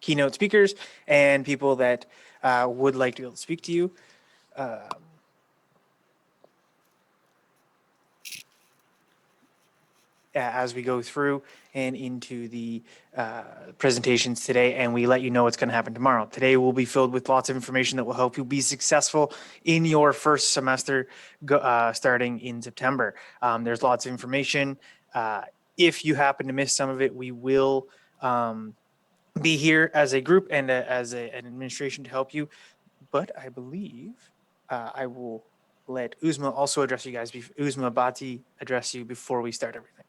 keynote speakers and people that would like to be able to speak to you. As we go through and into the presentations today, and we let you know what's going to happen tomorrow. Today will be filled with lots of information that will help you be successful in your first semester starting in September. There's lots of information. If you happen to miss some of it, we will be here as a group and as an administration to help you. But I believe I will let Uzma also address you guys. Uzma Bhatti address you before we start everything.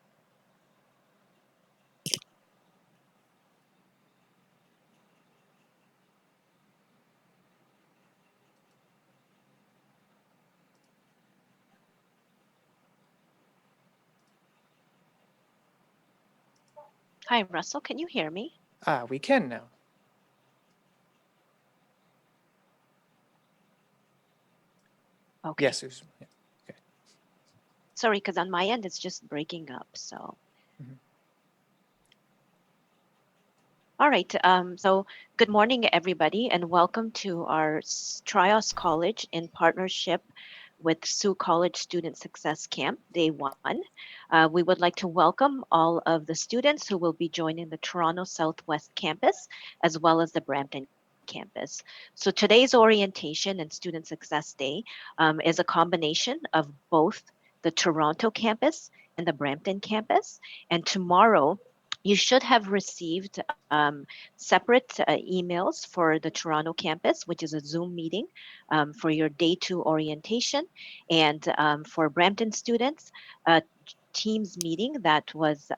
Hi, Russell. Can you hear me? We can now. Okay. Yes, Susan. Yeah. Okay. Sorry, because on my end, it's just breaking up. So. All right. So good morning, everybody, and welcome to our Trios College in partnership with Sault College Student Success Camp, Day 1. We would like to welcome all of the students who will be joining the Toronto Southwest Campus, as well as the Brampton campus. So today's orientation and Student Success Day is a combination of both the Toronto campus and the Brampton campus. And tomorrow, you should have received separate emails for the Toronto campus, which is a Zoom meeting for your day 2 orientation, and for Brampton students, Teams meeting that was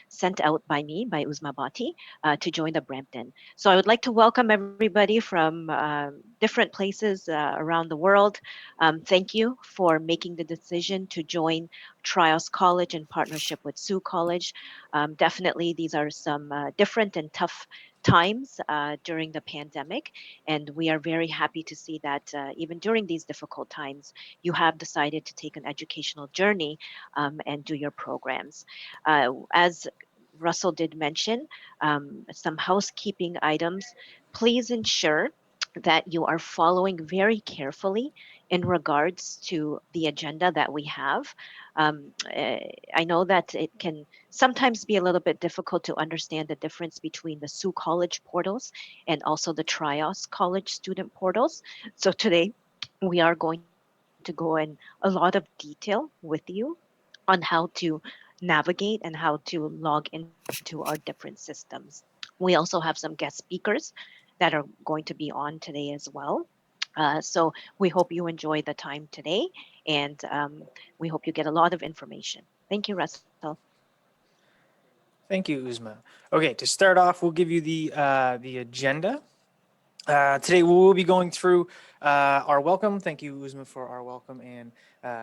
sent out by me, by Uzma Bhatti, to join the Brampton. So I would like to welcome everybody from different places around the world. Thank you for making the decision to join Trios College in partnership with Sault College. Definitely, these are some different and tough times during the pandemic, and we are very happy to see that even during these difficult times, you have decided to take an educational journey and do your programs. As Russell did mention, some housekeeping items. Please ensure that you are following very carefully in regards to the agenda that we have. I know that it can sometimes be a little bit difficult to understand the difference between the Sault College portals and also the Trios College student portals. So today we are going to go in a lot of detail with you on how to navigate and how to log into our different systems. We also have some guest speakers that are going to be on today as well. So we hope you enjoy the time today, and we hope you get a lot of information. Thank you, Russell. Thank you, Uzma. Okay, to start off, we'll give you the agenda. Today we will be going through our welcome. Thank you, Uzma, for our welcome and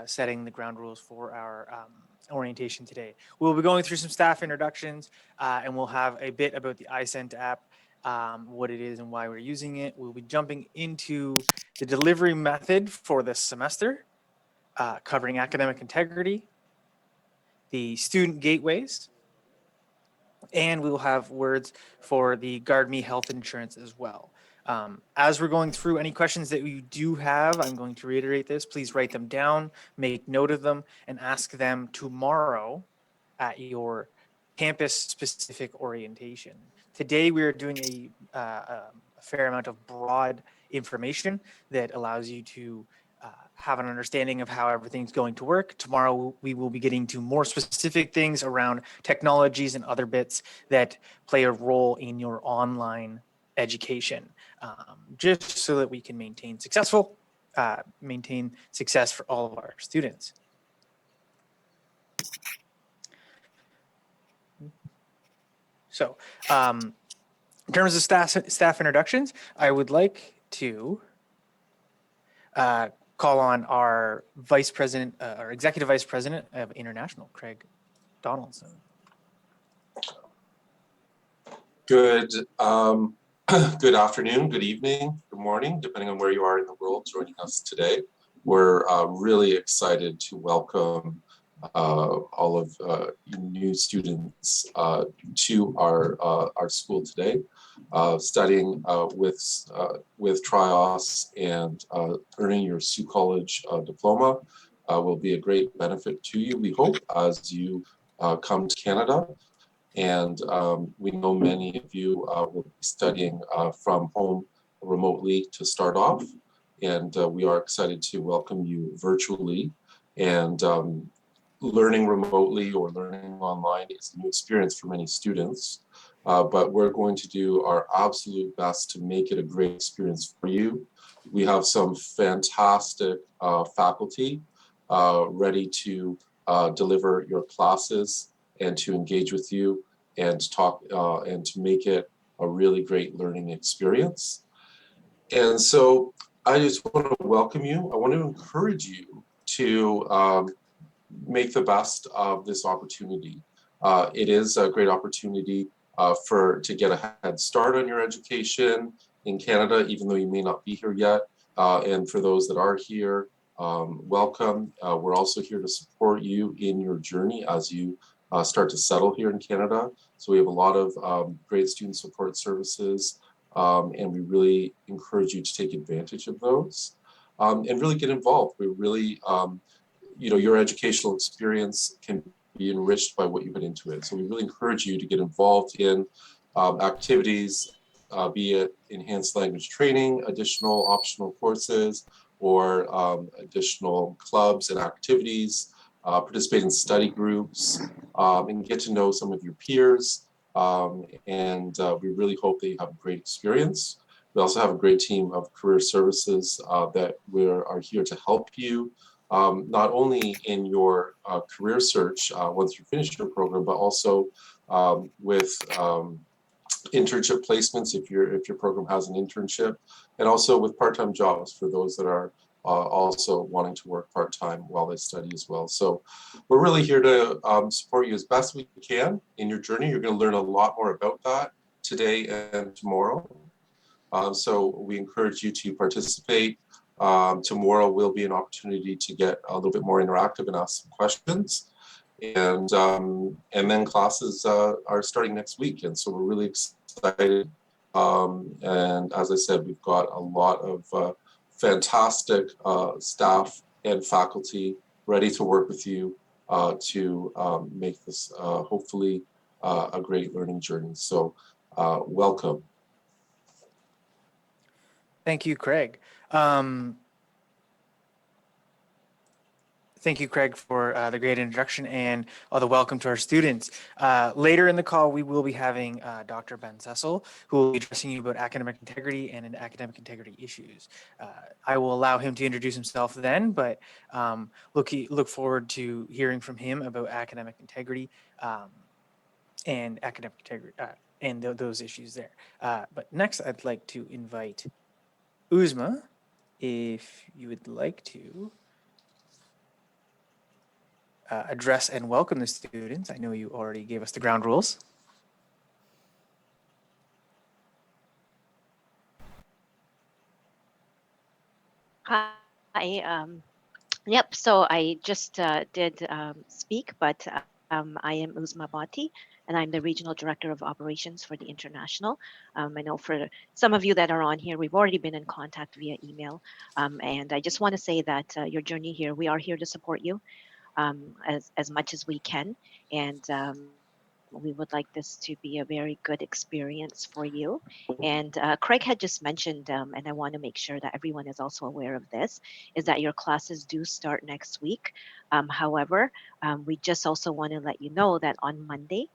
setting the ground rules for our orientation today. We'll be going through some staff introductions, and we'll have a bit about the iSent app, what it is and why we're using it. We'll be jumping into the delivery method for this semester, covering academic integrity, the student gateways, and we will have words for the GuardMe health insurance as well. As we're going through any questions that you do have, I'm going to reiterate this. Please write them down, make note of them, and ask them tomorrow at your campus-specific orientation. Today, we are doing a fair amount of broad information that allows you to have an understanding of how everything's going to work. Tomorrow, we will be getting to more specific things around technologies and other bits that play a role in your online education, just so that we can maintain success for all of our students. So in terms of staff introductions, I would like to call on our vice president, our executive vice president of international, Craig Donaldson. Good good afternoon, good evening, good morning, depending on where you are in the world joining us today. We're really excited to welcome all of you new students to our school today. studying with TRIOS and earning your Sault College diploma will be a great benefit to you, we hope, as you come to Canada. And we know many of you will be studying from home remotely to start off. And we are excited to welcome you virtually. And learning remotely or learning online is a new experience for many students. But we're going to do our absolute best to make it a great experience for you. We have some fantastic faculty ready to deliver your classes and to engage with you and to talk and to make it a really great learning experience. And so I just want to welcome you. I want to encourage you to make the best of this opportunity. It is a great opportunity to get a head start on your education in Canada, even though you may not be here yet. And for those that are here, welcome. We're also here to support you in your journey as you start to settle here in Canada. So we have a lot of great student support services, and we really encourage you to take advantage of those and really get involved. We really, your educational experience can be enriched by what you put into it. So we really encourage you to get involved in activities, be it enhanced language training, additional optional courses, or additional clubs and activities, participate in study groups, and get to know some of your peers. And we really hope that you have a great experience. We also have a great team of career services that are here to help you, not only in your career search once you finish your program, but also with internship placements if your program has an internship, and also with part-time jobs for those that are also wanting to work part-time while they study as well. So we're really here to support you as best we can in your journey. You're going to learn a lot more about that today and tomorrow. So we encourage you to participate. Tomorrow will be an opportunity to get a little bit more interactive and ask some questions. And then classes are starting next week. And so we're really excited. And as I said, we've got a lot of fantastic staff and faculty ready to work with you to make this hopefully a great learning journey. So welcome. Thank you, Craig. Thank you, Craig, for the great introduction and all the welcome to our students. Later in the call, we will be having Dr. Ben Cecil, who will be addressing you about academic integrity and academic integrity issues. I will allow him to introduce himself then, but look forward to hearing from him about academic integrity and academic integrity and those issues there. But next, I'd like to invite Uzma, if you would like to address and welcome the students. I know you already gave us the ground rules. Hi. Yep. So I just did speak, but I am Uzma Bhatti, and I'm the Regional Director of Operations for the International. I know for some of you that are on here, we've already been in contact via email. And I just want to say that your journey here, we are here to support you as much as we can. And we would like this to be a very good experience for you. And Craig had just mentioned, and I want to make sure that everyone is also aware of this, is that your classes do start next week. However, we just also want to let you know that on Monday,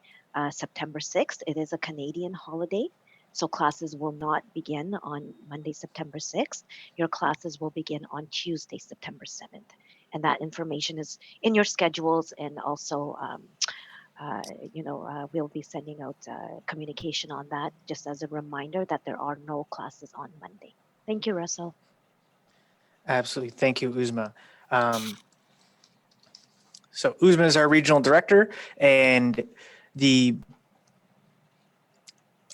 September 6th, it is a Canadian holiday. So classes will not begin on Monday, September 6th. Your classes will begin on Tuesday, September 7th. And that information is in your schedules, and also we'll be sending out communication on that just as a reminder that there are no classes on Monday. Thank you, Russell. Absolutely. Thank you, Uzma. So Uzma is our regional director, and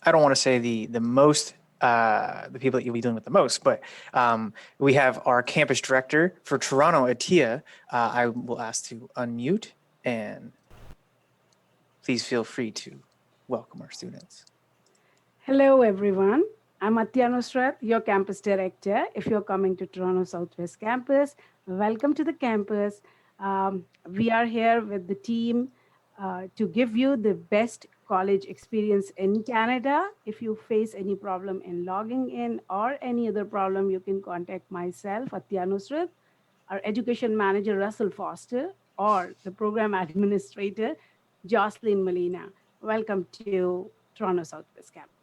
I don't want to say the most, the people that you'll be dealing with the most, but we have our campus director for Toronto, Atia. I will ask to unmute, and please feel free to welcome our students. Hello, everyone. I'm Atya Nusrat, your campus director. If you're coming to Toronto Southwest Campus, welcome to the campus. We are here with the team to give you the best college experience in Canada. If you face any problem in logging in or any other problem, you can contact myself, Atya Nusrat, our education manager, Russell Foster, or the program administrator, Jocelyn Molina. Welcome to Toronto Southwest Campus.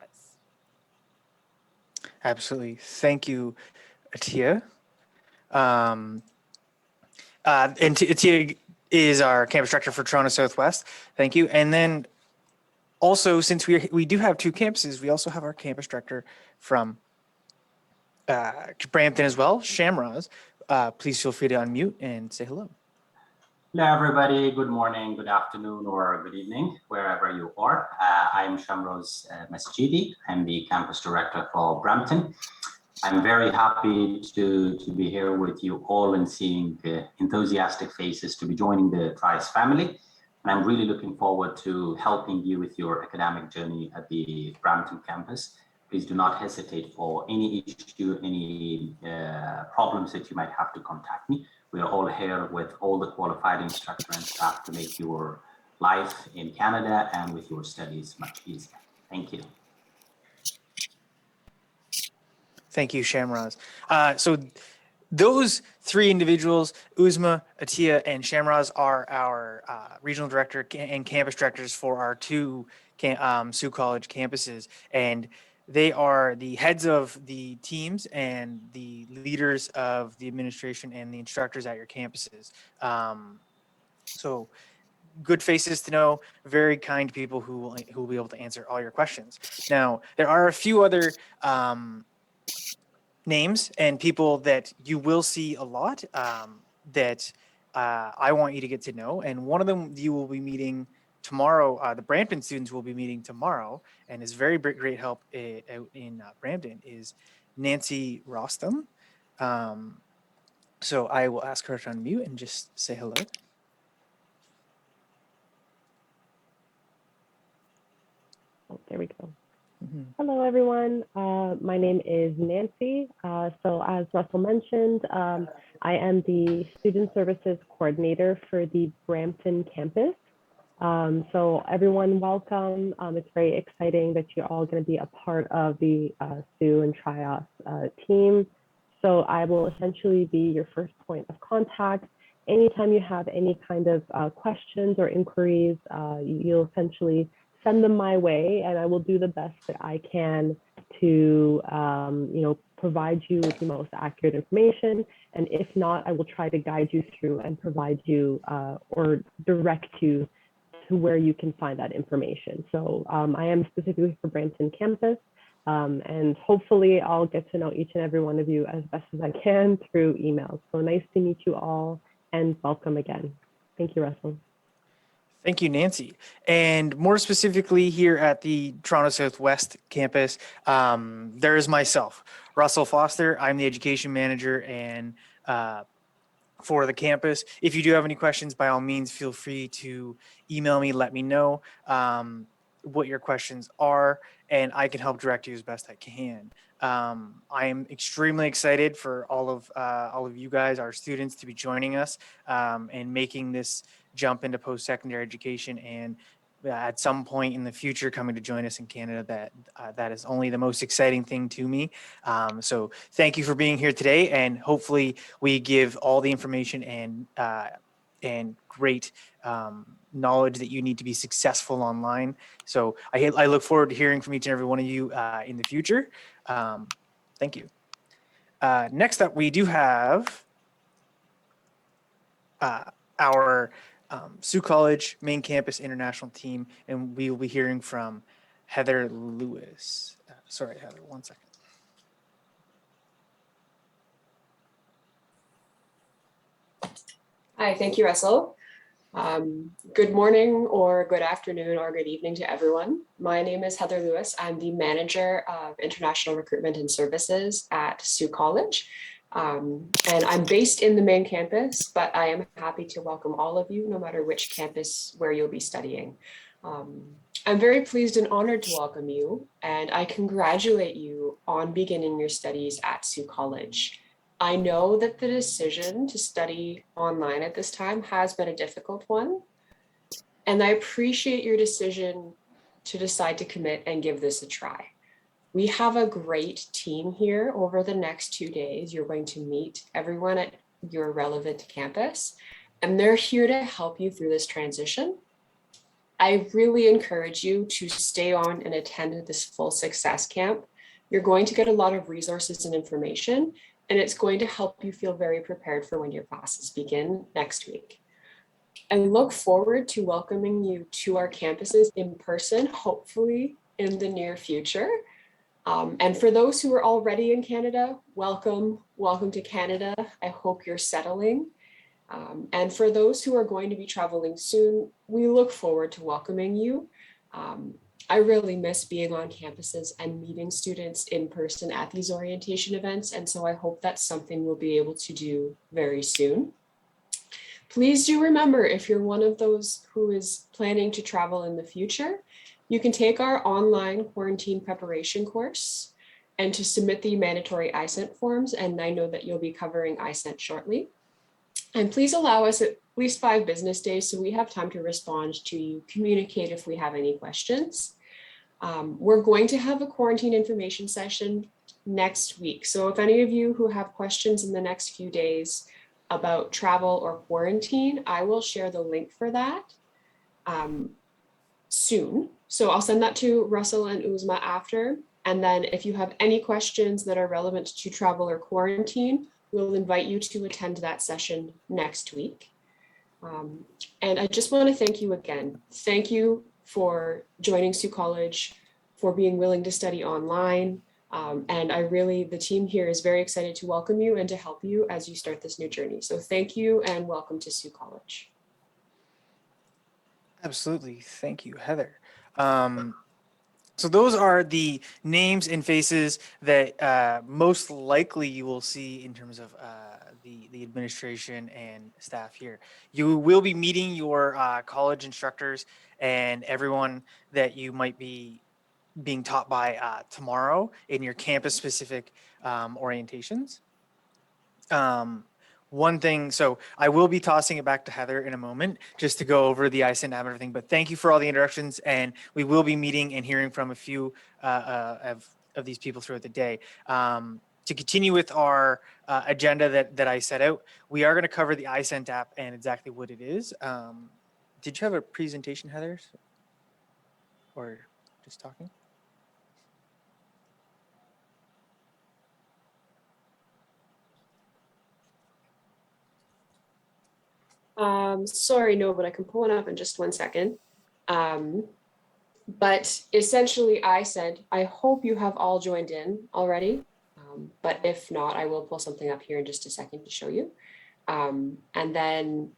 Absolutely. Thank you, Atia. And Atia is our campus director for Toronto Southwest. Thank you. And then also, since we do have two campuses, we also have our campus director from Brampton as well, Shamroz. Please feel free to unmute and say hello. Hello, everybody. Good morning, good afternoon, or good evening, wherever you are. I'm Shamroz Masjidi. I'm the campus director for Brampton. I'm very happy to be here with you all and seeing the enthusiastic faces to be joining the TRIAS family. And I'm really looking forward to helping you with your academic journey at the Brampton campus. Please do not hesitate for any issue, any problems that you might have to contact me. We are all here with all the qualified instructor and staff to make your life in Canada and with your studies much easier. Thank you. Thank you, Shamroz. So those three individuals, Uzma, Atia, and Shamroz, are our regional director and campus directors for our two Sault College campuses. And they are the heads of the teams and the leaders of the administration and the instructors at your campuses. So good faces to know, very kind people who will be able to answer all your questions. Now, there are a few other names and people that you will see a lot that I want you to get to know. And one of them you will be meeting tomorrow. The Brampton students will be meeting tomorrow, and is very great help out in Brampton is Nancy Rostam. So I will ask her to unmute and just say hello. Oh, there we go. Hello, everyone. My name is Nancy. So as Russell mentioned, I am the Student Services Coordinator for the Brampton campus. So everyone, welcome. It's very exciting that you're all going to be a part of the Sue and TRIAS team. So I will essentially be your first point of contact. Anytime you have any kind of questions or inquiries, you'll essentially send them my way, and I will do the best that I can to provide you with the most accurate information. And if not, I will try to guide you through and provide you or direct you to where you can find that information. So I am specifically for Brampton campus, and hopefully I'll get to know each and every one of you as best as I can through email. So nice to meet you all, and welcome again. Thank you, Russell. Thank you, Nancy. And more specifically here at the Toronto Southwest campus, there is myself, Russell Foster. I'm the education manager and for the campus. If you do have any questions, by all means, feel free to email me, let me know what your questions are, and I can help direct you as best I can. I am extremely excited for all of you guys, our students, to be joining us and making this jump into post-secondary education, and at some point in the future coming to join us in Canada. That is only the most exciting thing to me. So thank you for being here today, and hopefully we give all the information and great knowledge that you need to be successful online. So I look forward to hearing from each and every one of you in the future. Thank you. Next up, we do have our Sault College main campus international team, and we will be hearing from Heather Lewis. Sorry, Heather, 1 second. Hi, thank you, Russell. Good morning or good afternoon or good evening to everyone. My name is Heather Lewis. I'm the manager of international recruitment and services at Sault College. And I'm based in the main campus, but I am happy to welcome all of you, no matter which campus where you'll be studying. I'm very pleased and honored to welcome you, and I congratulate you on beginning your studies at Sault College. I know that the decision to study online at this time has been a difficult one, and I appreciate your decision to decide to commit and give this a try. We have a great team here. Over the next 2 days, you're going to meet everyone at your relevant campus, and they're here to help you through this transition. I really encourage you to stay on and attend this full success camp. You're going to get a lot of resources and information, and it's going to help you feel very prepared for when your classes begin next week. I look forward to welcoming you to our campuses in person, hopefully in the near future. And for those who are already in Canada, welcome to Canada. I hope you're settling. And for those who are going to be traveling soon, we look forward to welcoming you. I really miss being on campuses and meeting students in person at these orientation events. And so I hope that's something we'll be able to do very soon. Please do remember, if you're one of those who is planning to travel in the future, you can take our online quarantine preparation course and to submit the mandatory ISENT forms. And I know that you'll be covering ISENT shortly. And please allow us at least 5 business days so we have time to respond to you, communicate if we have any questions. We're going to have a quarantine information session next week. So if any of you who have questions in the next few days about travel or quarantine, I will share the link for that soon. So I'll send that to Russell and Uzma after. And then if you have any questions that are relevant to travel or quarantine, we'll invite you to attend that session next week. And I just want to thank you again. Thank you for joining Sault College, for being willing to study online. And the team here is very excited to welcome you and to help you as you start this new journey. So thank you and welcome to Sault College. Absolutely. Thank you, Heather. So those are the names and faces that most likely you will see in terms of the administration and staff here. You will be meeting your college instructors and everyone that you might be being taught by tomorrow in your campus-specific orientations. One thing, so I will be tossing it back to Heather in a moment just to go over the ISIN app and everything, but thank you for all the introductions, and we will be meeting and hearing from a few of these people throughout the day. To continue with our agenda that I set out, we are going to cover the iSent app and exactly what it is. Did you have a presentation, Heather? Or just talking? Sorry, no, but I can pull one up in just 1 second. But essentially, I hope you have all joined in already. But if not, I will pull something up here in just a second to show you. And then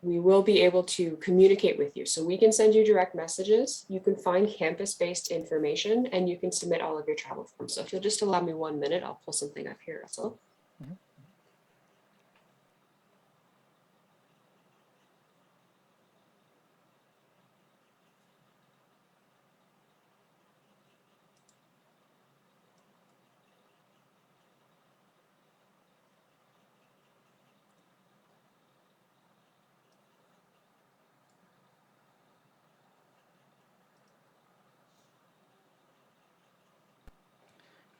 we will be able to communicate with you. So we can send you direct messages. You can find campus-based information and you can submit all of your travel forms. So if you'll just allow me 1 minute, I'll pull something up here, Russell. Mm-hmm.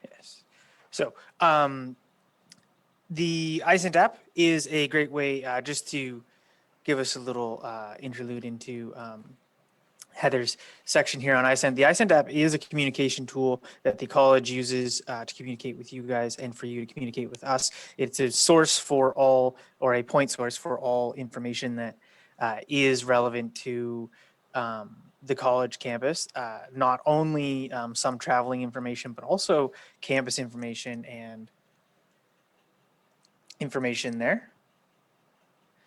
Yes. So the iSent app is a great way just to give us a little interlude into Heather's section here on iSent. The iSent app is a communication tool that the college uses to communicate with you guys and for you to communicate with us. It's a source for all, or a point source for all information that is relevant to the college campus, not only some traveling information, but also campus information and information there.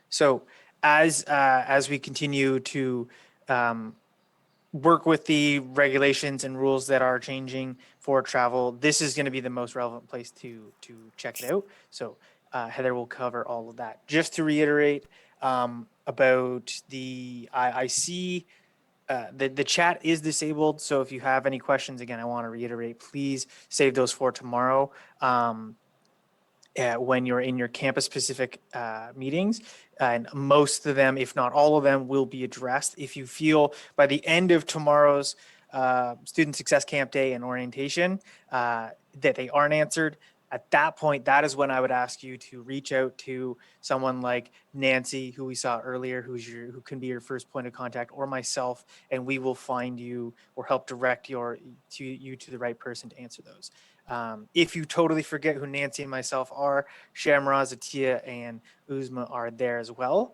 So as we continue to work with the regulations and rules that are changing for travel, this is going to be the most relevant place to check it out. So Heather will cover all of that. Just to reiterate about the IIC the chat is disabled. So if you have any questions, again, I want to reiterate, please save those for tomorrow. When you're in your campus specific meetings, and most of them, if not all of them, will be addressed. If you feel by the end of tomorrow's Student Success Camp Day and orientation that they aren't answered, at that point, that is when I would ask you to reach out to someone like Nancy, who we saw earlier, who can be your first point of contact, or myself, and we will find you or help direct you to the right person to answer those. If you totally forget who Nancy and myself are, Shamraz, Atia, and Uzma are there as well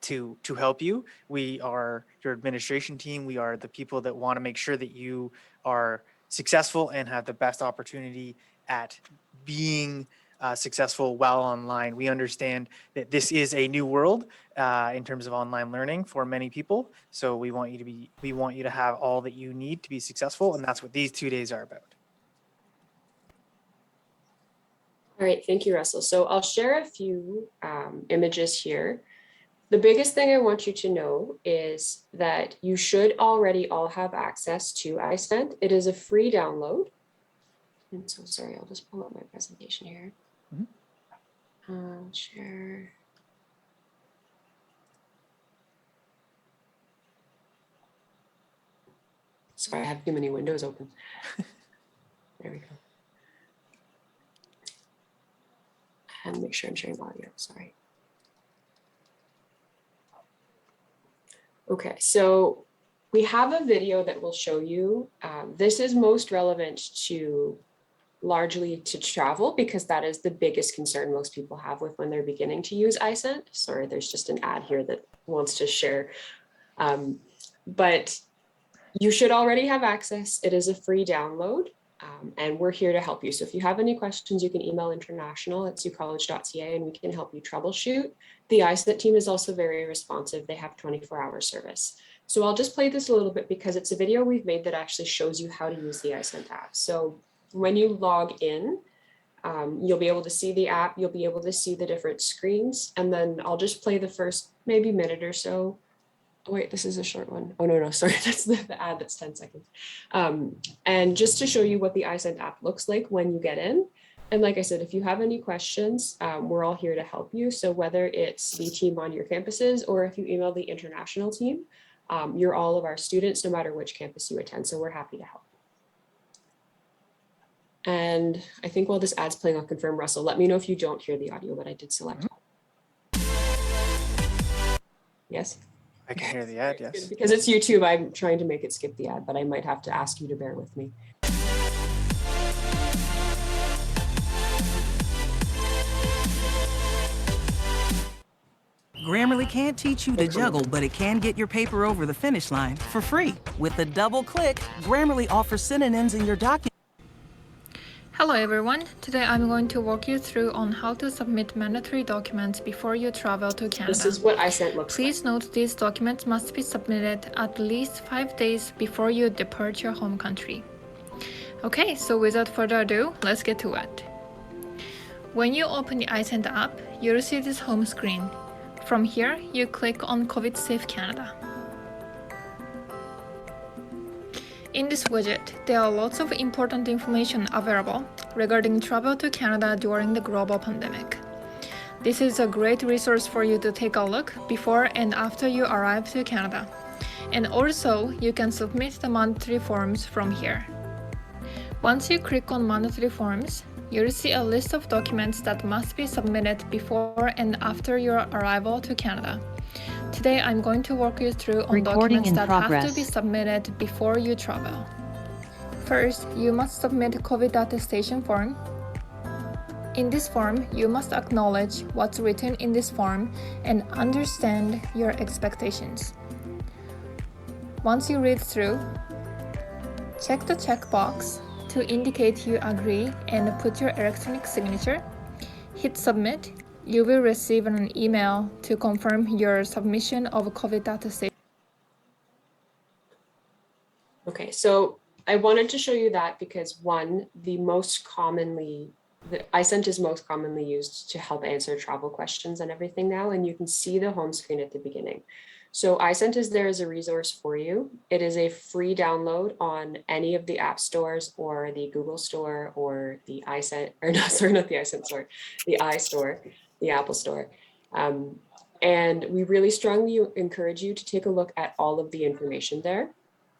to help you. We are your administration team. We are the people that want to make sure that you are successful and have the best opportunity at being successful while online. We understand that this is a new world in terms of online learning for many people. So we want you to have all that you need to be successful, and that's what these 2 days are about. All right, thank you, Russell. So I'll share a few images here. The biggest thing I want you to know is that you should already all have access to iSent. It is a free download. And so, sorry, I'll just pull up my presentation here. Share. Sorry, I have too many windows open. There we go. And make sure I'm sharing audio, sorry. Okay, so we have a video that will show you. This is most relevant to largely to travel because that is the biggest concern most people have with when they're beginning to use iSent. Sorry, there's just an ad here that wants to share. But you should already have access. It is a free download. And we're here to help you. So if you have any questions, you can email international@saucollege.ca and we can help you troubleshoot. The iSent team is also very responsive. They have 24-hour service. So I'll just play this a little bit because it's a video we've made that actually shows you how to use the iSent app. So when you log in, you'll be able to see the app, you'll be able to see the different screens, and then I'll just play the first maybe minute or so. Oh, wait, this is a short one. Oh, no, sorry, that's the ad that's 10 seconds. And just to show you what the iSent app looks like when you get in. And like I said, if you have any questions, we're all here to help you. So whether it's the team on your campuses or if you email the international team, you're all of our students, no matter which campus you attend. So we're happy to help. And I think while this ad's playing, I'll confirm, Russell, let me know if you don't hear the audio, but I did select. Yes? I can hear the ad, yes. Because it's YouTube, I'm trying to make it skip the ad, but I might have to ask you to bear with me. Grammarly can't teach you to juggle, but it can get your paper over the finish line for free. With a double click, Grammarly offers synonyms in your document. Hello everyone, today I'm going to walk you through on how to submit mandatory documents before you travel to Canada. This is what iSent looks like. Please note these documents must be submitted at least 5 days before you depart your home country. Okay, so without further ado, let's get to it. When you open the iSent app, you'll see this home screen. From here, you click on COVID Safe Canada. In this widget, there are lots of important information available regarding travel to Canada during the global pandemic. This is a great resource for you to take a look before and after you arrive to Canada. And also, you can submit the mandatory forms from here. Once you click on mandatory forms, you'll see a list of documents that must be submitted before and after your arrival to Canada. Today, I'm going to walk you through on documents that have to be submitted before you travel. First, you must submit a COVID attestation form. In this form, you must acknowledge what's written in this form and understand your expectations. Once you read through, check the checkbox to indicate you agree and put your electronic signature. Hit submit. You will receive an email to confirm your submission of a COVID attestation. Okay, so I wanted to show you that because one, the iSent is most commonly used to help answer travel questions and everything now, and you can see the home screen at the beginning. So iSent is there as a resource for you. It is a free download on any of the app stores or the Google Store or the iSent, or no, sorry, not the iSent store, the iStore, the Apple Store. And we really strongly encourage you to take a look at all of the information there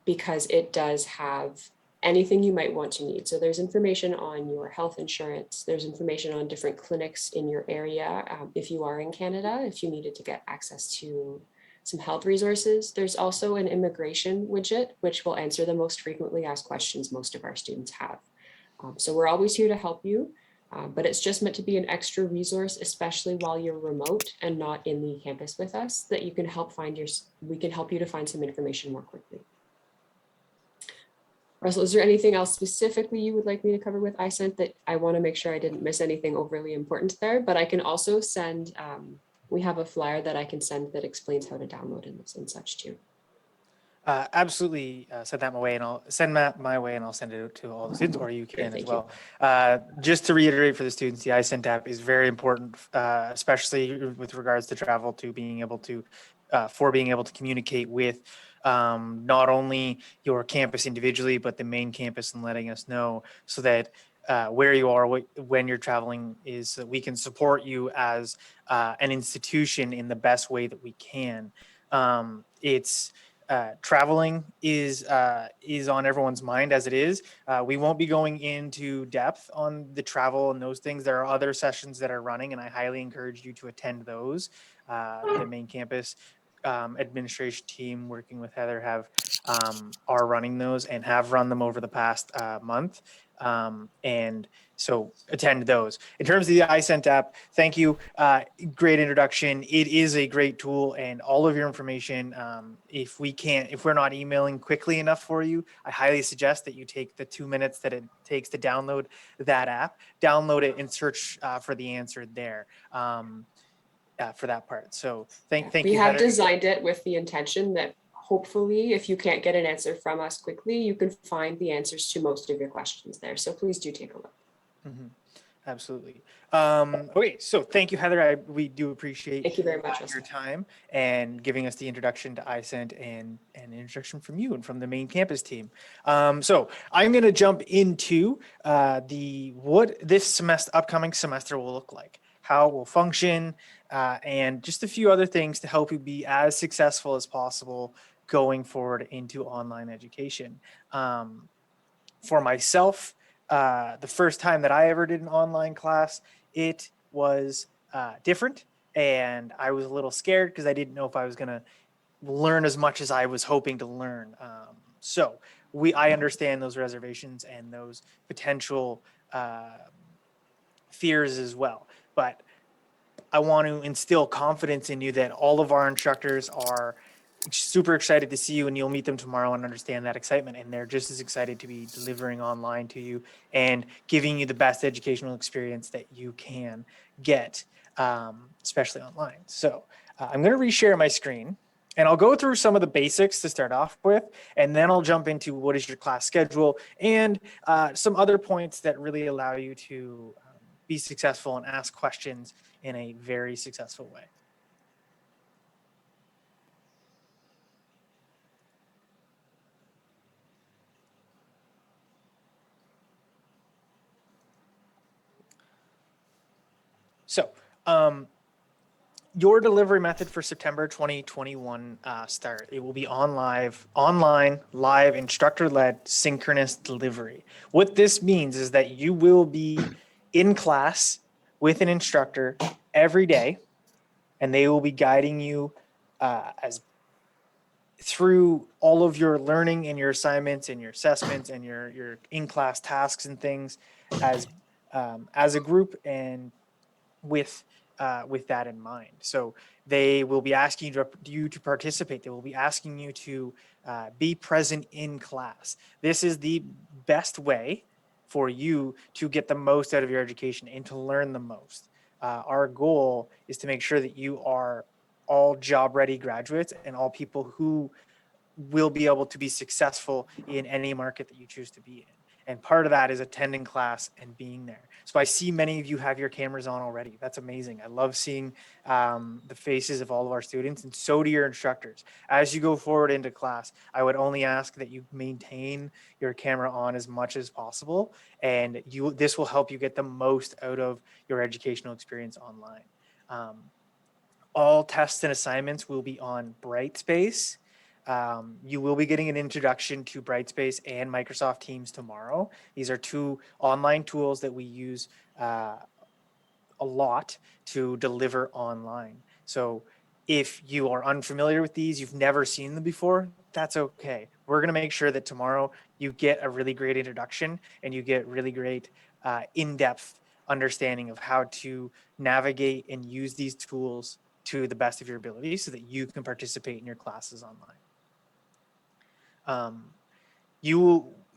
because it does have anything you might want to need. So there's information on your health insurance. There's information on different clinics in your area. If you are in Canada, if you needed to get access to some health resources. There's also an immigration widget, which will answer the most frequently asked questions most of our students have. So we're always here to help you, but it's just meant to be an extra resource, especially while you're remote and not in the campus with us, that you can help we can help you to find some information more quickly. Russell, is there anything else specifically you would like me to cover with iSent that I want to make sure I didn't miss anything overly important there, but I can also send, we have a flyer that I can send that explains how to download and such too. Absolutely, send that my way, and I'll send that my way, and I'll send it to all the students, or you can as well. Just to reiterate for the students, the iSent app is very important, especially with regards to travel, to being able to, for being able to communicate with not only your campus individually, but the main campus, and letting us know so that where you are, when you're traveling, is so that we can support you as an institution in the best way that we can. Traveling is on everyone's mind as it is. We won't be going into depth on the travel and those things. There are other sessions that are running, and I highly encourage you to attend those. The main campus administration team, working with Heather, are running those and have run them over the past month. And so attend those. In terms of the iSent app, thank you. Great introduction. It is a great tool, and all of your information, if we're not emailing quickly enough for you, I highly suggest that you take the 2 minutes that it takes to download that app, download it, and search for the answer there. For that part. So thank you. We have Heather. designed it with the intention that hopefully, if you can't get an answer from us quickly, you can find the answers to most of your questions there. So please do take a look. Mm-hmm. Absolutely. Okay, so thank you, Heather. We do appreciate Thank you very much, your time and giving us the introduction to iSent and an introduction from you and from the main campus team. So I'm going to jump into what this upcoming semester will look like, how it will function, and just a few other things to help you be as successful as possible going forward into online education. For myself, the first time that I ever did an online class, it was different, and I was a little scared because I didn't know if I was going to learn as much as I was hoping to learn. So I understand those reservations and those potential fears as well, but I want to instill confidence in you that all of our instructors are super excited to see you, and you'll meet them tomorrow and understand that excitement. And they're just as excited to be delivering online to you and giving you the best educational experience that you can get, especially online. So I'm going to reshare my screen, and I'll go through some of the basics to start off with, and then I'll jump into what is your class schedule and some other points that really allow you to be successful and ask questions in a very successful way. So your delivery method for September 2021 start, it will be online, live, instructor-led, synchronous delivery. What this means is that you will be in class with an instructor every day, and they will be guiding you through all of your learning and your assignments and your assessments and your in-class tasks and things as a group and with that in mind. So they will be asking you to participate. They will be asking you to be present in class. This is the best way for you to get the most out of your education and to learn the most. Our goal is to make sure that you are all job-ready graduates and all people who will be able to be successful in any market that you choose to be in. And part of that is attending class and being there. So I see many of you have your cameras on already. That's amazing. I love seeing the faces of all of our students, and so do your instructors. As you go forward into class, I would only ask that you maintain your camera on as much as possible, and this will help you get the most out of your educational experience online. All tests and assignments will be on Brightspace. You will be getting an introduction to Brightspace and Microsoft Teams tomorrow. These are two online tools that we use a lot to deliver online. So if you are unfamiliar with these, you've never seen them before, that's okay. We're going to make sure that tomorrow you get a really great introduction and you get really great in-depth understanding of how to navigate and use these tools to the best of your ability so that you can participate in your classes online.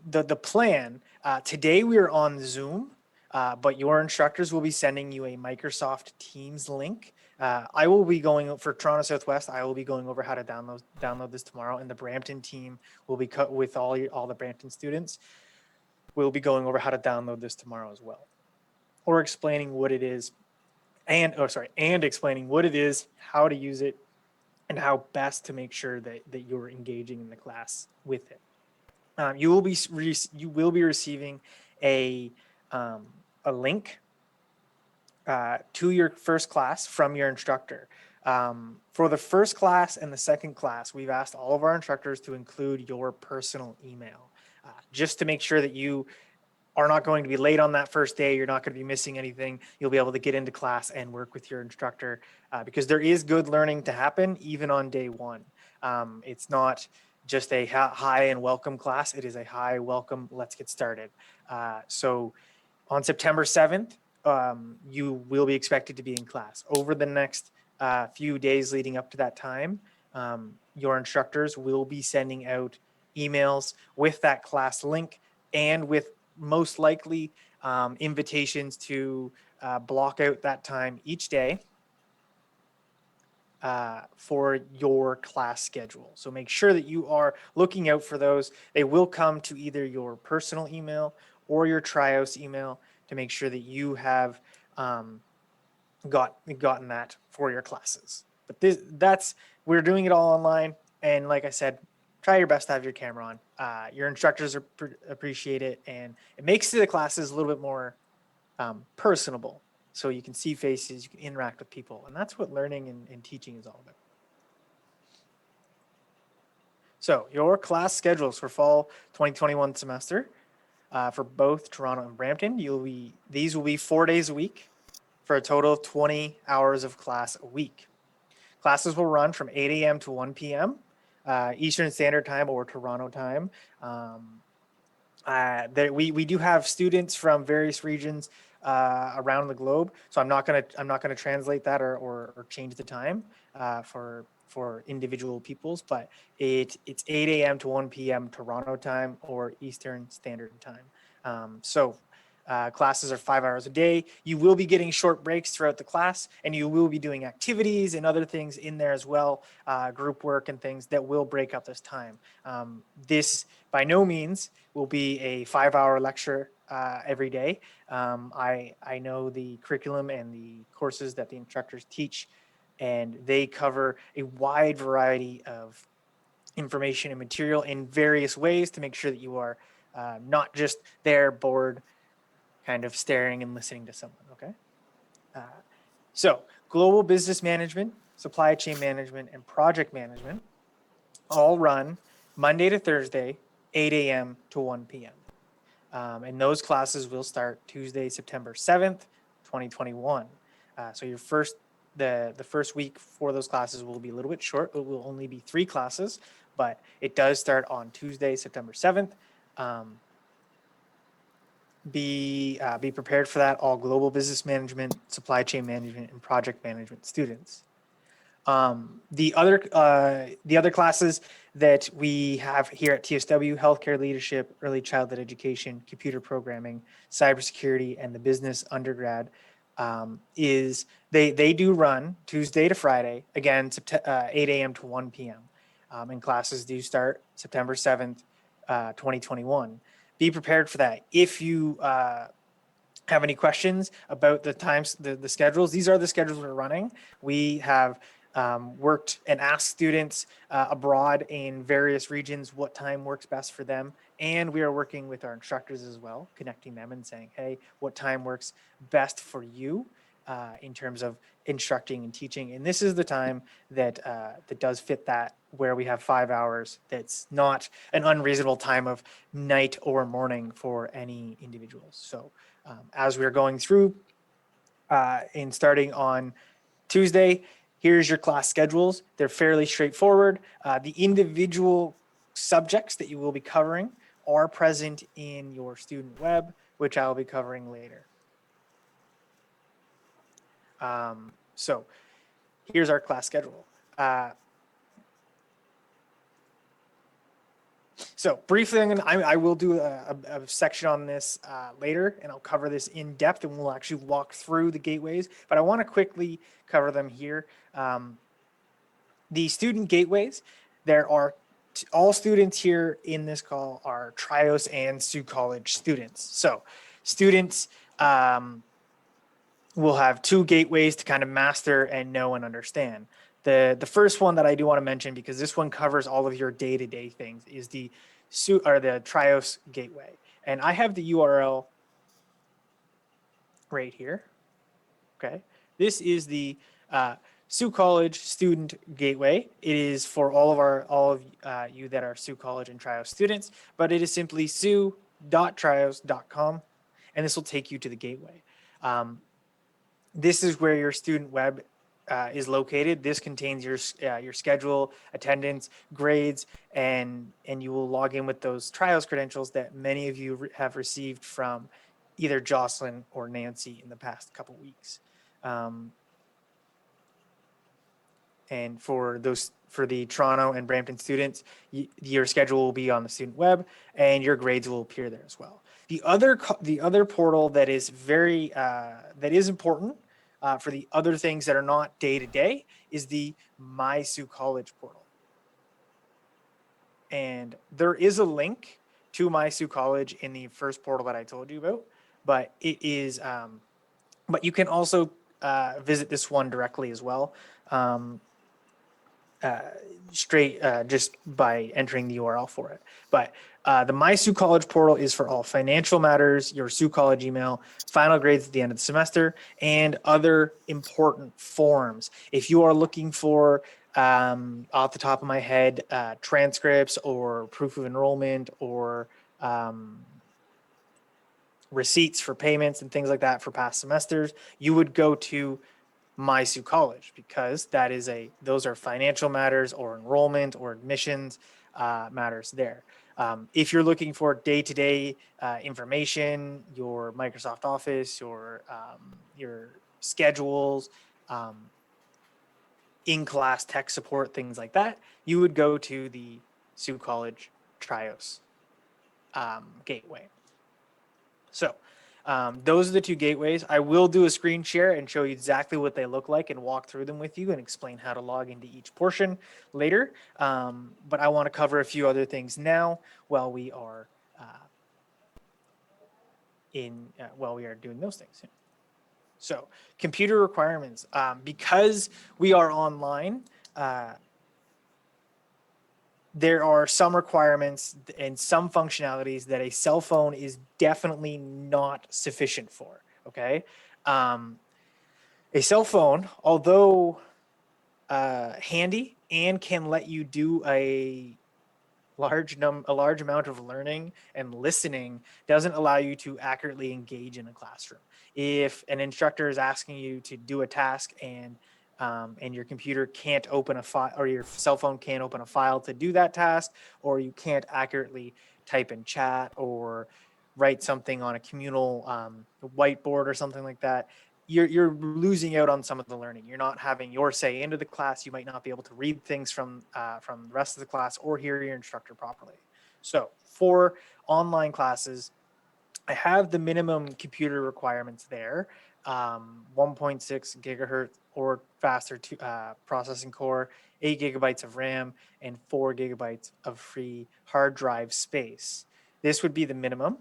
The plan, today we are on Zoom, but your instructors will be sending you a Microsoft Teams link. I will be going for Toronto Southwest. I will be going over how to download this tomorrow, and the Brampton team will be cut with all the Brampton students. We'll be going over how to download this tomorrow as well, or explaining what it is, and explaining what it is, how to use it, and how best to make sure that you're engaging in the class with it. You will be receiving a link to your first class from your instructor. For the first class and the second class, we've asked all of our instructors to include your personal email, just to make sure that you are not going to be late on that first day. You're not going to be missing anything. You'll be able to get into class and work with your instructor, because there is good learning to happen even on day one. It's not just a hi and welcome class. It is a hi, welcome, let's get started. So on September 7th, you will be expected to be in class. Over the next few days leading up to that time, your instructors will be sending out emails with that class link and with most likely invitations to block out that time each day for your class schedule. So make sure that you are looking out for those. They will come to either your personal email or your Trios email to make sure that you have gotten that for your classes. But we're doing it all online, and like I said, try your best to have your camera on. Your instructors appreciate it, and it makes the classes a little bit more personable. So you can see faces, you can interact with people, and that's what learning and teaching is all about. So your class schedules for fall 2021 semester for both Toronto and Brampton, these will be 4 days a week for a total of 20 hours of class a week. Classes will run from 8 a.m. to 1 p.m. Eastern Standard Time or Toronto time. We do have students from various regions around the globe, so I'm not gonna translate that or change the time for individual peoples, but it's 8 a.m. to 1 p.m. Toronto time or Eastern Standard Time. Classes are 5 hours a day. You will be getting short breaks throughout the class, and you will be doing activities and other things in there as well, group work and things that will break up this time. This by no means will be a 5-hour lecture every day. I know the curriculum and the courses that the instructors teach, and they cover a wide variety of information and material in various ways to make sure that you are not just there bored, kind of staring and listening to someone, okay? So global business management, supply chain management, and project management all run Monday to Thursday, 8 a.m. to 1 p.m. And those classes will start Tuesday, September 7th, 2021. So the first week for those classes will be a little bit short. It will only be 3 classes, but it does start on Tuesday, September 7th. Be prepared for that, all global business management, supply chain management, and project management students. The other classes that we have here at TSW, healthcare leadership, early childhood education, computer programming, cybersecurity, and the business undergrad, they do run Tuesday to Friday, again, 8 a.m. to 1 p.m. And classes do start September 7th, 2021. be prepared for that. If you have any questions about the times, the schedules, these are the schedules we're running. We have worked and asked students abroad in various regions what time works best for them. And we are working with our instructors as well, connecting them and saying, hey, what time works best for you in terms of instructing and teaching. And this is the time that that does fit that, where we have 5 hours. That's not an unreasonable time of night or morning for any individuals. So as we're going through and starting on Tuesday, here's your class schedules. They're fairly straightforward. The individual subjects that you will be covering are present in your student web, which I'll be covering later. So here's our class schedule. So briefly, I will do a section on this later, and I'll cover this in depth, and we'll actually walk through the gateways. But I want to quickly cover them here. The student gateways, there are all students here in this call are Trios and Sault College students. So students will have 2 gateways to kind of master and know and understand. The first one that I do want to mention, because this one covers all of your day-to-day things, is the Trios gateway. And I have the URL right here. Okay. This is the Sault College Student Gateway. It is for all of you that are Sault College and Trios students, but it is simply sault.trios.com, and this will take you to the gateway. This is where your student web is located. This contains your schedule, attendance, grades, and you will log in with those Trios credentials that many of you have received from either Jocelyn or Nancy in the past couple weeks. And for the Toronto and Brampton students, your schedule will be on the student web, and your grades will appear there as well. The other portal that is very that is important for the other things that are not day to day is the My Sault College portal. And there is a link to My Sault College in the first portal that I told you about, but it is but you can also visit this one directly as well. Straight just by entering the URL for it. But the My Sault College portal is for all financial matters, your Sault College email, final grades at the end of the semester, and other important forms. If you are looking for, off the top of my head, transcripts or proof of enrollment or receipts for payments and things like that for past semesters, you would go to My Sault College, because those are financial matters or enrollment or admissions matters there. If you're looking for day-to-day information, your Microsoft Office, your schedules, in-class tech support, things like that, you would go to the Sault College Trios gateway. So those are the 2 gateways. I will do a screen share and show you exactly what they look like and walk through them with you and explain how to log into each portion later. But I want to cover a few other things now while we are doing those things. So computer requirements, because we are online, there are some requirements and some functionalities that a cell phone is definitely not sufficient for. Okay. A cell phone, although handy and can let you do a large amount of learning and listening, doesn't allow you to accurately engage in a classroom. If an instructor is asking you to do a task and your computer can't open a file, or your cell phone can't open a file to do that task, or you can't accurately type in chat or write something on a communal whiteboard or something like that, you're losing out on some of the learning. You're not having your say into the class. You might not be able to read things from the rest of the class or hear your instructor properly. So for online classes, I have the minimum computer requirements there. 1.6 gigahertz or faster processing core, 8 gigabytes of RAM, and 4 gigabytes of free hard drive space. This would be the minimum.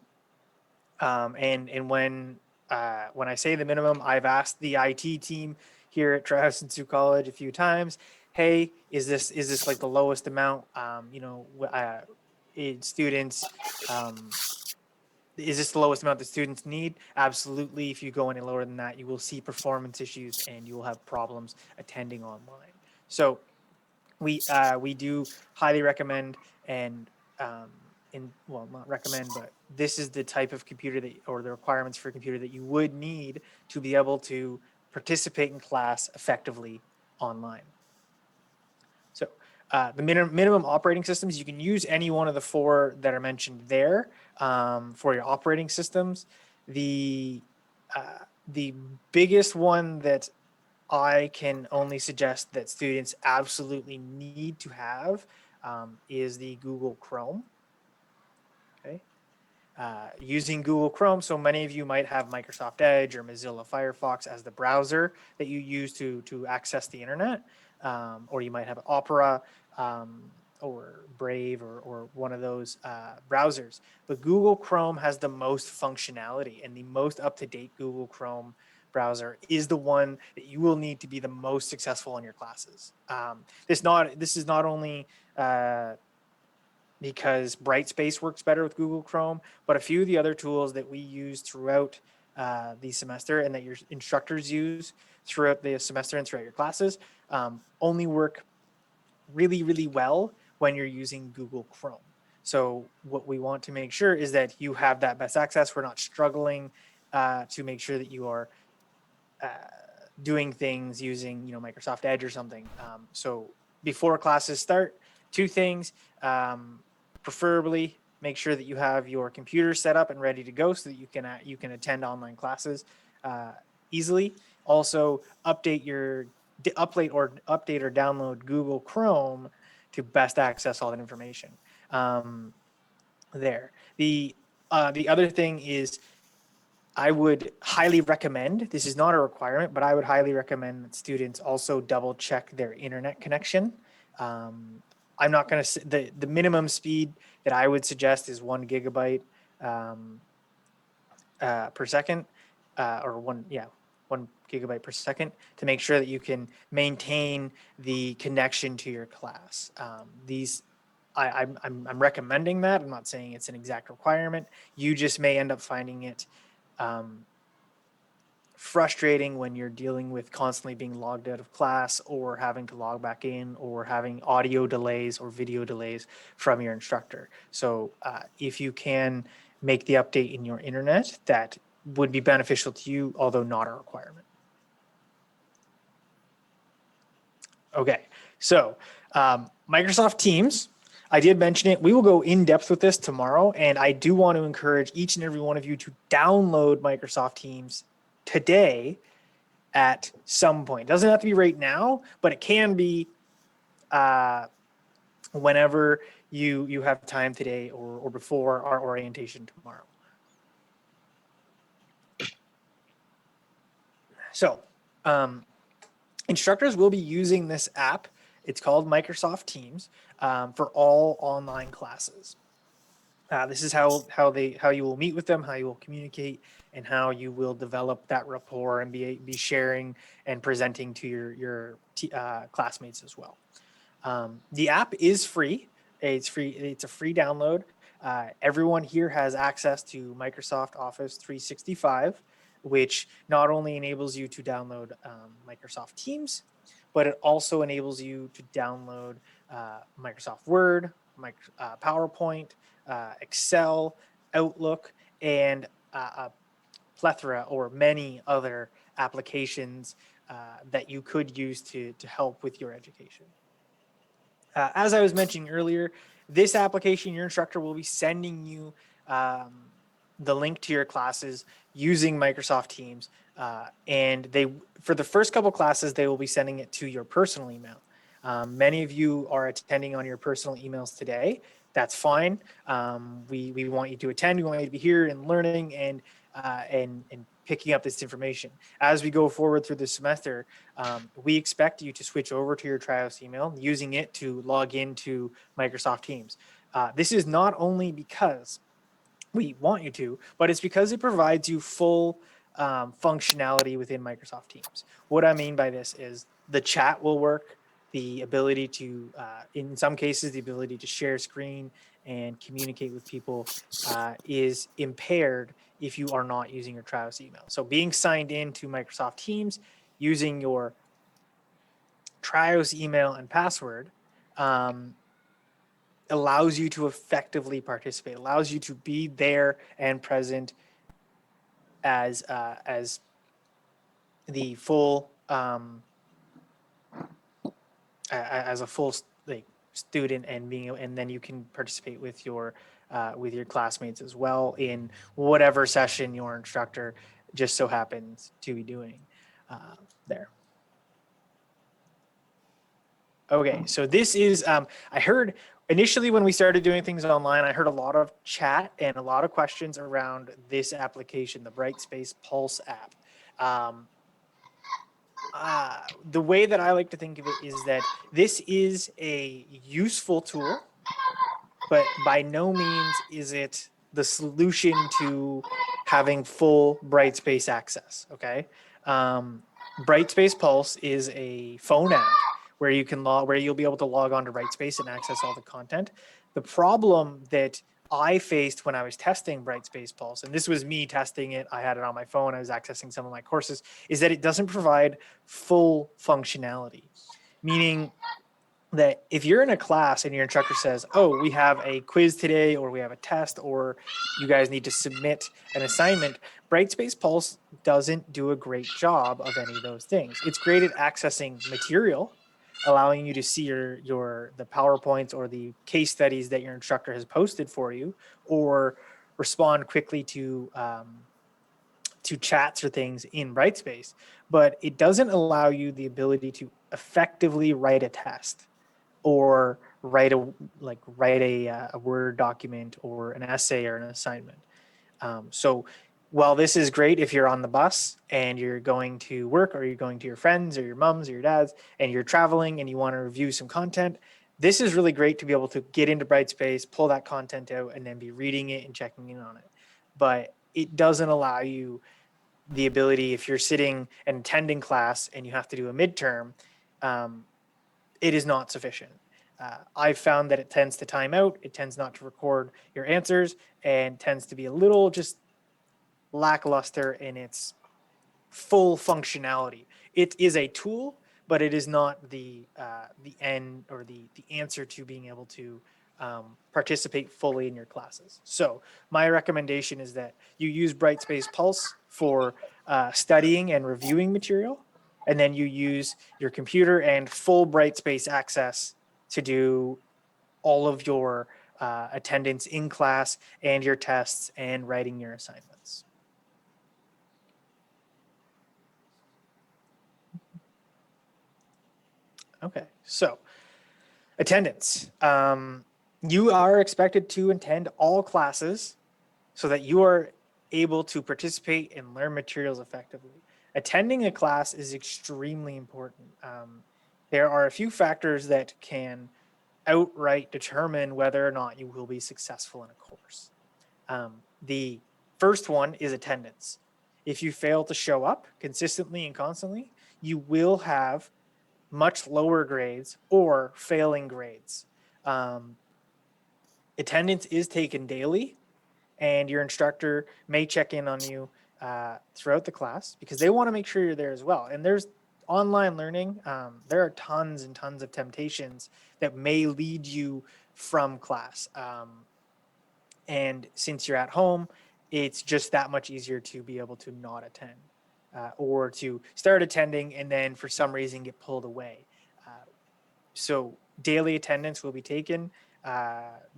And when I say the minimum, I've asked the IT team here at Trehouse and Sioux College a few times, hey, is this like the lowest amount? Students, is this the lowest amount that students need? Absolutely. If you go any lower than that, you will see performance issues and you will have problems attending online. So we do highly recommend and not recommend, but this is the type of computer that, or the requirements for a computer that you would need to be able to participate in class effectively online. So the minimum operating systems, you can use any one of the 4 that are mentioned there for your operating systems. The biggest one that I can only suggest that students absolutely need to have is the Google Chrome. Okay. Using Google Chrome, so many of you might have Microsoft Edge or Mozilla Firefox as the browser that you use to access the internet, or you might have Opera or Brave or one of those browsers. But Google Chrome has the most functionality, and the most up-to-date Google Chrome browser is the one that you will need to be the most successful in your classes. This is not only because Brightspace works better with Google Chrome, but a few of the other tools that we use throughout the semester and that your instructors use throughout the semester and throughout your classes only work really, really well when you're using Google Chrome. So what we want to make sure is that you have that best access. We're not struggling to make sure that you are doing things using, Microsoft Edge or something. So before classes start, 2 things. Preferably make sure that you have your computer set up and ready to go so that you can attend online classes easily. Also, update or download Google Chrome to best access all that information. There. The other thing is, I would highly recommend, this is not a requirement, but I would highly recommend that students also double check their internet connection. I'm not going to, the minimum speed that I would suggest is 1 gigabyte per second, or 1 gigabyte per second, to make sure that you can maintain the connection to your class. I'm recommending that. I'm not saying it's an exact requirement. You just may end up finding it frustrating when you're dealing with constantly being logged out of class or having to log back in or having audio delays or video delays from your instructor. So if you can make the update in your internet, that would be beneficial to you, although not a requirement. Okay, so Microsoft Teams, I did mention it. We will go in depth with this tomorrow, and I do want to encourage each and every one of you to download Microsoft Teams today at some point. It doesn't have to be right now, but it can be whenever you have time today or before our orientation tomorrow. So instructors will be using this app. It's called Microsoft Teams for all online classes. This is how you will meet with them, how you will communicate, and how you will develop that rapport and be sharing and presenting to your classmates as well. The app is free. It's free. It's a free download. Everyone here has access to Microsoft Office 365, which not only enables you to download Microsoft Teams, but it also enables you to download Microsoft Word, PowerPoint, Excel, Outlook, and a plethora or many other applications that you could use to help with your education. As I was mentioning earlier, this application, your instructor will be sending you the link to your classes using Microsoft Teams. And for the first couple classes, they will be sending it to your personal email. Many of you are attending on your personal emails today. That's fine. We want you to attend. We want you to be here and learning and picking up this information. As we go forward through the semester, we expect you to switch over to your Trehouse email, using it to log into Microsoft Teams. This is not only because we want you to, but it's because it provides you full functionality within Microsoft Teams. What I mean by this is the chat will work, the ability to, in some cases, the ability to share screen and communicate with people is impaired if you are not using your Travis email. So being signed into Microsoft Teams using your Trios email and password allows you to effectively participate, allows you to be there and present as the full as a full like student, and and then you can participate with your classmates as well in whatever session your instructor just so happens to be doing there. Okay, so this is, I heard initially when we started doing things online, I heard a lot of chat and a lot of questions around this application, the Brightspace Pulse app. The way that I like to think of it is that this is a useful tool, but by no means is it the solution to having full Brightspace access, okay? Brightspace Pulse is a phone app where you can where you'll be able to log on to Brightspace and access all the content. The problem that I faced when I was testing Brightspace Pulse, and this was me testing it, I had it on my phone, I was accessing some of my courses, is that it doesn't provide full functionality. Meaning that if you're in a class and your instructor says, oh, we have a quiz today, or we have a test, or you guys need to submit an assignment, Brightspace Pulse doesn't do a great job of any of those things. It's great at accessing material, allowing you to see the PowerPoints or the case studies that your instructor has posted for you, or respond quickly to chats or things in Brightspace, but it doesn't allow you the ability to effectively write a test or write a Word document or an essay or an assignment. So while this is great if you're on the bus and you're going to work, or you're going to your friends or your moms or your dads, and you're traveling and you want to review some content, this is really great to be able to get into Brightspace, pull that content out, and then be reading it and checking in on it. But it doesn't allow you the ability, if you're sitting and attending class and you have to do a midterm, it is not sufficient. I've found that it tends to time out, it tends not to record your answers, and tends to be a little just lackluster in its full functionality. It is a tool, but it is not the end or the answer to being able to participate fully in your classes. So my recommendation is that you use Brightspace Pulse for studying and reviewing material, and then you use your computer and full Brightspace access to do all of your attendance in class and your tests and writing your assignments. Okay, so attendance. You are expected to attend all classes so that you are able to participate and learn materials effectively. Attending a class is extremely important. There are a few factors that can outright determine whether or not you will be successful in a course. The first one is attendance. If you fail to show up consistently and constantly, you will have much lower grades or failing grades. Attendance is taken daily, and your instructor may check in on you throughout the class because they want to make sure you're there as well. And there's online learning. There are tons and tons of temptations that may lead you from class. And since you're at home, it's just that much easier to be able to not attend or to start attending and then for some reason get pulled away. So daily attendance will be taken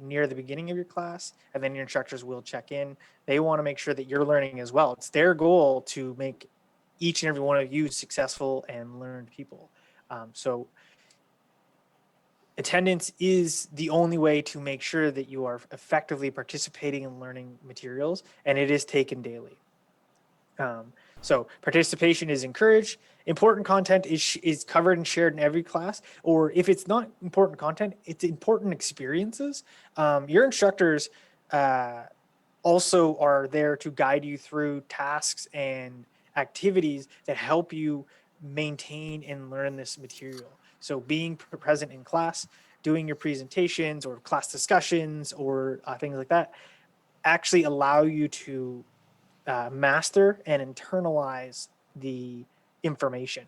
near the beginning of your class, and then your instructors will check in. They want to make sure that you're learning as well. It's their goal to make each and every one of you successful and learned people. So attendance is the only way to make sure that you are effectively participating in learning materials, and it is taken daily. So participation is encouraged. Important content is covered and shared in every class, or if it's not important content, it's important experiences. Your instructors also are there to guide you through tasks and activities that help you maintain and learn this material. So being present in class, doing your presentations or class discussions or things like that actually allow you to master and internalize the information.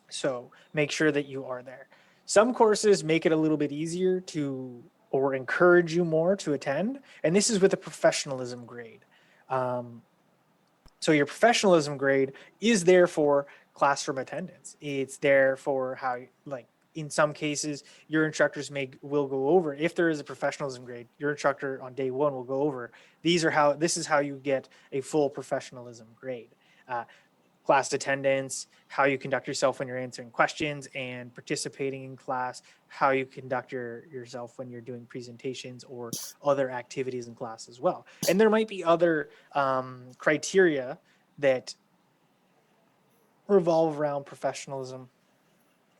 So make sure that you are there. Some courses make it a little bit easier to or encourage you more to attend, and this is with a professionalism grade. So your professionalism grade is there for classroom attendance. It's there for how, like, in some cases, your instructors will go over, if there is a professionalism grade, your instructor on day one will go over, this is how you get a full professionalism grade. Class attendance, how you conduct yourself when you're answering questions and participating in class, how you conduct yourself when you're doing presentations or other activities in class as well. And there might be other criteria that revolve around professionalism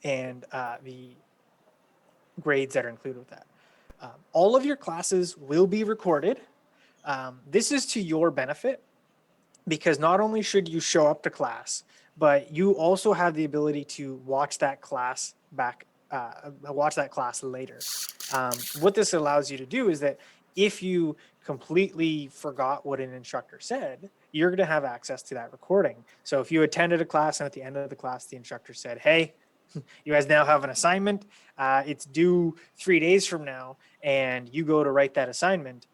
and the grades that are included with that. All of your classes will be recorded. This is to your benefit, because not only should you show up to class, but you also have the ability to watch that class back, watch that class later. What this allows you to do is that if you completely forgot what an instructor said, you're going to have access to that recording. So if you attended a class and at the end of the class, the instructor said, "Hey, you guys now have an assignment. It's due 3 days from now," and you go to write that assignment,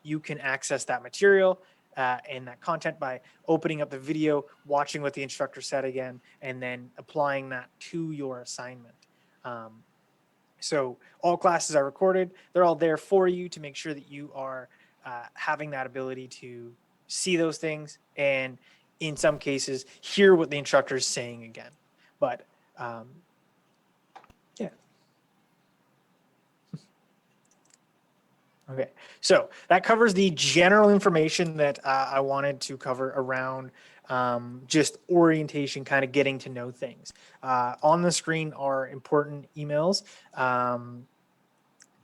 you can access that material and that content by opening up the video, watching what the instructor said again, and then applying that to your assignment. So all classes are recorded. They're all there for you to make sure that you are having that ability to see those things and, in some cases, hear what the instructor is saying again. But yeah. Okay, so that covers the general information that I wanted to cover around just orientation, kind of getting to know things. On the screen are important emails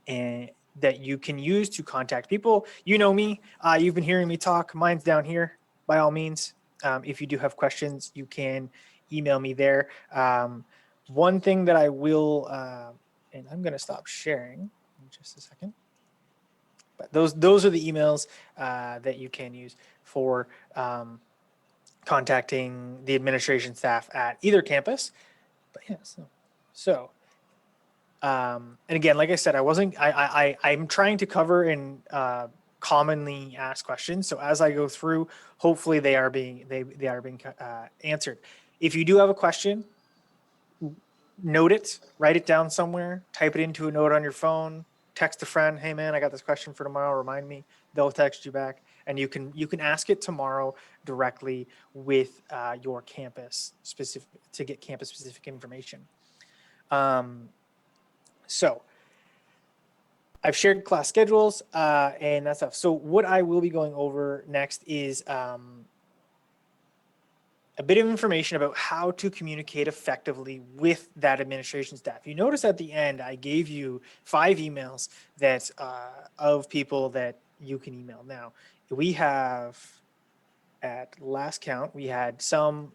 and that you can use to contact people. You know me, you've been hearing me talk. Mine's down here, by all means. If you do have questions, you can email me there. One thing that I will, and I'm going to stop sharing in just a second. But those are the emails that you can use for contacting the administration staff at either campus. But yeah, and again, like I said, I'm trying to cover in commonly asked questions. So as I go through, hopefully they are being answered. If you do have a question, note it, write it down somewhere, type it into a note on your phone, text a friend, "Hey man, I got this question for tomorrow, remind me." They'll text you back, and you can ask it tomorrow directly with your campus specific to get campus specific information. So I've shared class schedules and that stuff. So what I will be going over next is a bit of information about how to communicate effectively with that administration staff. You notice at the end, I gave you 5 emails that of people that you can email. Now, we have, at last count, we had some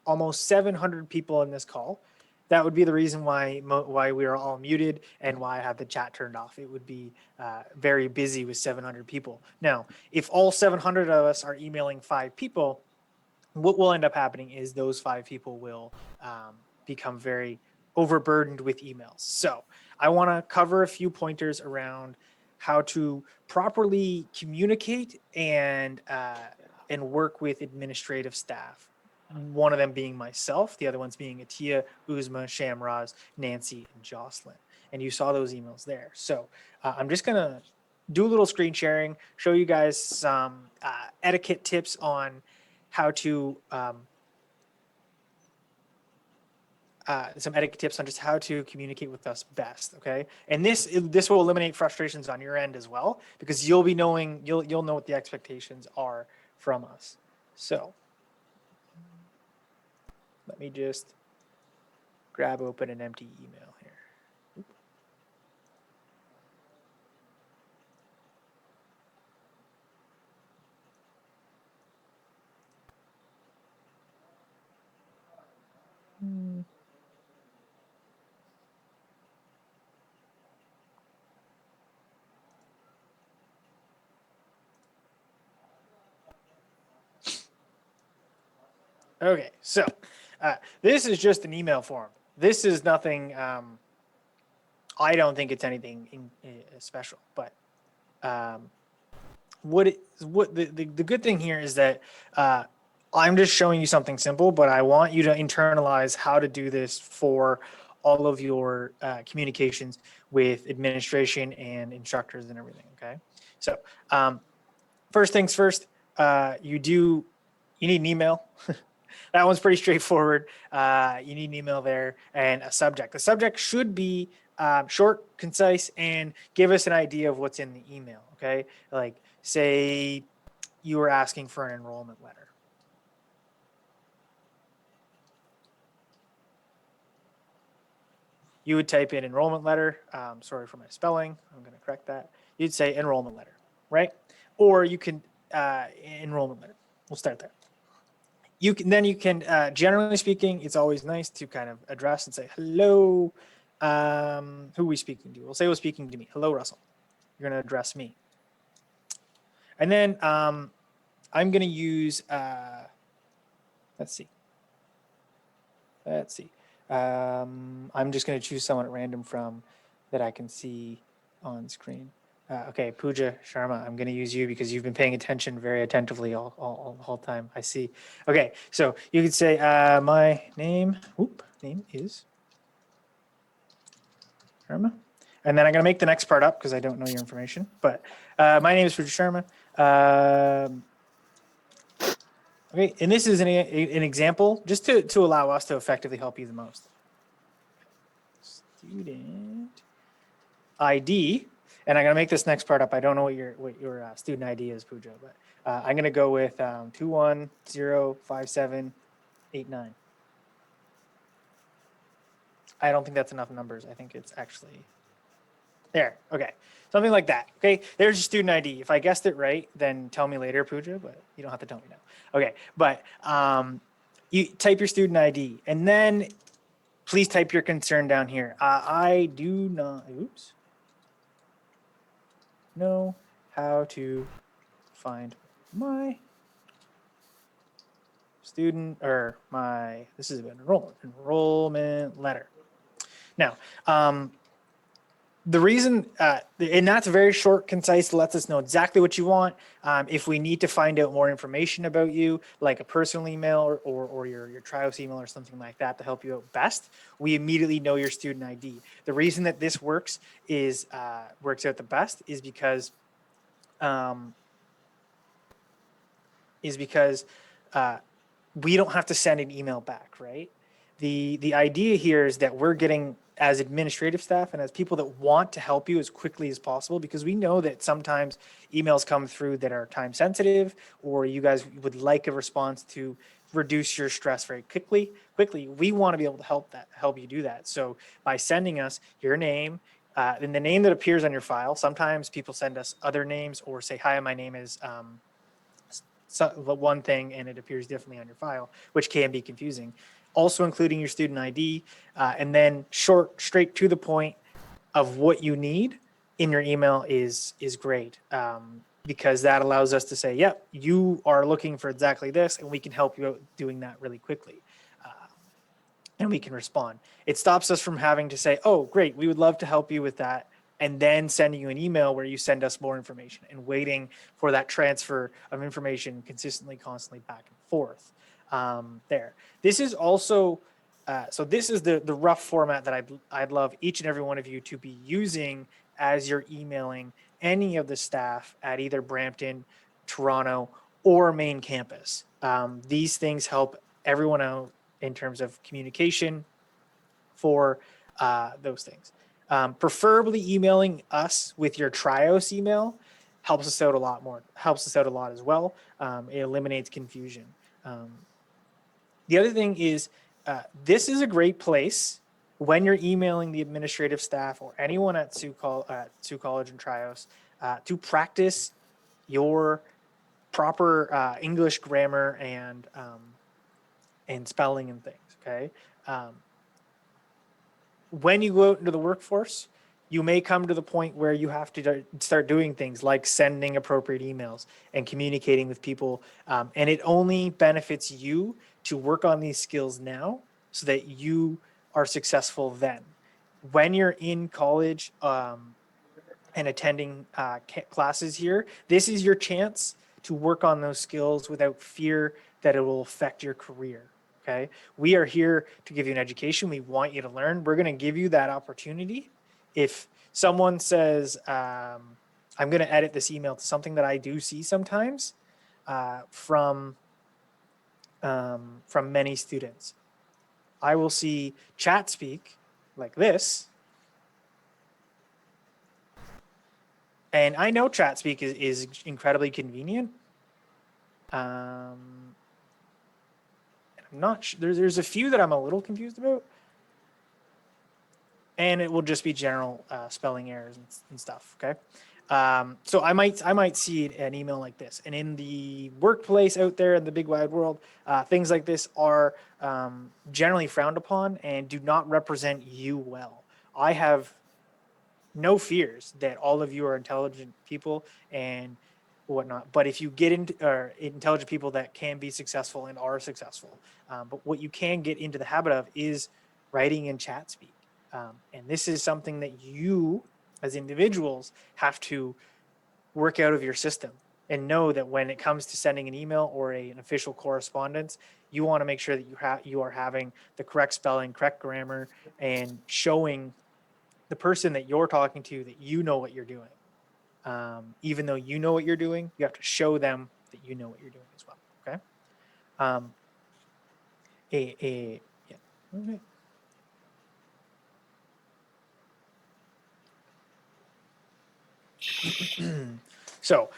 almost 700 people in this call. That would be the reason why we are all muted and why I have the chat turned off. It would be very busy with 700 people. Now, if all 700 of us are emailing 5 people, what will end up happening is those 5 people will become very overburdened with emails. So I want to cover a few pointers around how to properly communicate and work with administrative staff. One of them being myself, the other ones being Atia, Uzma, Shamraz, Nancy, and Jocelyn. And you saw those emails there. So I'm just going to do a little screen sharing, show you guys some etiquette tips on how to some etiquette tips on just how to communicate with us best. Okay, and this will eliminate frustrations on your end as well, because you'll know what the expectations are from us. So let me just grab open an empty email here. Okay, so this is just an email form. This is nothing. I don't think it's anything special, but the good thing here is that I'm just showing you something simple, but I want you to internalize how to do this for all of your communications with administration and instructors and everything. Okay, so first things first, you need an email. That one's pretty straightforward. You need an email there and a subject. The subject should be short, concise, and give us an idea of what's in the email. Okay, like say you were asking for an enrollment letter. You would type in enrollment letter. Sorry for my spelling. I'm going to correct that. You'd say enrollment letter, right? Or you can enrollment letter. We'll start there. You can generally speaking, it's always nice to kind of address and say hello. Who are we speaking to? We'll say we're speaking to me. Hello, Russell. You're going to address me. And then I'm going to use. Let's see. I'm just going to choose someone at random from that I can see on screen. Okay, Pooja Sharma, I'm going to use you because you've been paying attention very attentively all the whole time. I see. Okay, so you could say my name is Sharma. And then I'm going to make the next part up because I don't know your information. But my name is Pooja Sharma. Okay, and this is an example just to allow us to effectively help you the most. Student ID, and I'm gonna make this next part up. I don't know what your student ID is, Pooja, but I'm gonna go with 2105789. I don't think that's enough numbers. I think it's actually there. Okay, something like that. Okay, there's your student ID. If I guessed it right, then tell me later, Pooja, but you don't have to tell me now. Okay, but you type your student ID, and then please type your concern down here. I do not know how to find my student or this is an enrollment letter. Now, the reason, and that's very short, concise, lets us know exactly what you want. If we need to find out more information about you, like a personal email or your Trios email or something like that to help you out best, we immediately know your student ID. The reason that this works out the best is because we don't have to send an email back, right? The idea here is that we're getting, as administrative staff and as people that want to help you as quickly as possible, because we know that sometimes emails come through that are time sensitive, or you guys would like a response to reduce your stress very quickly. We want to be able to help you do that. So by sending us your name, and the name that appears on your file, sometimes people send us other names or say, hi, my name is one thing and it appears differently on your file, which can be confusing. Also including your student ID, and then straight to the point of what you need in your email is great, because that allows us to say, yep, you are looking for exactly this, and we can help you out doing that really quickly. And we can respond. It stops us from having to say, oh, great, we would love to help you with that, and then sending you an email where you send us more information and waiting for that transfer of information constantly back and forth. There. This is also, so this is the rough format that I'd love each and every one of you to be using as you're emailing any of the staff at either Brampton, Toronto, or main campus. These things help everyone out in terms of communication for those things. Preferably emailing us with your Trios email helps us out a lot as well. It eliminates confusion. The other thing is, this is a great place when you're emailing the administrative staff or anyone at Sault College and Trios to practice your proper English grammar and spelling and things. Okay. When you go out into the workforce, you may come to the point where you have to start doing things like sending appropriate emails and communicating with people. And it only benefits you to work on these skills now so that you are successful then. When you're in college and attending classes here, this is your chance to work on those skills without fear that it will affect your career. Okay. We are here to give you an education. We want you to learn. We're going to give you that opportunity. If someone says, I'm going to edit this email to something that I do see sometimes from many students, I will see chat speak like this. And I know chat speak is incredibly convenient. I'm not sure. There's a few that I'm a little confused about. And it will just be general spelling errors and stuff. Okay. So I might see an email like this, and in the workplace out there in the big wide world, things like this are generally frowned upon and do not represent you well. I have no fears that all of you are intelligent people and whatnot, but if you get into intelligent people that can be successful and are successful, but what you can get into the habit of is writing in chat speak. And this is something that you as individuals have to work out of your system and know that when it comes to sending an email or an official correspondence, you want to make sure that you are having the correct spelling, correct grammar, and showing the person that you're talking to that you know what you're doing. Even though you know what you're doing, you have to show them that you know what you're doing as well. Okay. Yeah. Okay. So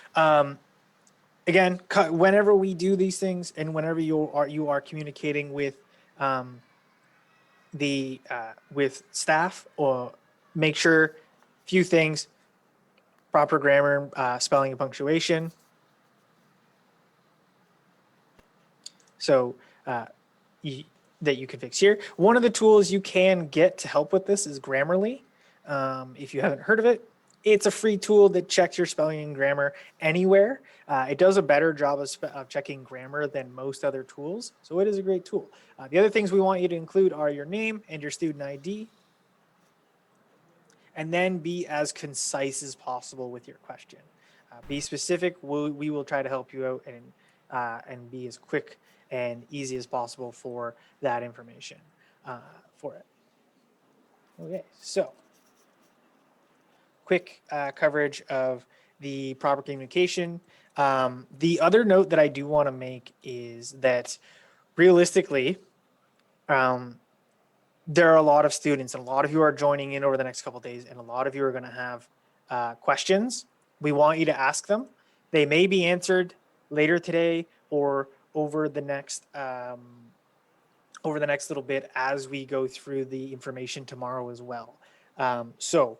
again, whenever we do these things and whenever you are communicating with with staff, or make sure few things: proper grammar, spelling and punctuation. So that you can fix here. One of the tools you can get to help with this is Grammarly. If you haven't heard of it, it's a free tool that checks your spelling and grammar anywhere. It does a better job of checking grammar than most other tools, so it is a great tool. The other things we want you to include are your name and your student ID, and then be as concise as possible with your question. Be specific. We will try to help you out and be as quick and easy as possible for that information for it. Okay, so quick coverage of the proper communication. The other note that I do want to make is that realistically, there are a lot of students, and a lot of you are joining in over the next couple of days, and a lot of you are going to have questions. We want you to ask them. They may be answered later today or over the next little bit as we go through the information tomorrow as well. So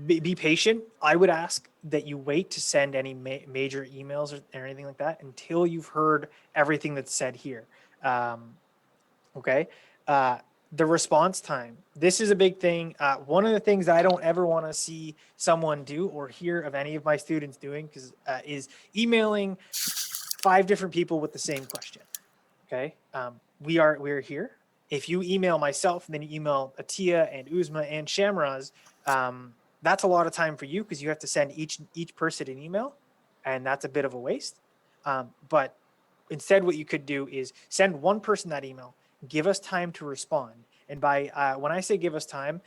be patient. I would ask that you wait to send any major emails or anything like that until you've heard everything that's said here. Okay. The response time. This is a big thing. One of the things I don't ever want to see someone do or hear of any of my students doing is emailing 5 different people with the same question. Okay. We're here. If you email myself and then you email Atia and Uzma and Shamraz, that's a lot of time for you because you have to send each person an email, and that's a bit of a waste. But instead, what you could do is send one person that email, give us time to respond. And by when I say give us time,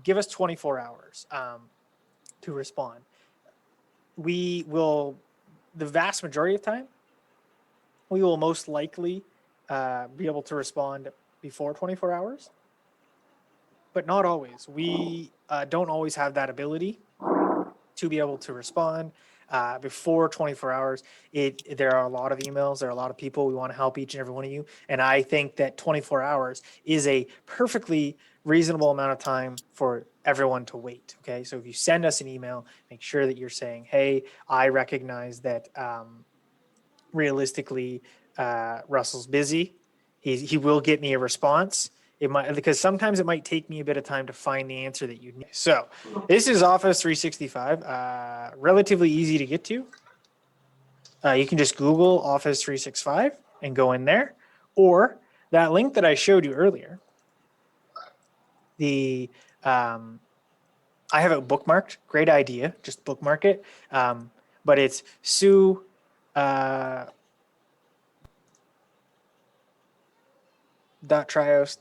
give us 24 hours to respond. We will, the vast majority of time, we will most likely be able to respond before 24 hours, but not always. We don't always have that ability to be able to respond before 24 hours. There are a lot of emails, there are a lot of people. We want to help each and every one of you. And I think that 24 hours is a perfectly reasonable amount of time for everyone to wait. Okay. So if you send us an email, make sure that you're saying, hey, I recognize that realistically, Russell's busy. He will get me a response. it might, because sometimes it might take me a bit of time to find the answer that you need. So this is Office 365, relatively easy to get to. You can just Google Office 365 and go in there, or that link that I showed you earlier. The I have it bookmarked. Great idea. Just bookmark it. But it's Sue. .trios.com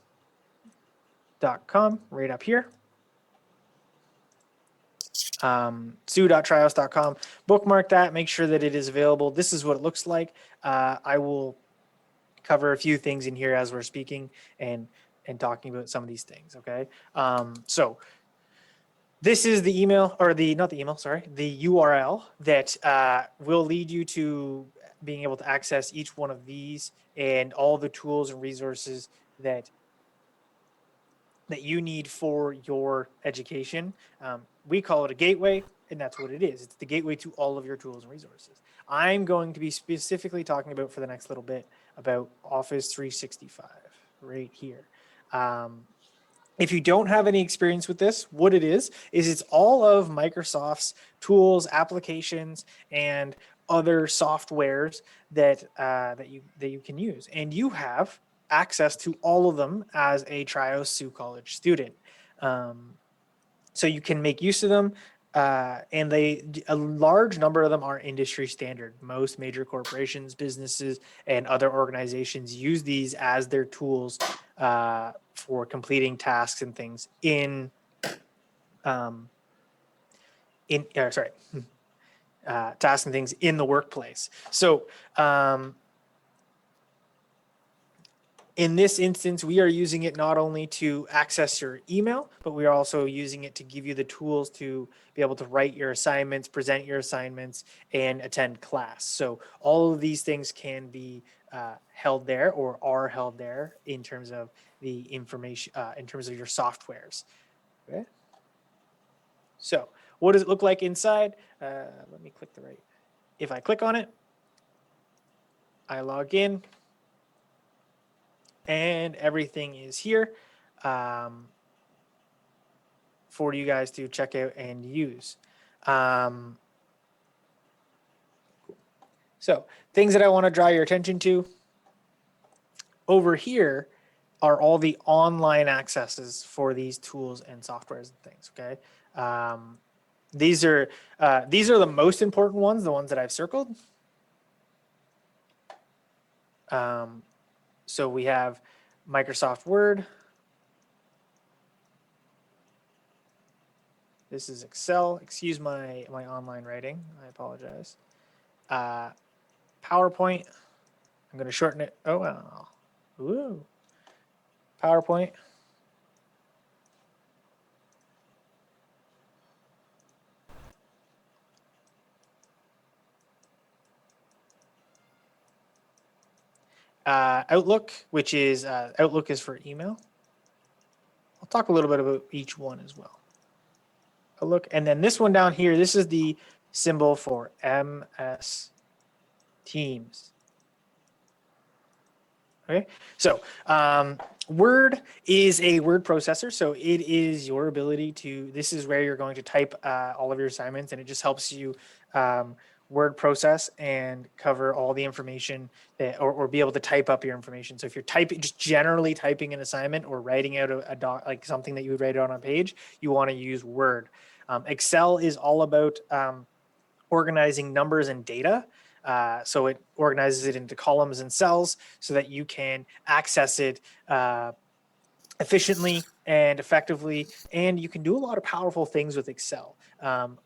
right up here. Sue.trios.com. Bookmark that. Make sure that it is available. This is what it looks like. I will cover a few things in here as we're speaking and talking about some of these things. Okay. So this is the email, or not the email, sorry, the URL that will lead you to being able to access each one of these and all the tools and resources that you need for your education. We call it a gateway, and that's what it is. It's the gateway to all of your tools and resources. I'm going to be specifically talking about for the next little bit about Office 365 right here. If you don't have any experience with this, what it is it's all of Microsoft's tools, applications, and other softwares that you can use, and you have access to all of them as a Trios Sioux College student. So you can make use of them, and a large number of them are industry standard. Most major corporations, businesses, and other organizations use these as their tools for completing tasks and things tasks and things in the workplace. So in this instance, we are using it not only to access your email, but we are also using it to give you the tools to be able to write your assignments, present your assignments, and attend class. So all of these things can be held there, or are held there, in terms of the information, in terms of your softwares. Okay. So what does it look like inside? Let me click the right. If I click on it, I log in, and everything is here for you guys to check out and use. So things that I want to draw your attention to over here are all the online accesses for these tools and softwares and things. Okay. These are the most important ones, the ones that I've circled. So we have Microsoft Word. This is Excel. Excuse my online writing. I apologize. PowerPoint. I'm going to shorten it. Oh, well. Ooh. PowerPoint. Outlook, which is Outlook is for email. I'll talk a little bit about each one as well. Outlook, and then this one down here, this is the symbol for MS Teams. Okay, so Word is a word processor, so it is your ability to, this is where you're going to type all of your assignments, and it just helps you word process and cover all the information that, or be able to type up your information. So if you're just generally typing an assignment or writing out a doc, like something that you would write out on a page, you want to use Word. Excel is all about organizing numbers and data. So it organizes it into columns and cells so that you can access it efficiently and effectively, and you can do a lot of powerful things with Excel. In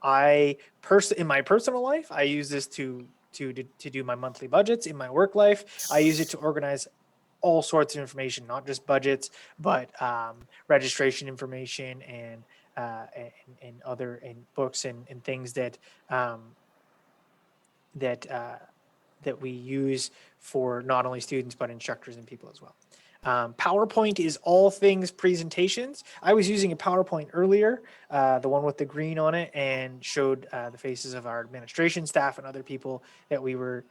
my personal life, I use this to do my monthly budgets. In my work life, I use it to organize all sorts of information, not just budgets, but registration information and other books and things that that we use for not only students but instructors and people as well. PowerPoint is all things presentations. I was using a PowerPoint earlier, the one with the green on it, and showed the faces of our administration staff and other people that we were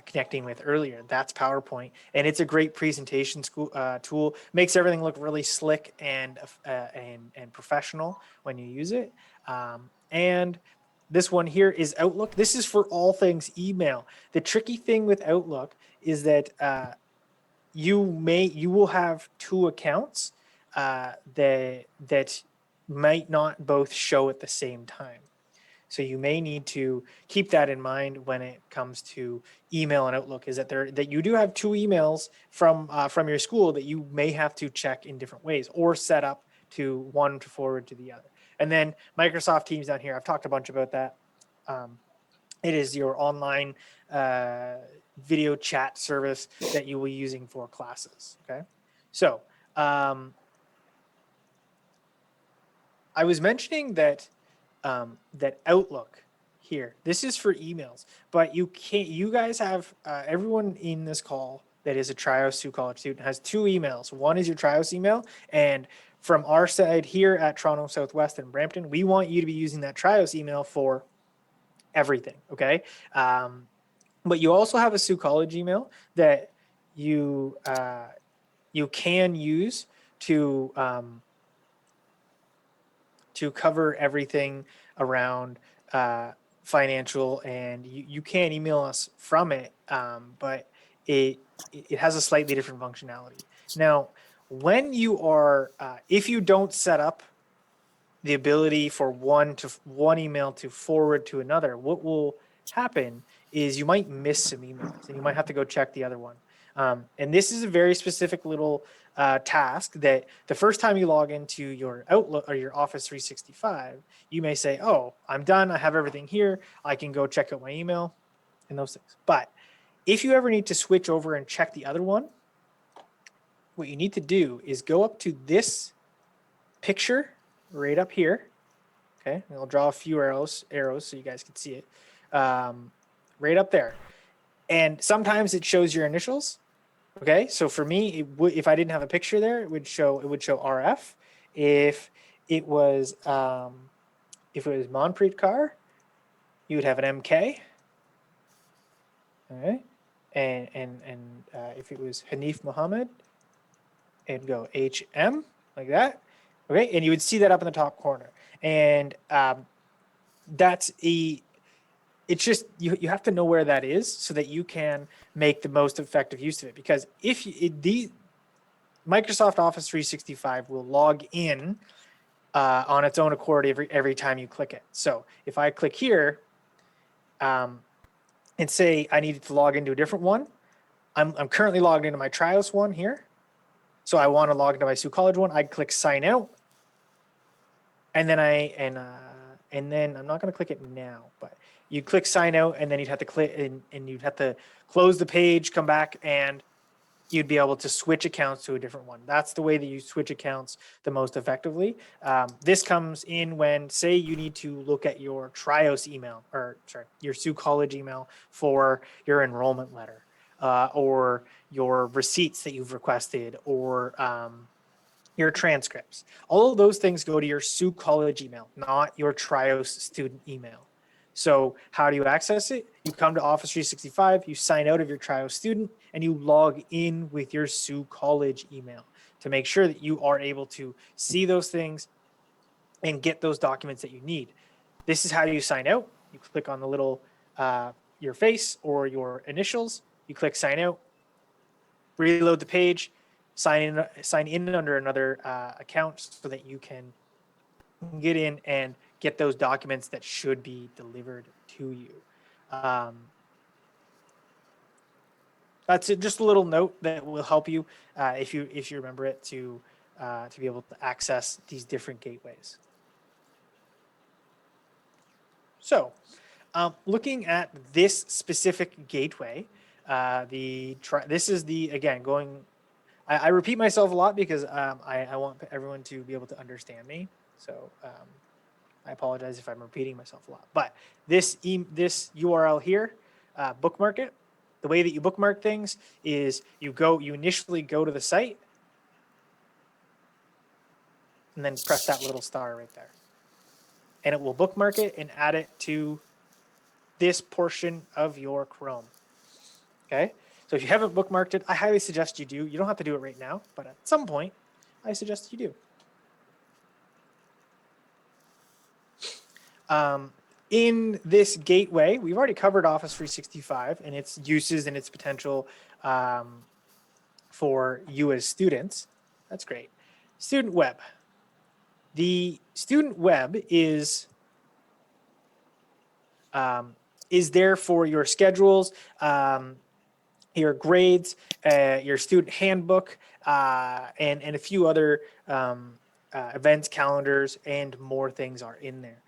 connecting with earlier. That's PowerPoint, and it's a great presentation tool. Makes everything look really slick and professional when you use it. And this one here is Outlook. This is for all things email. The tricky thing with Outlook is that you will have two accounts that might not both show at the same time. So you may need to keep that in mind when it comes to email and Outlook. Is that you do have two emails from your school that you may have to check in different ways or set up to one to forward to the other. And then Microsoft Teams down here. I've talked a bunch about that. It is your online video chat service that you will be using for classes. Okay, so I was mentioning that that Outlook here. This is for emails, but you can't. You guys have everyone in this call that is a Trios Sioux College student has two emails. One is your Trios email, and from our side here at Toronto Southwest and Brampton, we want you to be using that Trios email for everything. Okay, but you also have a Sioux College email that you can use to cover everything around financial, and you can email us from it, but it has a slightly different functionality. Now, when you are, if you don't set up the ability for one email to forward to another, what will happen is you might miss some emails and you might have to go check the other one. And this is a very specific little task that the first time you log into your Outlook or your Office 365, you may say, oh, I'm done. I have everything here. I can go check out my email and those things. But if you ever need to switch over and check the other one, what you need to do is go up to this picture right up here. Okay, and I'll draw a few arrows so you guys can see it. Right up there. And sometimes it shows your initials. Okay, so for me, if I didn't have a picture there, it would show RF. If it was Manpreet Kaur, you would have an MK. Okay, and if it was Hanif Muhammad, it'd go HM like that. Okay, and you would see that up in the top corner. And it's just you have to know where that is so that you can make the most effective use of it. Because if the Microsoft Office 365 will log in on its own accord every time you click it. So if I click here and say I needed to log into a different one, I'm currently logged into my Trios one here. So I want to log into my Sioux College one. I'd click sign out, and then and then I'm not going to click it now, but you click sign out, and then you'd have to click and you'd have to close the page, come back, and you'd be able to switch accounts to a different one. That's the way that you switch accounts the most effectively. This comes in when, say, you need to look at your Trios email, your Sioux College email for your enrollment letter, or your receipts that you've requested, or your transcripts. All of those things go to your Sioux College email, not your Trios student email. So how do you access it? You come to Office 365, you sign out of your Trios student, and you log in with your Sioux College email to make sure that you are able to see those things and get those documents that you need. This is how you sign out. You click on the little your face or your initials. You click sign out, reload the page, sign in under another account so that you can get in and get those documents that should be delivered to you. That's just a little note that will help you if you remember it to be able to access these different gateways. So, looking at this specific gateway, this is again going. I repeat myself a lot because I want everyone to be able to understand me. So I apologize if I'm repeating myself a lot. But this URL here, bookmark it. The way that you bookmark things is you initially go to the site and then press that little star right there. And it will bookmark it and add it to this portion of your Chrome. Okay. So if you haven't bookmarked it, I highly suggest you do. You don't have to do it right now, but at some point, I suggest you do. In this gateway, we've already covered Office 365 and its uses and its potential for you as students. That's great. Student web. The student web is there for your schedules, your grades, your student handbook, and a few other events, calendars, and more things are in there.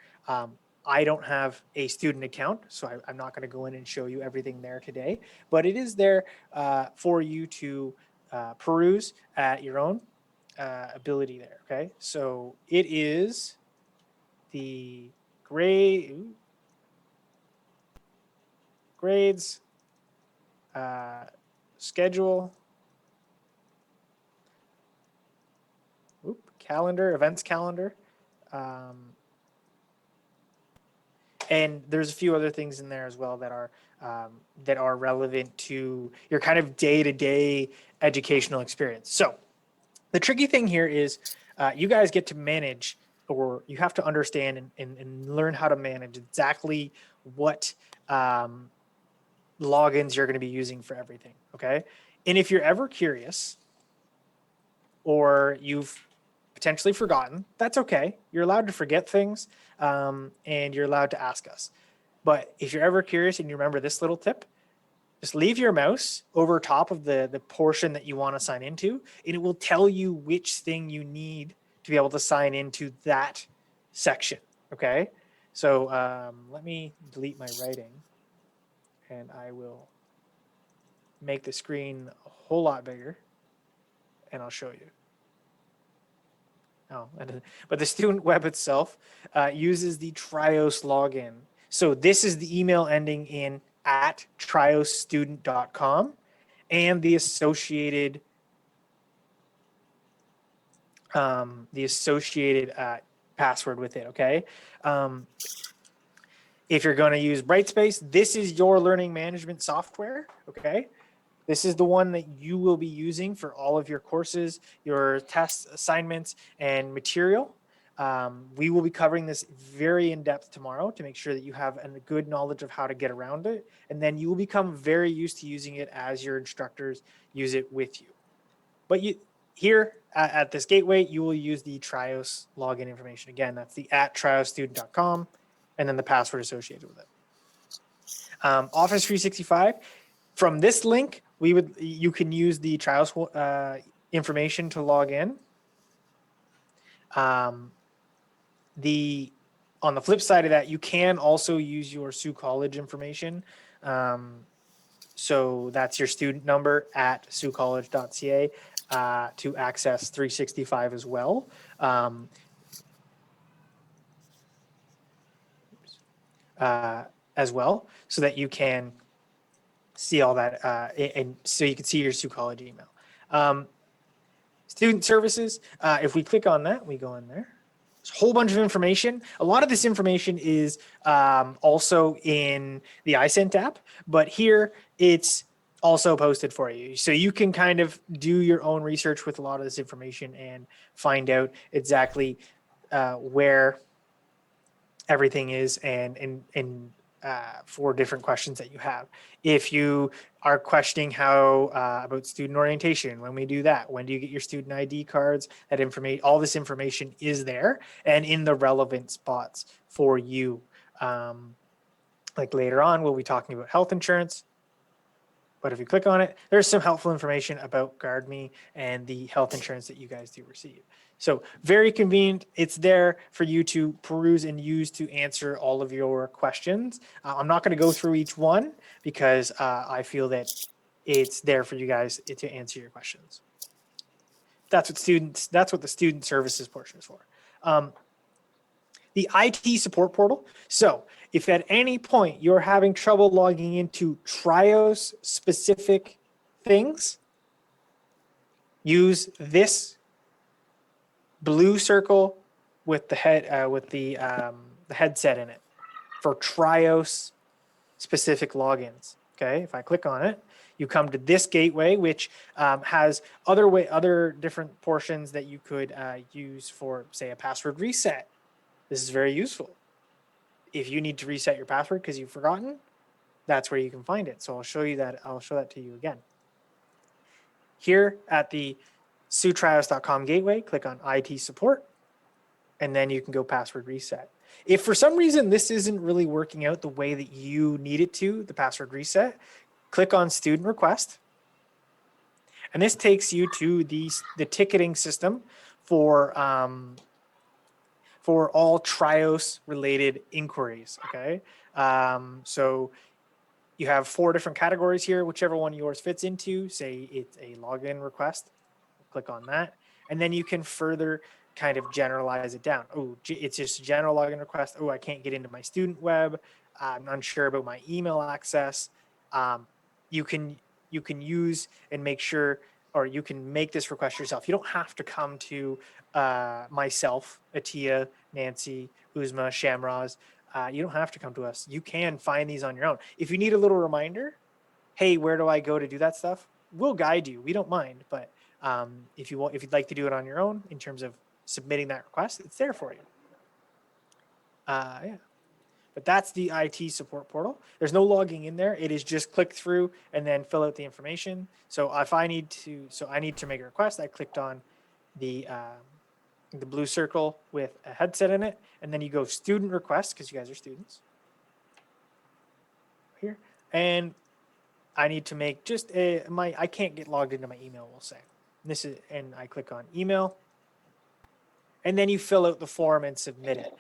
I don't have a student account, so I'm not going to go in and show you everything there today, but it is there for you to peruse at your own ability there. Okay, so it is the grades, schedule, calendar, events calendar. And there's a few other things in there as well that are relevant to your kind of day-to-day educational experience. So the tricky thing here is you guys get to manage, or you have to understand and learn how to manage exactly what logins you're going to be using for everything. Okay. And if you're ever curious or you've potentially forgotten, that's okay. You're allowed to forget things, and you're allowed to ask us. But if you're ever curious and you remember this little tip, just leave your mouse over top of the portion that you want to sign into, and it will tell you which thing you need to be able to sign into that section. Okay. So let me delete my writing, and I will make the screen a whole lot bigger, and I'll show you. Oh, but the student web itself uses the Trios login. So this is the email ending in @triosstudent.com and the associated password with it. Okay. If you're going to use Brightspace, this is your learning management software. Okay. This is the one that you will be using for all of your courses, your tests, assignments, and material. We will be covering this very in depth tomorrow to make sure that you have a good knowledge of how to get around it. And then you will become very used to using it as your instructors use it with you. But here at this gateway, you will use the Trios login information. Again, that's the @triosstudent.com and then the password associated with it. Office 365. From this link, you can use the Trios information to log in. On the flip side of that, you can also use your Sault College information. So that's your student number at saultcollege.ca to access 365 as well. So that you can see all that, and so you can see your Sault College email. Student services, if we click on that, we go in there. There's a whole bunch of information. A lot of this information is also in the iSent app, but here it's also posted for you. So you can kind of do your own research with a lot of this information and find out exactly where everything is and for different questions that you have. If you are questioning how about student orientation, when we do that, when do you get your student ID cards, that information, all this information is there and in the relevant spots for you. Like later on, we'll be talking about health insurance. But if you click on it, there's some helpful information about GuardMe and the health insurance that you guys do receive. So very convenient. It's there for you to peruse and use to answer all of your questions. I'm not going to go through each one because I feel that it's there for you guys to answer your questions. That's what the student services portion is for. The IT support portal. So if at any point you're having trouble logging into Trios specific things, use this blue circle with the headset in it for Trios specific logins. Okay, if I click on it, you come to this gateway, which has other different portions that you could use for, say, a password reset. This is very useful. If you need to reset your password because you've forgotten, that's where you can find it. So I'll show you that. I'll show that to you again. Here at the SaultTrios.com gateway, click on IT support, and then you can go password reset. If for some reason this isn't really working out the way that you need it to, the password reset, click on student request. And this takes you to the ticketing system for all Trios related inquiries. Okay. So you have 4 different categories here, whichever one yours fits into. Say it's a login request, click on that. And then you can further kind of generalize it down. Oh, it's just a general login request. Oh, I can't get into my student web. I'm unsure about my email access. You can use and make sure, or you can make this request yourself. You don't have to come to myself, Atia, Nancy, Uzma, Shamraz. You don't have to come to us. You can find these on your own. If you need a little reminder, hey, where do I go to do that stuff? We'll guide you. We don't mind, but if you'd like to do it on your own in terms of submitting that request, it's there for you. Yeah, but that's the IT support portal. There's no logging in there. It is just click through and then fill out the information. So if I need to make a request, I clicked on the blue circle with a headset in it, and then you go student request because you guys are students here, and I need to make just I can't get logged into my email, we'll say. And I click on email, and then you fill out the form and submit it.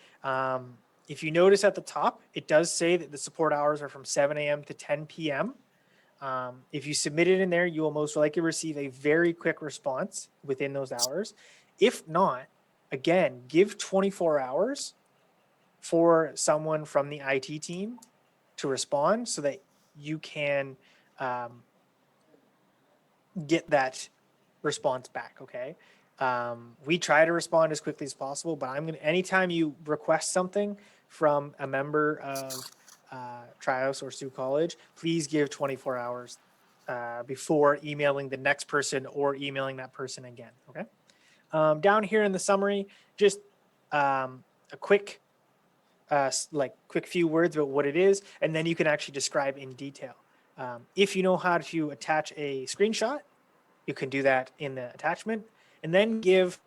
If you notice at the top, it does say that the support hours are from 7 a.m. to 10 p.m. If you submit it in there, you will most likely receive a very quick response within those hours. If not, again, give 24 hours for someone from the IT team to respond so that you can get that response back. Okay. We try to respond as quickly as possible, but anytime you request something from a member of Trios or Sault College, please give 24 hours before emailing the next person or emailing that person again. Okay. Down here in the summary, just a quick quick few words about what it is, and then you can actually describe in detail. If you know how to attach a screenshot, you can do that in the attachment, and then give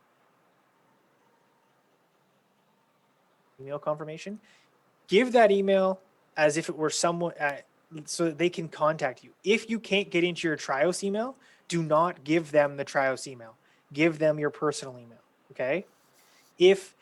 email confirmation. Give that email as if it were someone, so that they can contact you. If you can't get into your Trios email, do not give them the Trios email. Give them your personal email. Okay. If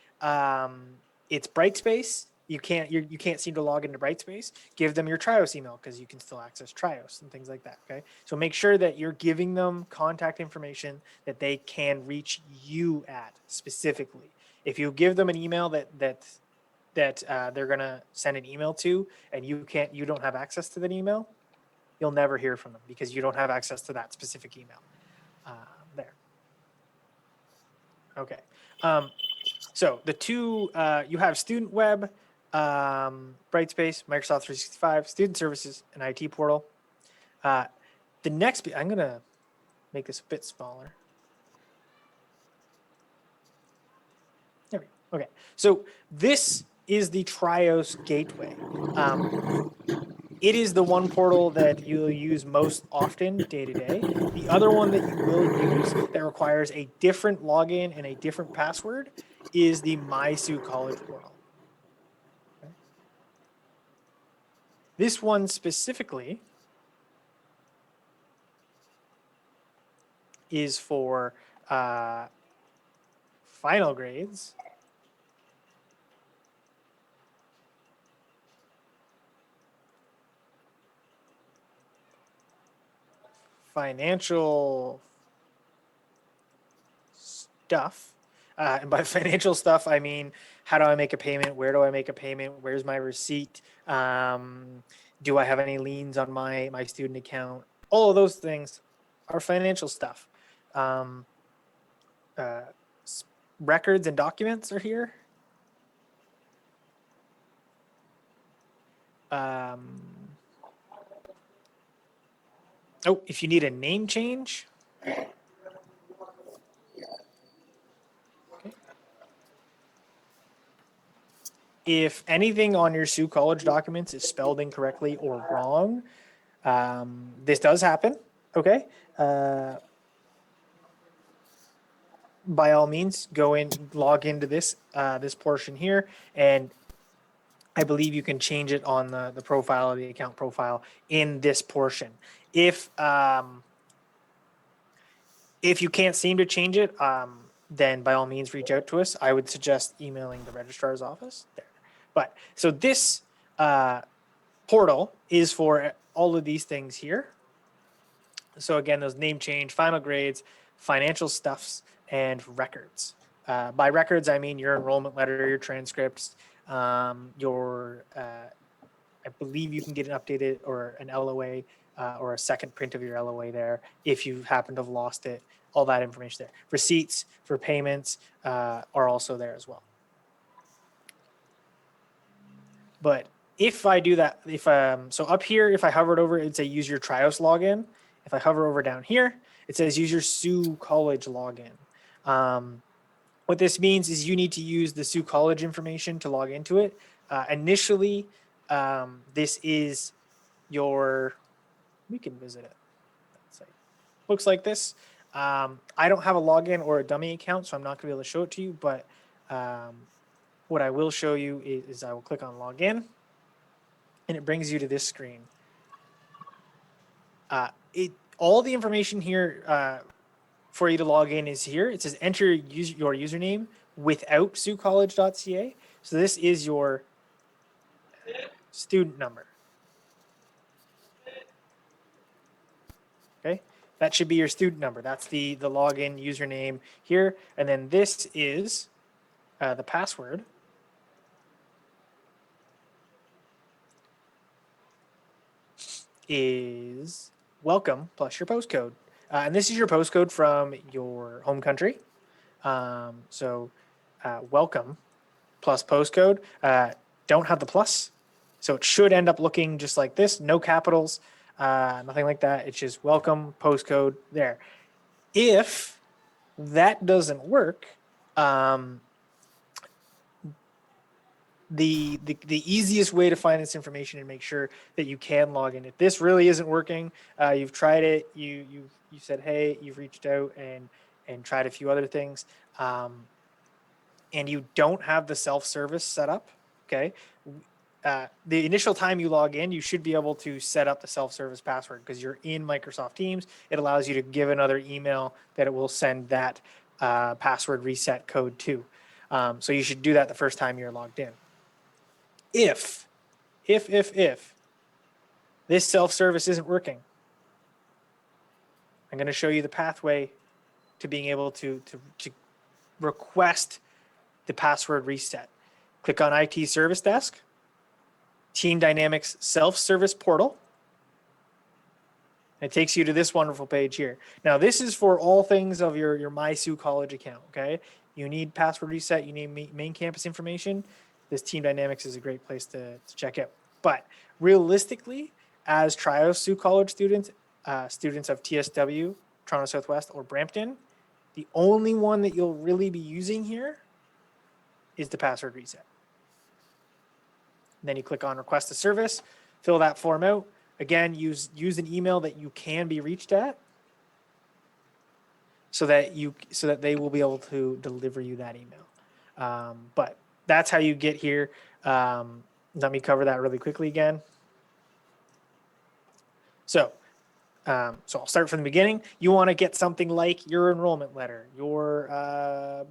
it's Brightspace, you can't seem to log into Brightspace, give them your Trios email because you can still access Trios and things like that. Okay, so make sure that you're giving them contact information that they can reach you at specifically. If you give them an email that they're gonna send an email to, and you don't have access to that email, you'll never hear from them because you don't have access to that specific email. There. Okay. So the two, you have student web, Brightspace, Microsoft 365, student services, and IT portal. The next, I'm going to make this a bit smaller. There we go. Okay. So this is the Trios gateway. It is the one portal that you'll use most often day to day. The other one that you will use that requires a different login and a different password is the My Sault College portal. Okay. This one specifically is for final grades. Financial stuff. And by financial stuff, I mean, how do I make a payment? Where do I make a payment? Where's my receipt? Do I have any liens on my student account? All of those things are financial stuff. Records and documents are here. Oh, if you need a name change. Okay. If anything on your Sault College documents is spelled incorrectly or wrong, this does happen. Okay. By all means, go in, log into this this portion here, and I believe you can change it on the profile, the account profile in this portion. If you can't seem to change it, then by all means reach out to us. I would suggest emailing the registrar's office there. But so this portal is for all of these things here. So again, those name change, final grades, financial stuffs, and records. By records, I mean your enrollment letter, your transcripts, your I believe you can get an updated or an LOA or a second print of your LOA there if you happen to have lost it. All that information there. Receipts for payments are also there as well. But if I do that, so up here, if I hovered over, it'd say use your Trios login. If I hover over down here, it says use your Sault College login. What this means is you need to use the Sault College information to log into it. Initially, this is your, we can visit it. Looks like this. I don't have a login or a dummy account, so I'm not gonna be able to show it to you, but what I will show you is I will click on login and it brings you to this screen. All the information here for you to log in is here. It says enter your username without saultcollege.ca. So this is your student number. Okay, that should be your student number. That's the login username here. And then this is the password. Is welcome plus your postcode. And this is your postcode from your home country. So welcome plus postcode. Don't have the plus. So it should end up looking just like this. No capitals, nothing like that. It's just welcome postcode there. If that doesn't work, the easiest way to find this information and make sure that you can log in. If this really isn't working, you've tried it, you said, hey, you've reached out and tried a few other things, and you don't have the self-service set up, okay? The initial time you log in, you should be able to set up the self-service password because you're in Microsoft Teams. It allows you to give another email that it will send that password reset code to. So you should do that the first time you're logged in. If this self-service isn't working, I'm going to show you the pathway to being able to request the password reset. Click on IT Service Desk, Team Dynamics Self-Service Portal. It takes you to this wonderful page here. Now, this is for all things of your My Sault College account, okay? You need password reset, you need main campus information. This Team Dynamics is a great place to check out. But realistically, as Trios Sault College students, students of TSW, Toronto Southwest, or Brampton, the only one that you'll really be using here is the password reset. And then you click on Request a Service, fill that form out. Again, use an email that you can be reached at, so that they will be able to deliver you that email. But that's how you get here. Let me cover that really quickly again. So I'll start from the beginning. You want to get something like your enrollment letter, your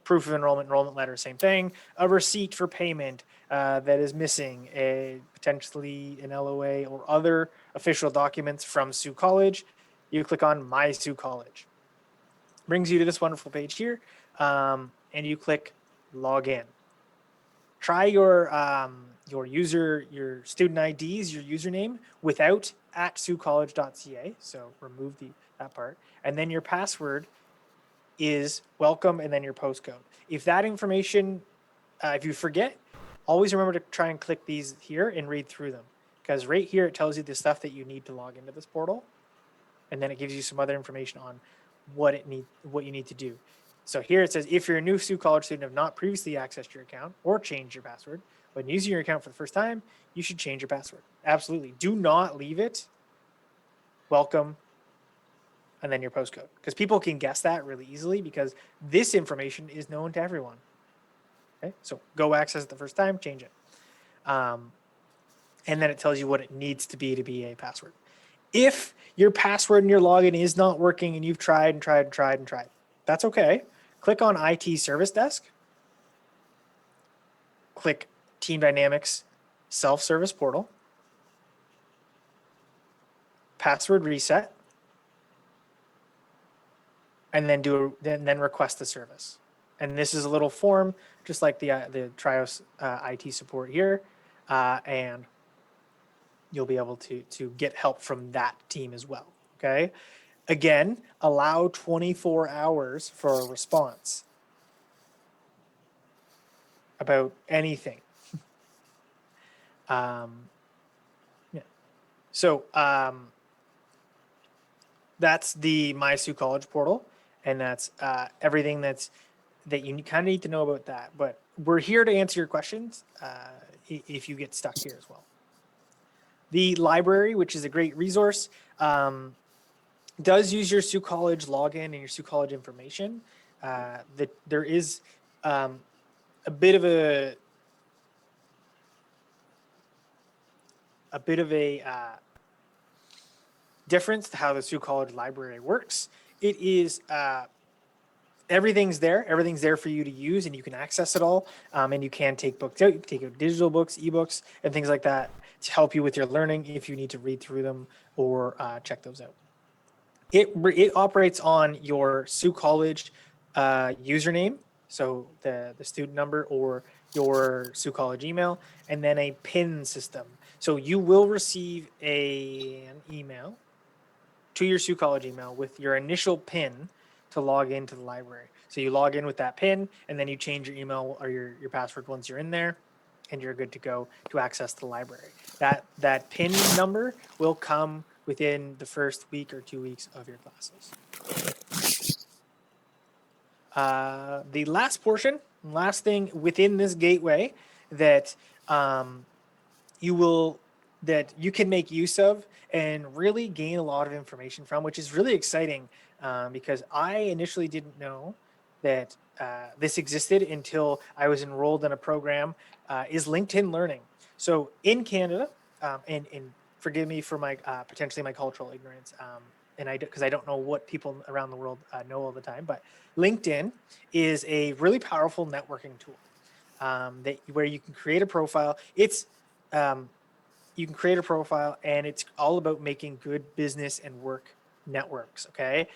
proof of enrollment letter, same thing. A receipt for payment that is missing, potentially an LOA or other official documents from Sault College. You click on My Sault College. Brings you to this wonderful page here, and you click Log In. Try your student IDs, your username without @saultcollege.ca. So remove that part, and then your password is welcome, and then your postcode. If that information, if you forget, always remember to try and click these here and read through them. because right here it tells you the stuff that you need to log into this portal, and then it gives you some other information on what you need to do. So here it says, if you're a new Sault College student and have not previously accessed your account or changed your password, when using your account for the first time, you should change your password. Absolutely. Do not leave it welcome and then your postcode, because people can guess that really easily because this information is known to everyone. Okay, so go access it the first time, change it. And then it tells you what it needs to be a password. If your password and your login is not working and you've tried and tried and tried and tried, that's okay. Click on IT Service Desk. Click Team Dynamics Self-Service Portal. Password reset. And then then request the service. And this is a little form, just like the Trios IT support here, and you'll be able to get help from that team as well. Okay. Again, allow 24 hours for a response about anything. Yeah. So that's the My Sault College portal, and that's everything that you kind of need to know about that. But we're here to answer your questions if you get stuck here as well. The library, which is a great resource, does use your Sault College login and your Sault College information. There is a bit of a difference to how the Sault College library works. It is everything's there for you to use, and you can access it all, and you can take books out. You can take out digital books, ebooks, and things like that to help you with your learning if you need to read through them or check those out. It operates on your Sault College username, so the student number or your Sault College email, and then a PIN system. So you will receive an email to your Sault College email with your initial PIN to log into the library. So you log in with that PIN, and then you change your email or your password once you're in there, and you're good to go to access the library. That PIN number will come within the first week or 2 weeks of your classes. The last thing within this gateway that you can make use of and really gain a lot of information from, which is really exciting, because I initially didn't know that this existed until I was enrolled in a program, is LinkedIn Learning. So in Canada, and forgive me for my potentially my cultural ignorance, because I don't know what people around the world know all the time, but LinkedIn is a really powerful networking tool where you can create a profile. You can create a profile, and it's all about making good business and work networks. Okay.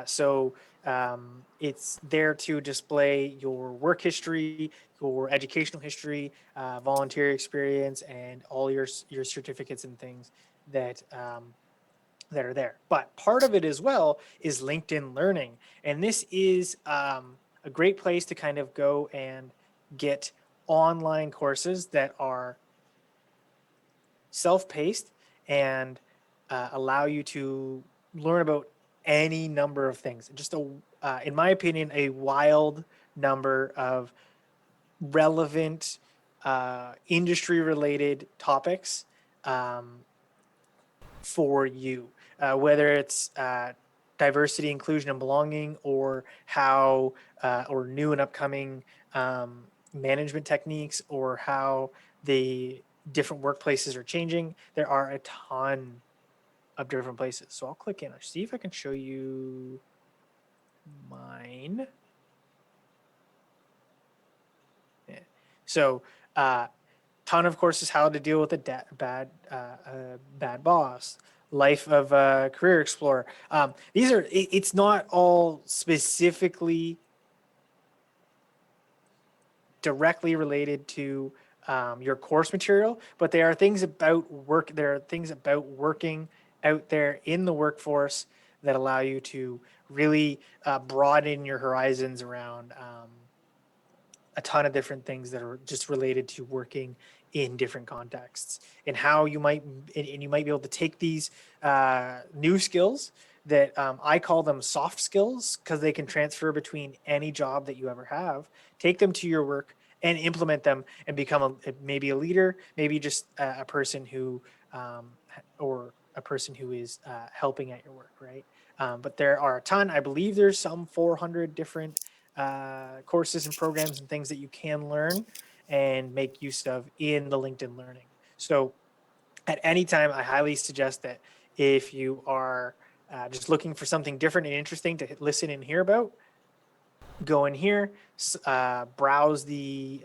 So it's there to display your work history, your educational history, volunteer experience, and all your certificates and things that are there. But part of it as well is LinkedIn Learning. And this is a great place to kind of go and get online courses that are self-paced and allow you to learn about any number of things. Just in my opinion, a wild number of relevant industry-related topics for you, whether it's diversity, inclusion, and belonging, or how or new and upcoming management techniques, or how the different workplaces are changing. There are a ton of different places. So I'll click in. I'll see if I can show you mine. Yeah. So ton of courses, how to deal with a bad boss, life of a career explorer. These are, it's not all specifically directly related to your course material, but there are things about work. There are things about working out there in the workforce that allow you to really broaden your horizons around a ton of different things that are just related to working in different contexts, and how you might and you might be able to take these new skills that I call them soft skills because they can transfer between any job that you ever have, take them to your work and implement them and become maybe a leader, maybe just a person who or a person who is helping at your work, right? But there are a ton. I believe there's some 400 different courses and programs and things that you can learn and make use of in the LinkedIn Learning. So at any time, I highly suggest that if you are just looking for something different and interesting to listen and hear about, go in here, browse the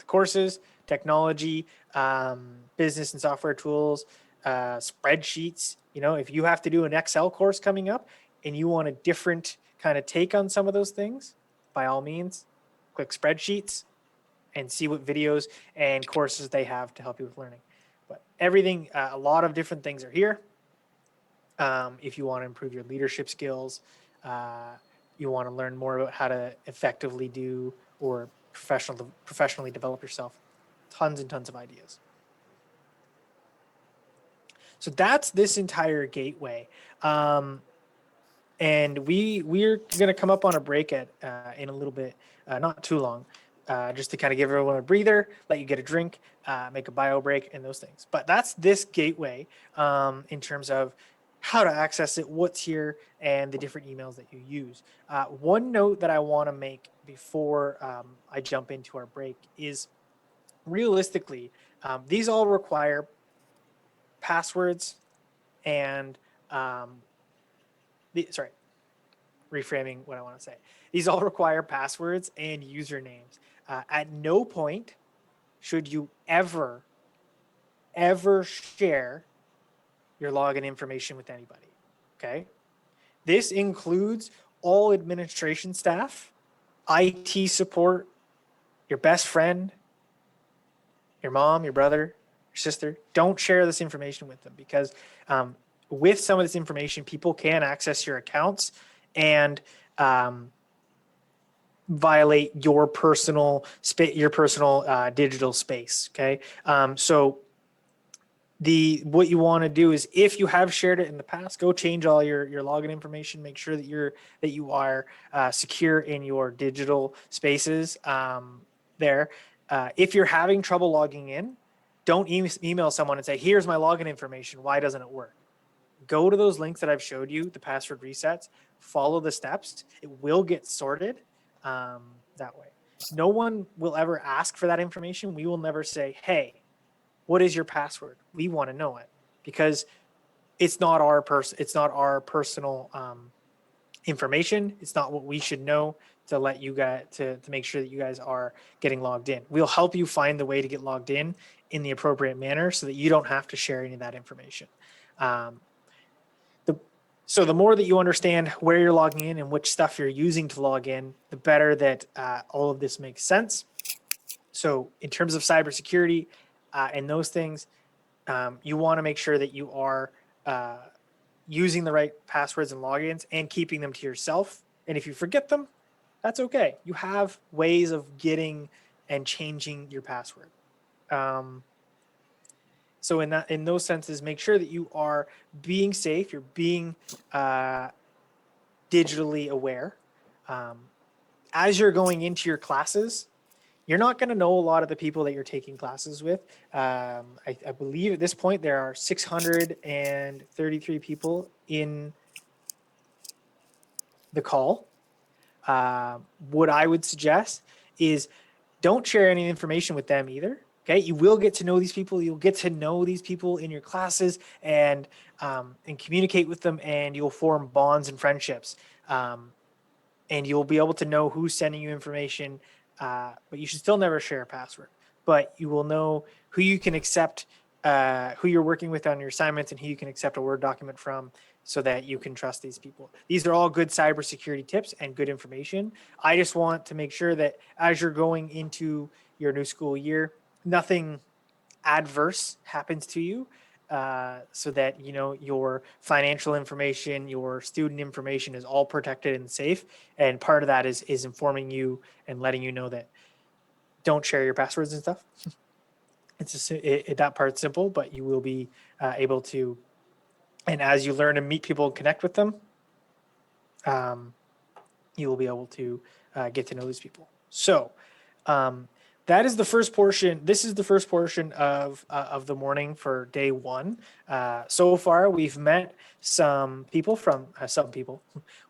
courses, technology, business and software tools, spreadsheets. You know, if you have to do an Excel course coming up and you want a different kind of take on some of those things, by all means, click spreadsheets and see what videos and courses they have to help you with learning. But everything, a lot of different things are here. If you want to improve your leadership skills, you want to learn more about how to effectively do or professionally develop yourself, tons and tons of ideas. So that's this entire gateway. And we're going to come up on a break in a little bit, not too long, just to kind of give everyone a breather, let you get a drink, make a bio break and those things. But that's this gateway in terms of how to access it, what's here, and the different emails that you use. One note that I want to make before I jump into our break is realistically, these all require passwords and reframing what I want to say. These all require passwords and usernames. At no point should you ever share your login information with anybody. Okay. This includes all administration staff, IT support, your best friend, your mom, your brother, your sister. Don't share this information with them because with some of this information, people can access your accounts and violate your personal digital space. Okay, so what you want to do is, if you have shared it in the past, go change all your login information. Make sure that you are secure in your digital spaces there. If you're having trouble logging in, don't email someone and say, "Here's my login information. Why doesn't it work?" Go to those links that I've showed you, the password resets. Follow the steps. It will get sorted that way. No one will ever ask for that information. We will never say, "Hey, what is your password?" We want to know it because it's not our personal information. It's not what we should know to let you guys to make sure that you guys are getting logged in. We'll help you find the way to get logged in the appropriate manner so that you don't have to share any of that information. So the more that you understand where you're logging in and which stuff you're using to log in, the better that all of this makes sense. So in terms of cybersecurity and those things, you want to make sure that you are using the right passwords and logins and keeping them to yourself. And if you forget them, that's okay. You have ways of getting and changing your password. So in those senses, make sure that you are being safe. You're being digitally aware. As you're going into your classes, you're not going to know a lot of the people that you're taking classes with. I believe at this point there are 633 people in the call. What I would suggest is don't share any information with them either. Okay, you will get to know these people. You'll get to know these people in your classes and communicate with them, and you'll form bonds and friendships. And you'll be able to know who's sending you information, but you should still never share a password. But you will know who you can accept, who you're working with on your assignments, and who you can accept a Word document from, so that you can trust these people. These are all good cybersecurity tips and good information. I just want to make sure that as you're going into your new school year, nothing adverse happens to you, so that your financial information, your student information is all protected and safe. And part of that is informing you and letting you know that don't share your passwords and stuff. that part's simple, but you will be able to, and as you learn and meet people and connect with them, you will be able to get to know these people. So that is the first portion. This is the first portion of the morning for day one. So far, we've met some people from some people.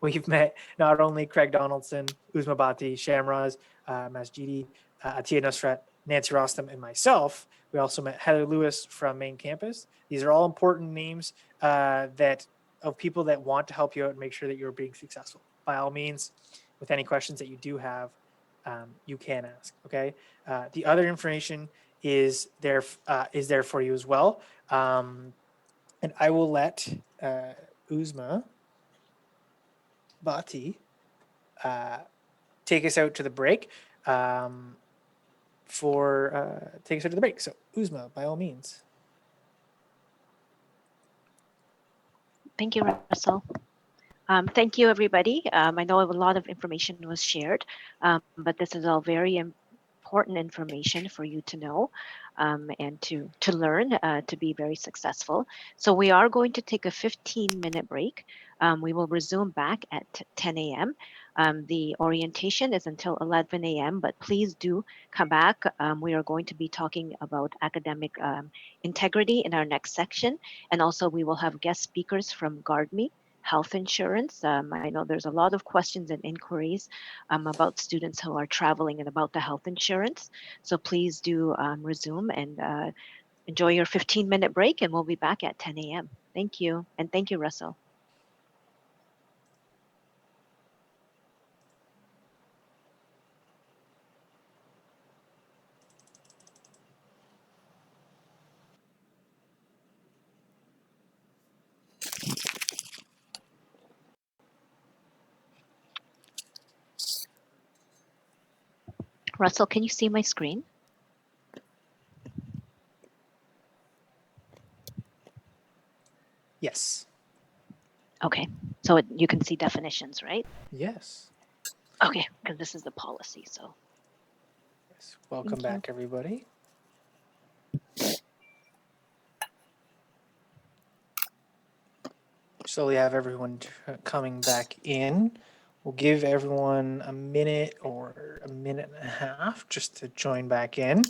We've met not only Craig Donaldson, Uzma Bhatti, Shamraz, Masjidi, Atiya Nusrat, Nancy Rostam, and myself. We also met Heather Lewis from main campus. These are all important names that of people that want to help you out and make sure that you're being successful. By all means, with any questions that you do have, you can ask. Okay. The other information is there for you as well, and I will let Uzma Bhatti take us out to the break. Take us out to the break. So Uzma, by all means. Thank you, Russell. Thank you, everybody. I know a lot of information was shared, but this is all very important information for you to know and to learn to be very successful. So we are going to take a 15-minute break. We will resume back at 10 a.m. The orientation is until 11 a.m., but please do come back. We are going to be talking about academic integrity in our next section. And also we will have guest speakers from GuardMe health insurance. I know there's a lot of questions and inquiries about students who are traveling and about the health insurance. So please do resume and enjoy your 15-minute break, and we'll be back at 10 a.m. Thank you. And thank you, Russell. Russell, can you see my screen? Yes. Okay, so you can see definitions, right? Yes. Okay, because this is the policy, so. Yes. Welcome back, everybody. Slowly have everyone coming back in. We'll give everyone a minute or a minute and a half just to join back in.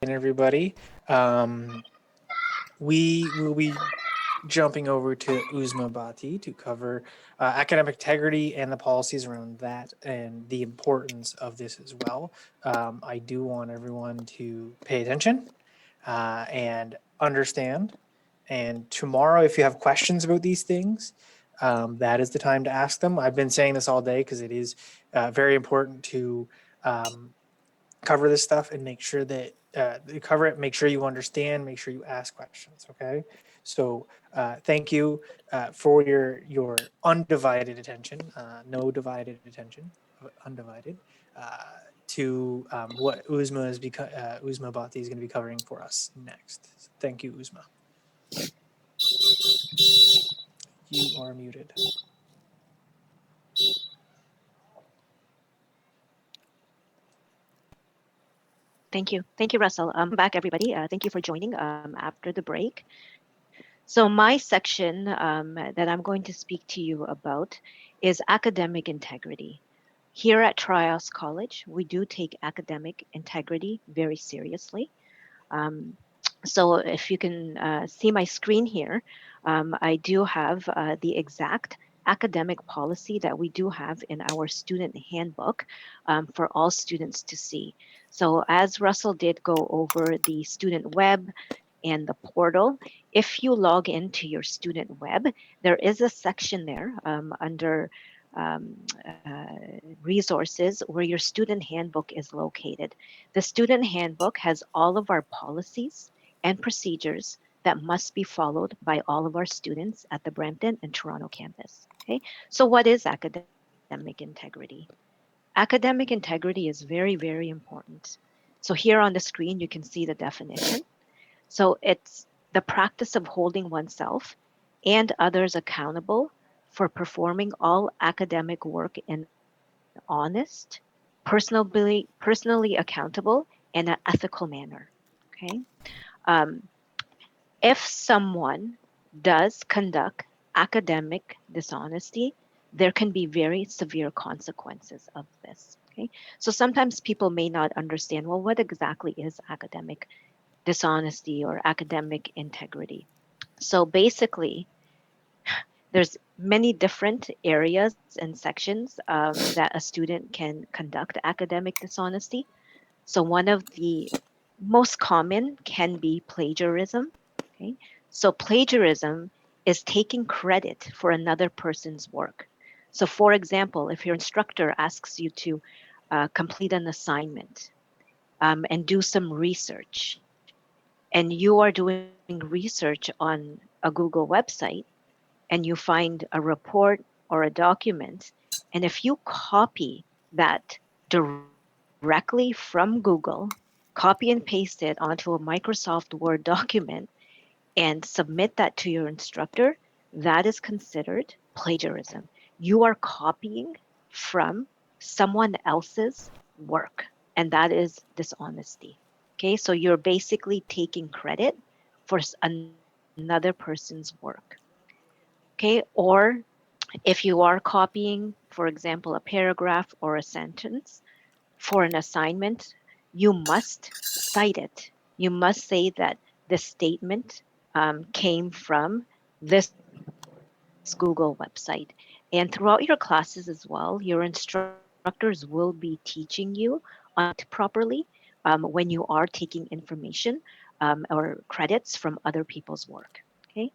And everybody, we will be jumping over to Uzma Bhatti to cover academic integrity and the policies around that and the importance of this as well. I do want everyone to pay attention and understand. And tomorrow, if you have questions about these things, that is the time to ask them. I've been saying this all day because it is very important to cover this stuff and make sure that you cover it, make sure you understand, make sure you ask questions. Okay. So thank you for your undivided attention, no divided attention, undivided, to what Uzma Bhatti is going to be covering for us next. So thank you, Uzma. You are muted. Thank you. Thank you, Russell. Back, everybody. Thank you for joining after the break. So my section that I'm going to speak to you about is academic integrity. Here at Trios College, we do take academic integrity very seriously. So if you can see my screen here, I do have the exact academic policy that we do have in our student handbook for all students to see. So as Russell did go over the student web and the portal. If you log into your student web, there is a section there under um, resources where your student handbook is located. The student handbook has all of our policies and procedures that must be followed by all of our students at the Brampton and Toronto campus. Okay, so what is academic integrity? Academic integrity is very, very important. So here on the screen, you can see the definition. So it's the practice of holding oneself and others accountable for performing all academic work in honest, personally accountable, and an ethical manner. Okay. Um, if someone does conduct academic dishonesty, there can be very severe consequences of this. Okay. So sometimes people may not understand, well, what exactly is academic dishonesty or academic integrity? So basically, there's many different areas and sections that a student can conduct academic dishonesty. So one of the most common can be plagiarism. Okay, so plagiarism is taking credit for another person's work. So for example, if your instructor asks you to complete an assignment and do some research, and you are doing research on a Google website, and you find a report or a document, and if you copy that directly from Google, copy and paste it onto a Microsoft Word document, and submit that to your instructor, that is considered plagiarism. You are copying from someone else's work, and that is dishonesty. Okay, so you're basically taking credit for another person's work. Okay, or if you are copying, for example, a paragraph or a sentence for an assignment, you must cite it. You must say that the statement came from this Google website. And throughout your classes as well, your instructors will be teaching you on how to cite properly when you are taking information or credits from other people's work. Okay.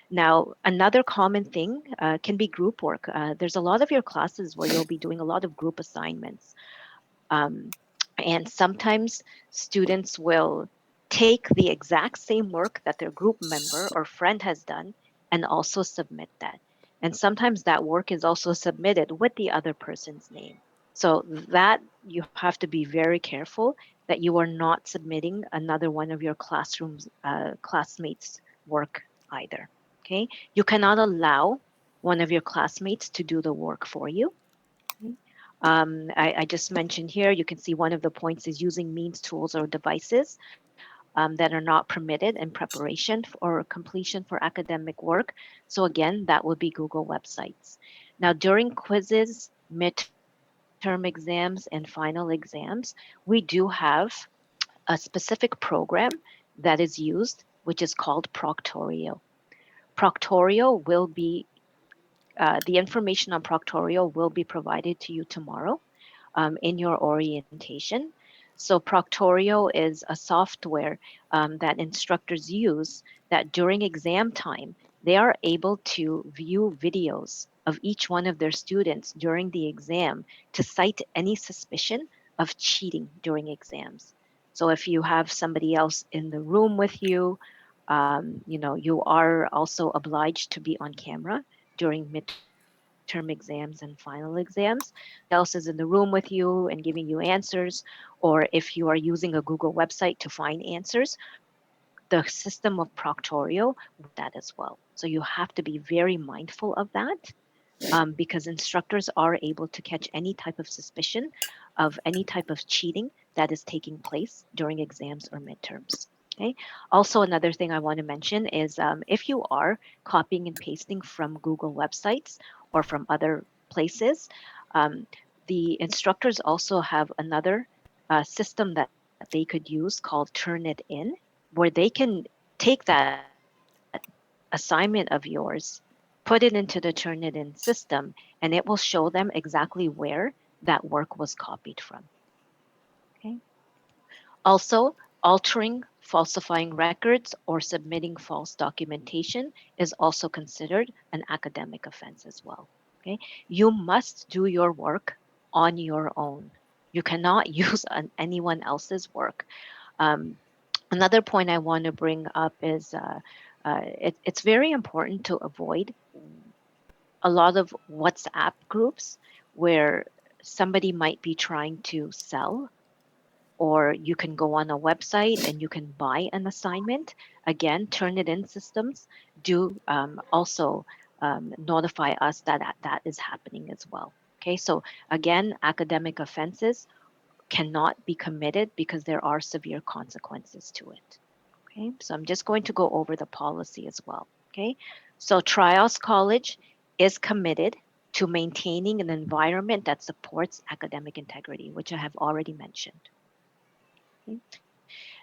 Now, another common thing can be group work. There's a lot of your classes where you'll be doing a lot of group assignments. Um, and sometimes students will take the exact same work that their group member or friend has done and also submit that. And sometimes that work is also submitted with the other person's name. So that you have to be very careful that you are not submitting another one of your classmates' work either. Okay, you cannot allow one of your classmates to do the work for you. I just mentioned here, you can see one of the points is using means, tools, or devices that are not permitted in preparation or completion for academic work. So again, that would be Google websites. Now, during quizzes, midterm exams, and final exams, we do have a specific program that is used, which is called Proctorio. Proctorio will be, the information on Proctorio will be provided to you tomorrow in your orientation. So Proctorio is a software that instructors use that during exam time, they are able to view videos of each one of their students during the exam to cite any suspicion of cheating during exams. So if you have somebody else in the room with you, you are also obliged to be on camera during midterm exams and final exams. Somebody else is in the room with you and giving you answers, or if you are using a Google website to find answers, the system of Proctorio that as well. So you have to be very mindful of that because instructors are able to catch any type of suspicion of any type of cheating that is taking place during exams or midterms. Okay. Also, another thing I want to mention is if you are copying and pasting from Google websites or from other places, um, the instructors also have another system that they could use called Turnitin, where they can take that assignment of yours, put it into the Turnitin system, and it will show them exactly where that work was copied from. Okay. Also, altering falsifying records or submitting false documentation is also considered an academic offense as well. Okay, you must do your work on your own. You cannot use anyone else's work. Um, Another point I want to bring up is it's very important to avoid a lot of WhatsApp groups where somebody might be trying to sell, or you can go on a website and you can buy an assignment. Again, Turnitin systems do also notify us that that is happening as well. Okay, so again, academic offenses cannot be committed because there are severe consequences to it. Okay, so I'm just going to go over the policy as well. Okay, so Trios College is committed to maintaining an environment that supports academic integrity, which I have already mentioned. Okay.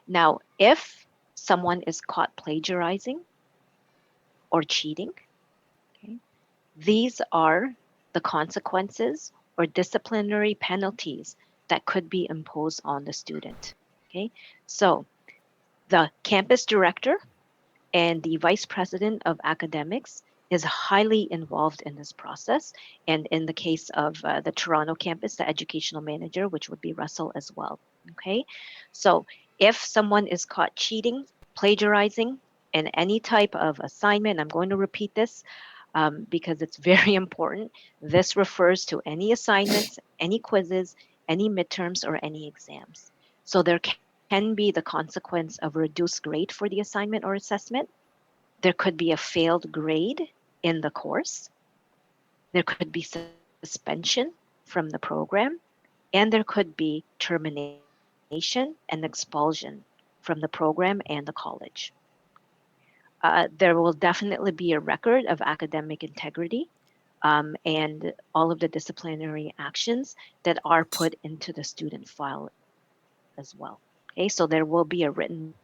Now, if someone is caught plagiarizing or cheating, okay, these are the consequences or disciplinary penalties that could be imposed on the student. Okay, so the campus director and the vice president of academics is highly involved in this process. And in the case of the Toronto campus, the educational manager, which would be Russell as well. Okay, so if someone is caught cheating, plagiarizing in any type of assignment, I'm going to repeat this because it's very important. This refers to any assignments, any quizzes, any midterms, or any exams. So there can be the consequence of reduced grade for the assignment or assessment. There could be a failed grade in the course. There could be suspension from the program, and there could be termination and expulsion from the program and the college. There will definitely be a record of academic integrity and all of the disciplinary actions that are put into the student file as well. Okay, so there will be a written.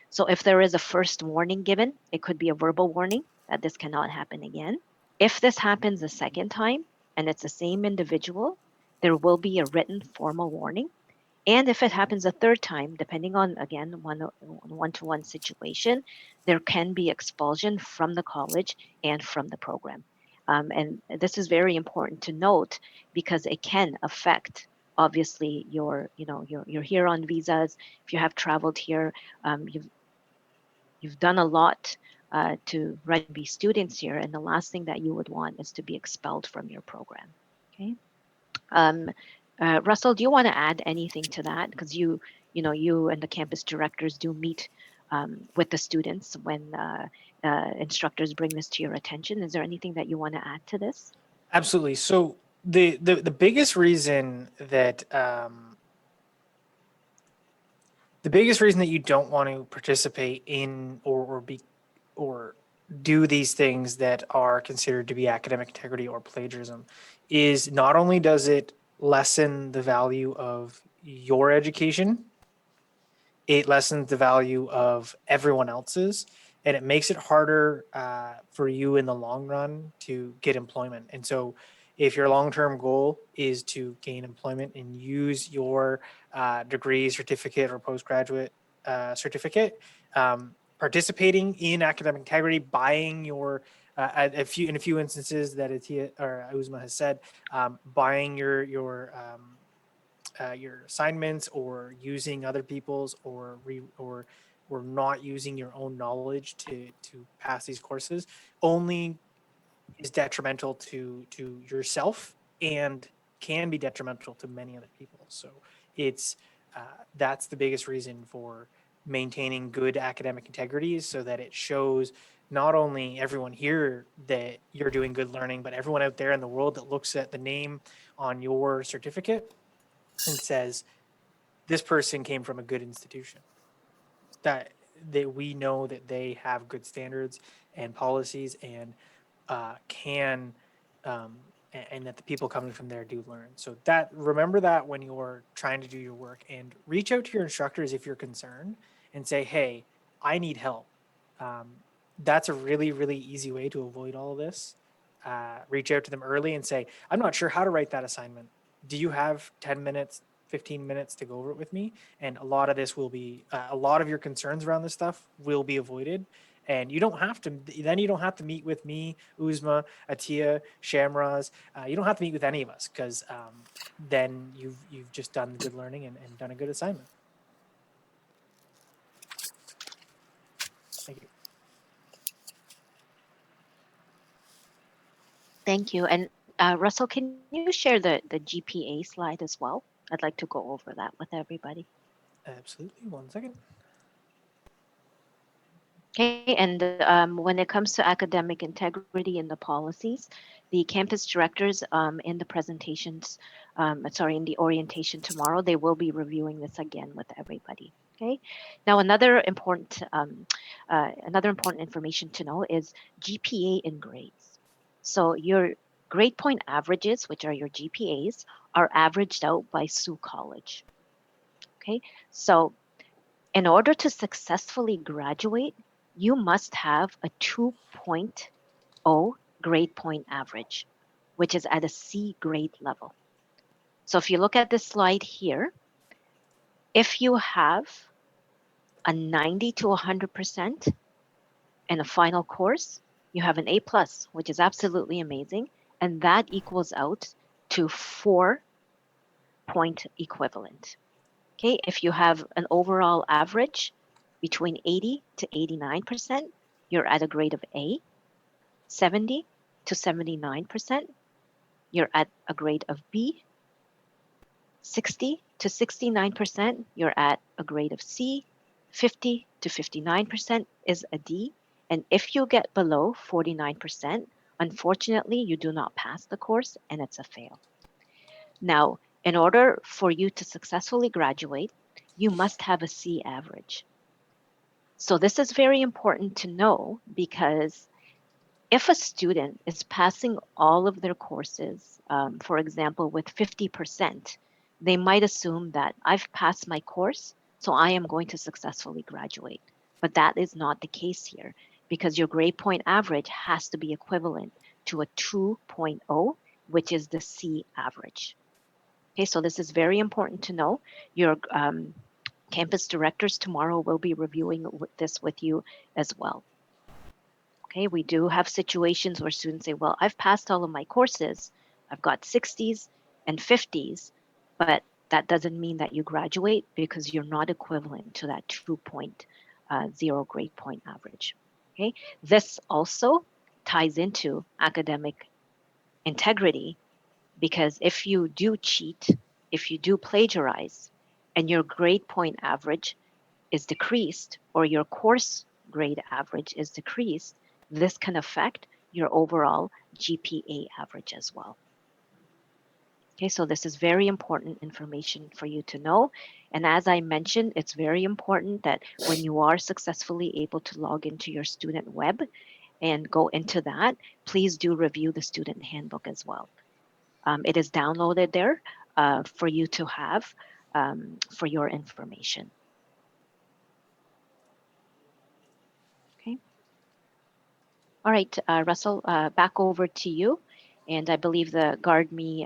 So if there is a first warning given, it could be a verbal warning that this cannot happen again. If this happens a second time and it's the same individual, there will be a written formal warning. And if it happens a third time, depending on, again, one-to-one situation, there can be expulsion from the college and from the program. And this is very important to note because it can affect, obviously, you're here on visas. If you have traveled here, you've done a lot to be students here, and the last thing that you would want is to be expelled from your program. Okay. Um, Russell, do you want to add anything to that? Because you and the campus directors do meet with the students when instructors bring this to your attention. Is there anything that you want to add to this? Absolutely. So the biggest reason that you don't want to participate in or do these things that are considered to be academic integrity or plagiarism is not only does it lessen the value of your education, it lessens the value of everyone else's, and it makes it harder for you in the long run to get employment. And so if your long-term goal is to gain employment and use your degree, certificate, or postgraduate certificate, participating in academic integrity, buying your in a few instances that Atia or Uzma has said, buying your assignments or using other people's or not using your own knowledge to pass these courses only is detrimental to yourself and can be detrimental to many other people. So it's that's the biggest reason for maintaining good academic integrity, so that it shows not only everyone here that you're doing good learning, but everyone out there in the world that looks at the name on your certificate and says, this person came from a good institution, that we know that they have good standards and policies and can and that the people coming from there do learn. So that, remember that when you're trying to do your work, and reach out to your instructors if you're concerned and say, hey, I need help. That's a really, really easy way to avoid all of this. Reach out to them early and say, I'm not sure how to write that assignment. Do you have 10 minutes, 15 minutes to go over it with me. And a lot of this will be, a lot of your concerns around this stuff will be avoided. And you don't have to, then you don't have to meet with me, Uzma, Atia, Shamraz. You don't have to meet with any of us, because then you've just done good learning and done a good assignment. Thank you. Thank you. And Russell, can you share the GPA slide as well? I'd like to go over that with everybody. Absolutely. 1 second. Okay, and when it comes to academic integrity and the policies, the campus directors in the presentations, in the orientation tomorrow, they will be reviewing this again with everybody. Okay. Now, another important information to know is GPA in grades. So your grade point averages, which are your GPAs, are averaged out by Sault College. Okay, so in order to successfully graduate, you must have a 2.0 grade point average, which is at a C grade level. So if you look at this slide here, if you have a 90 to 100% in a final course, you have an A plus, which is absolutely amazing. And that equals out to 4-point equivalent. Okay, if you have an overall average between 80 to 89%, you're at a grade of A. 70 to 79%, you're at a grade of B. 60 to 69%, you're at a grade of C. 50 to 59% is a D. And if you get below 49%, unfortunately, you do not pass the course and it's a fail. Now, in order for you to successfully graduate, you must have a C average. So this is very important to know, because if a student is passing all of their courses, for example, with 50%, they might assume that I've passed my course, so I am going to successfully graduate. But that is not the case here, because your grade point average has to be equivalent to a 2.0, which is the C average. Okay, so this is very important to know. Your campus directors tomorrow will be reviewing this with you as well. Okay, we do have situations where students say, well, I've passed all of my courses. I've got 60s and 50s, but that doesn't mean that you graduate, because you're not equivalent to that 2.0 grade point average. Okay, this also ties into academic integrity, because if you do cheat, if you do plagiarize, and your grade point average is decreased, or your course grade average is decreased, this can affect your overall GPA average as well. Okay, so this is very important information for you to know. And as I mentioned, it's very important that when you are successfully able to log into your student web and go into that, please do review the student handbook as well. It is downloaded there for you to have for your information. Okay. All right, Russell, back over to you. And I believe the GuardMe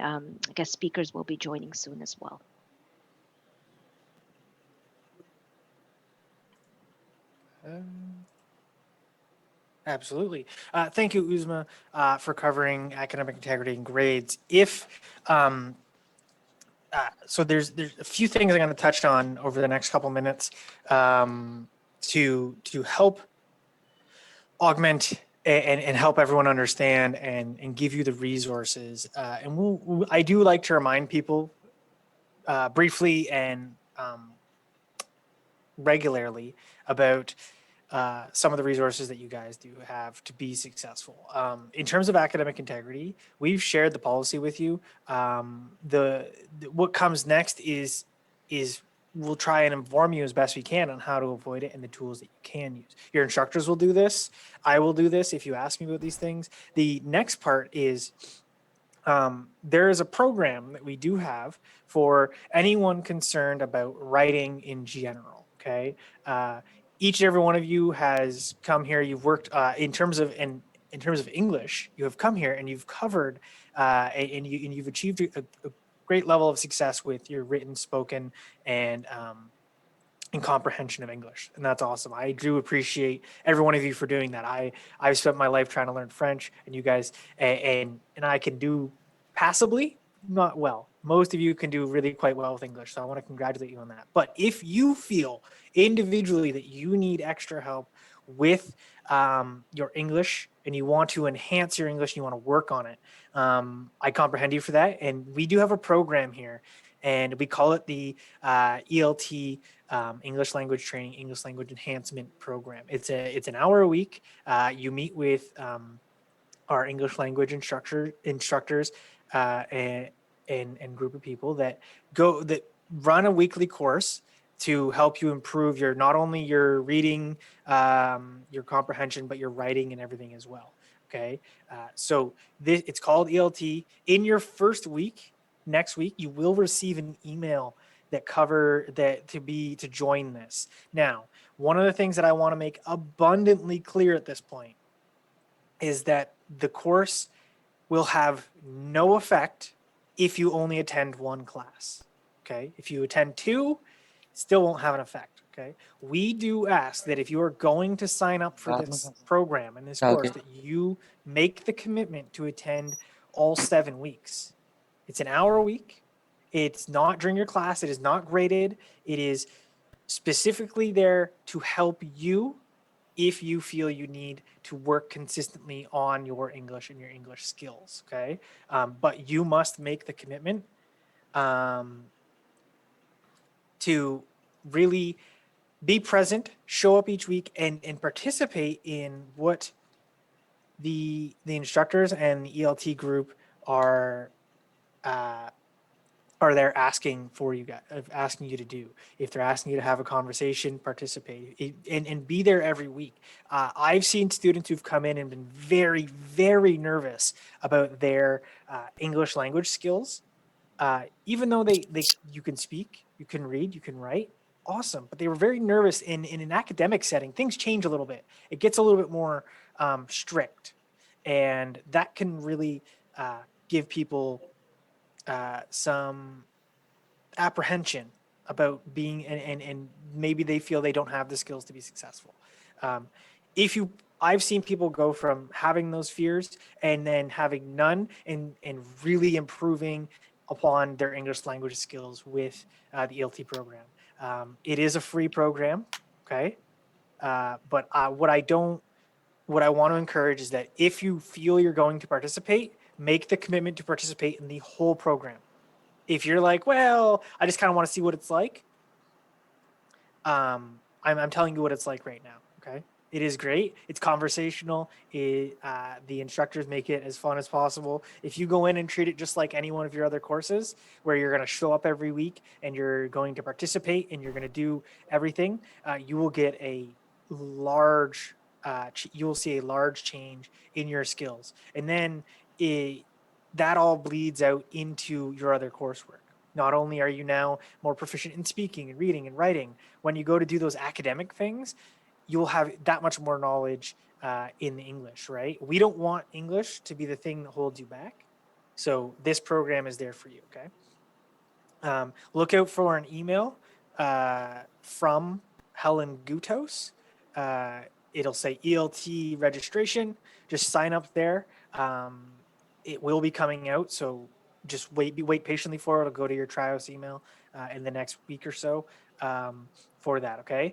guest speakers will be joining soon as well. Absolutely. Thank you, Uzma, for covering academic integrity and grades. If so, there's a few things I'm going to touch on over the next couple minutes to help augment and help everyone understand and give you the resources. And I do like to remind people briefly and regularly about some of the resources that you guys do have to be successful. In terms of academic integrity, we've shared the policy with you. What comes next is we'll try and inform you as best we can on how to avoid it and the tools that you can use. Your instructors will do this. I will do this if you ask me about these things. The next part is there is a program that we do have for anyone concerned about writing in general. Okay. Each and every one of you has come here. You've worked in terms of English. You have come here and you've covered and you've achieved great level of success with your written, spoken, and comprehension of English, and that's awesome. I do appreciate every one of you for doing that. I've spent my life trying to learn French, and you guys and I can do passably, not well. Most of you can do really quite well with English, so I want to congratulate you on that. But if you feel individually that you need extra help with your English and you want to enhance your English and you want to work on it, I comprehend you for that. And we do have a program here, and we call it the ELT English Language Training, English Language Enhancement Program. It's an hour a week. You meet with our English language instructors and group of people that run a weekly course to help you improve your not only your reading, your comprehension, but your writing and everything as well. Okay, so it's called ELT. In your first week, next week, you will receive an email to join this. Now, one of the things that I want to make abundantly clear at this point is that the course will have no effect if you only attend one class. Okay. If you attend two, still won't have an effect. Okay. We do ask that if you are going to sign up for this program and this course, that you make the commitment to attend all 7 weeks. It's an hour a week. It's not during your class. It is not graded. It is specifically there to help you if you feel you need to work consistently on your English and your English skills, okay? But you must make the commitment to really be present, show up each week, and participate in what the instructors and the ELT group are there asking for you guys, asking you to do. If they're asking you to have a conversation, participate and be there every week. I've seen students who've come in and been very, very nervous about their English language skills. Even though you can speak, you can read, you can write, awesome. But they were very nervous in an academic setting. Things change a little bit. It gets a little bit more strict, and that can really give people some apprehension about being and maybe they feel they don't have the skills to be successful. I've seen people go from having those fears and then having none and really improving upon their English language skills with the ELT program. It is a free program, okay? But what I want to encourage is that if you feel you're going to participate, make the commitment to participate in the whole program. If you're like, well, I just kind of want to see what it's like, I'm telling you what it's like right now. Okay, it is great. It's conversational. The instructors make it as fun as possible. If you go in and treat it just like any one of your other courses, where you're going to show up every week and you're going to participate and you're going to do everything, you will get a large. You will see a large change in your skills, and then that all bleeds out into your other coursework. Not only are you now more proficient in speaking and reading and writing, when you go to do those academic things, you'll have that much more knowledge in English, right? We don't want English to be the thing that holds you back. So this program is there for you, okay? Look out for an email from Helen Gutos. It'll say ELT registration. Just sign up there. It will be coming out, so just wait patiently for it. It'll go to your Trios email in the next week or so for that, okay?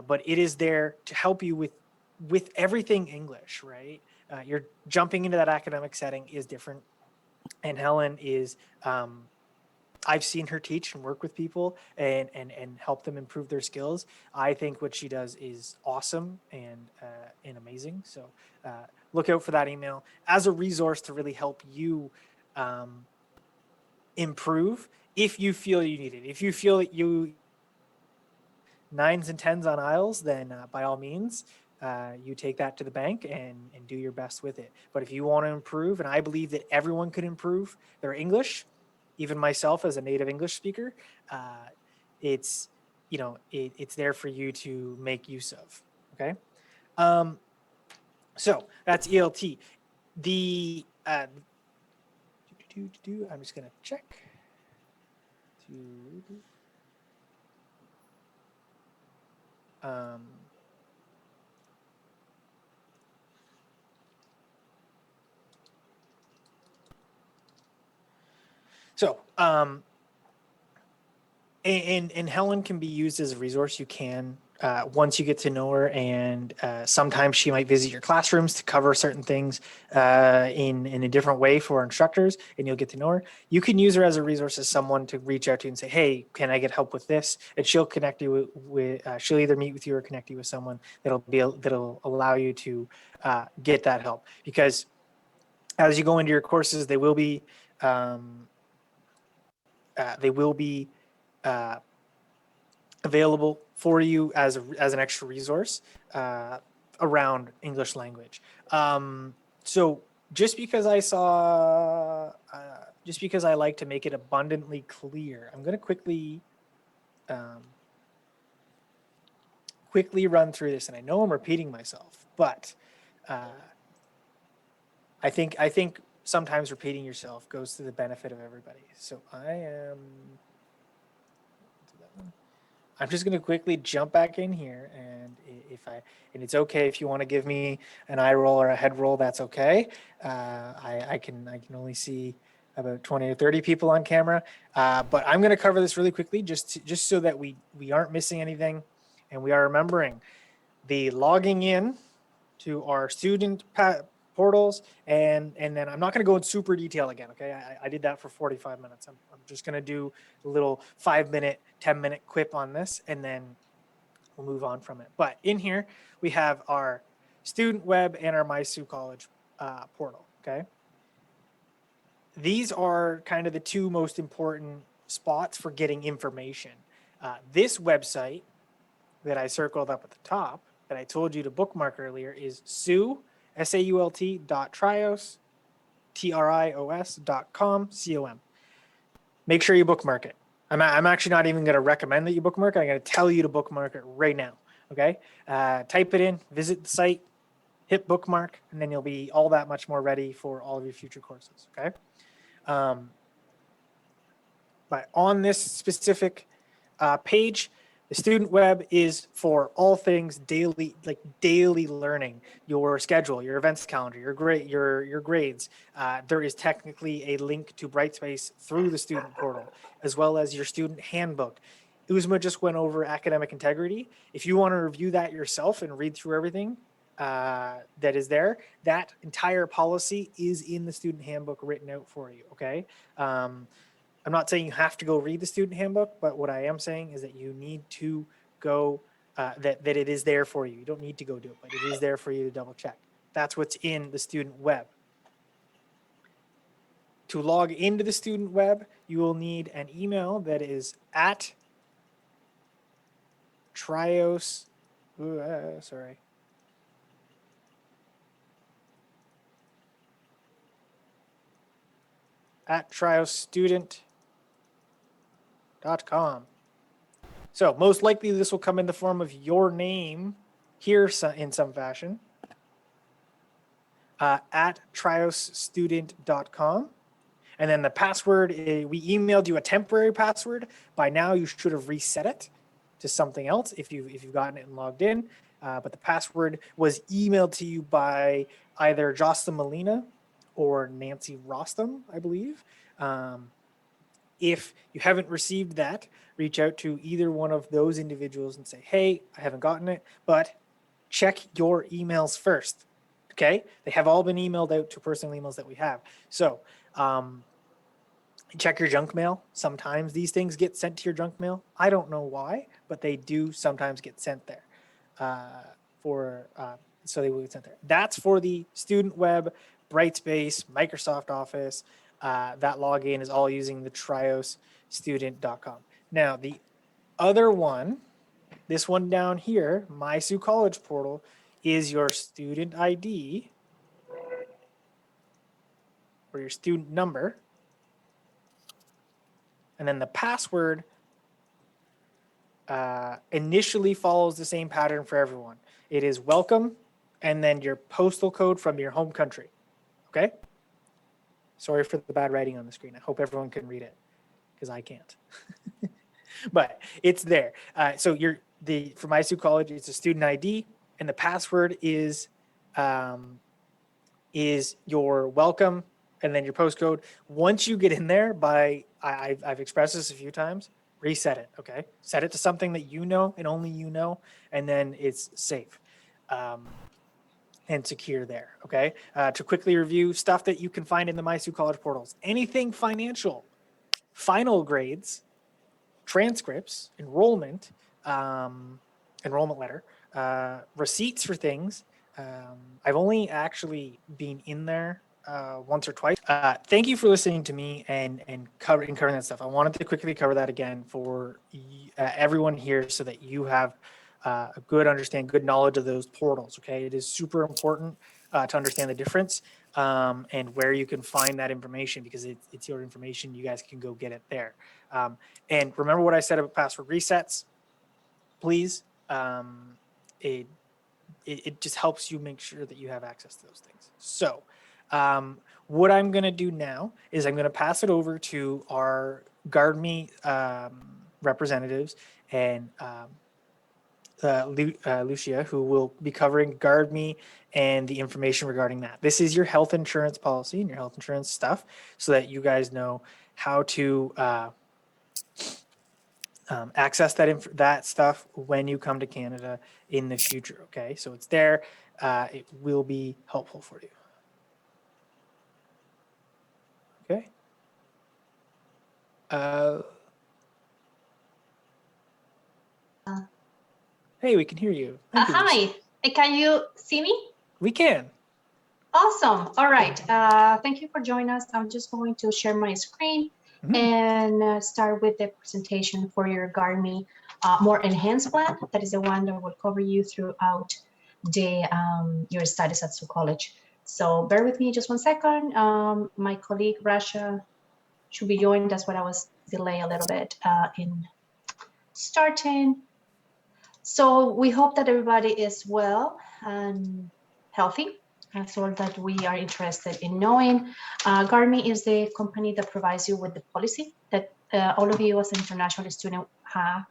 But it is there to help you with everything English, right? You're jumping into that academic setting is different, and Helen is. I've seen her teach and work with people and help them improve their skills. I think what she does is awesome and amazing. So look out for that email as a resource to really help you improve if you feel you need it. If you feel that you 9s and 10s on IELTS, then by all means, you take that to the bank and do your best with it. But if you want to improve, and I believe that everyone could improve their English, even myself as a native English speaker, it's it's there for you to make use of. Okay, so that's ELT. The I'm just gonna check. to and Helen can be used as a resource. You can, once you get to know her, and sometimes she might visit your classrooms to cover certain things in a different way for instructors, and you'll get to know her. You can use her as a resource as someone to reach out to and say, hey, can I get help with this? And she'll connect you with she'll either meet with you or connect you with someone that'll allow you to get that help. Because as you go into your courses, they will be available for you as an extra resource around English language. So just because I like to make it abundantly clear, I'm going to quickly run through this, and I know I'm repeating myself, but I think sometimes repeating yourself goes to the benefit of everybody. So I'm just going to quickly jump back in here, and and it's okay if you want to give me an eye roll or a head roll, that's okay. I can only see about 20 or 30 people on camera, but I'm going to cover this really quickly just so that we aren't missing anything, and we are remembering the logging in to our student portals, and then I'm not going to go in super detail again. Okay, I did that for 45 minutes. I'm just going to do a little 5-minute, 10-minute quip on this, and then we'll move on from it. But in here we have our student web and our My Sault College portal. Okay, these are kind of the two most important spots for getting information. This website that I circled up at the top that I told you to bookmark earlier is SAULT.trios.com, COM. Make sure you bookmark it. I'm actually not even going to recommend that you bookmark it. I'm going to tell you to bookmark it right now. Okay. Type it in, visit the site, hit bookmark, and then you'll be all that much more ready for all of your future courses. Okay. But on this specific page, the student web is for all things daily learning, your schedule, your events calendar, your grades. There is technically a link to Brightspace through the student portal, as well as your student handbook. Uzma just went over academic integrity. If you want to review that yourself and read through everything that is there, that entire policy is in the student handbook written out for you, okay? I'm not saying you have to go read the student handbook, but what I am saying is that you need to go, that it is there for you. You don't need to go do it, but it is there for you to double check. That's what's in the student web. To log into the student web, you will need an email that is at Trios, at triosstudent.com. So most likely this will come in the form of your name here in some fashion, at triosstudent.com. And then the password, we emailed you a temporary password. By now you should have reset it to something else if you've gotten it and logged in. But the password was emailed to you by either Jocelyn Molina or Nancy Rostam, I believe. If you haven't received that, reach out to either one of those individuals and say, hey, I haven't gotten it, but check your emails first, okay? They have all been emailed out to personal emails that we have. So check your junk mail. Sometimes these things get sent to your junk mail. I don't know why, but they do sometimes get sent there so they will get sent there. That's for the student web, Brightspace, Microsoft Office. That login is all using the triosstudent.com. Now, the other one, this one down here, My Sault College portal, is your student ID or your student number. And then the password initially follows the same pattern for everyone. It is welcome and then your postal code from your home country. Okay? Sorry for the bad writing on the screen. I hope everyone can read it. because I can't. But it's there. So for my Sault College, it's a student ID, and the password is your welcome and then your postcode. Once you get in there, I've expressed this a few times, reset it. Okay, set it to something that you know and only you know, and then it's safe and secure there. Okay, to quickly review stuff that you can find in the My Sault College portals: anything financial, final grades, transcripts, enrollment, enrollment letter, receipts for things. I've only actually been in there once or twice. Thank you for listening to me and covering that stuff. I wanted to quickly cover that again for everyone here so that you have a good knowledge of those portals. Okay, it is super important to understand the difference and where you can find that information, because it's your information. You guys can go get it there. And remember what I said about password resets, please. It just helps you make sure that you have access to those things. So what I'm going to do now is I'm going to pass it over to our GuardMe representatives and Lucia, who will be covering GuardMe and the information regarding that. This is your health insurance policy and your health insurance stuff, so that you guys know how to access that stuff when you come to Canada in the future. Okay, so it's there. It will be helpful for you. Okay. Hey, we can hear you. Thank you, Lucy. Hi, can you see me? We can. Awesome. All right. Thank you for joining us. I'm just going to share my screen and start with the presentation for your GuardMe more enhanced plan. That is the one that will cover you throughout your studies at Sault College. So bear with me just 1 second. My colleague Rasha should be joined. That's what I was delayed a little bit in starting. So we hope that everybody is well and healthy. That's all that we are interested in knowing. GuardMe is the company that provides you with the policy that all of you as an international student have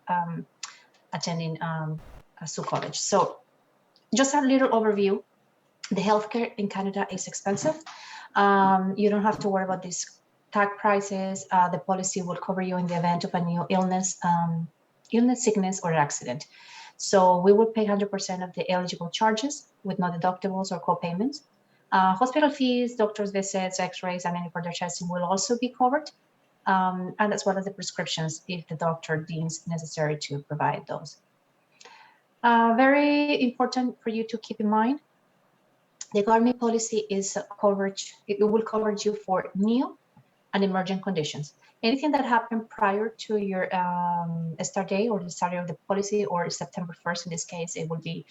attending Sault College. So just a little overview. The healthcare in Canada is expensive. You don't have to worry about these tag prices. The policy will cover you in the event of a new illness, sickness, or accident. So we will pay 100% of the eligible charges with no deductibles or co-payments. Hospital fees, doctor's visits, x-rays, and any further testing will also be covered, and as well as the prescriptions if the doctor deems necessary to provide those. Very important for you to keep in mind, the GuardMe policy is coverage. It will cover you for new and emergent conditions. Anything that happened prior to your start date or the start of the policy, or September 1st in this case, it will be,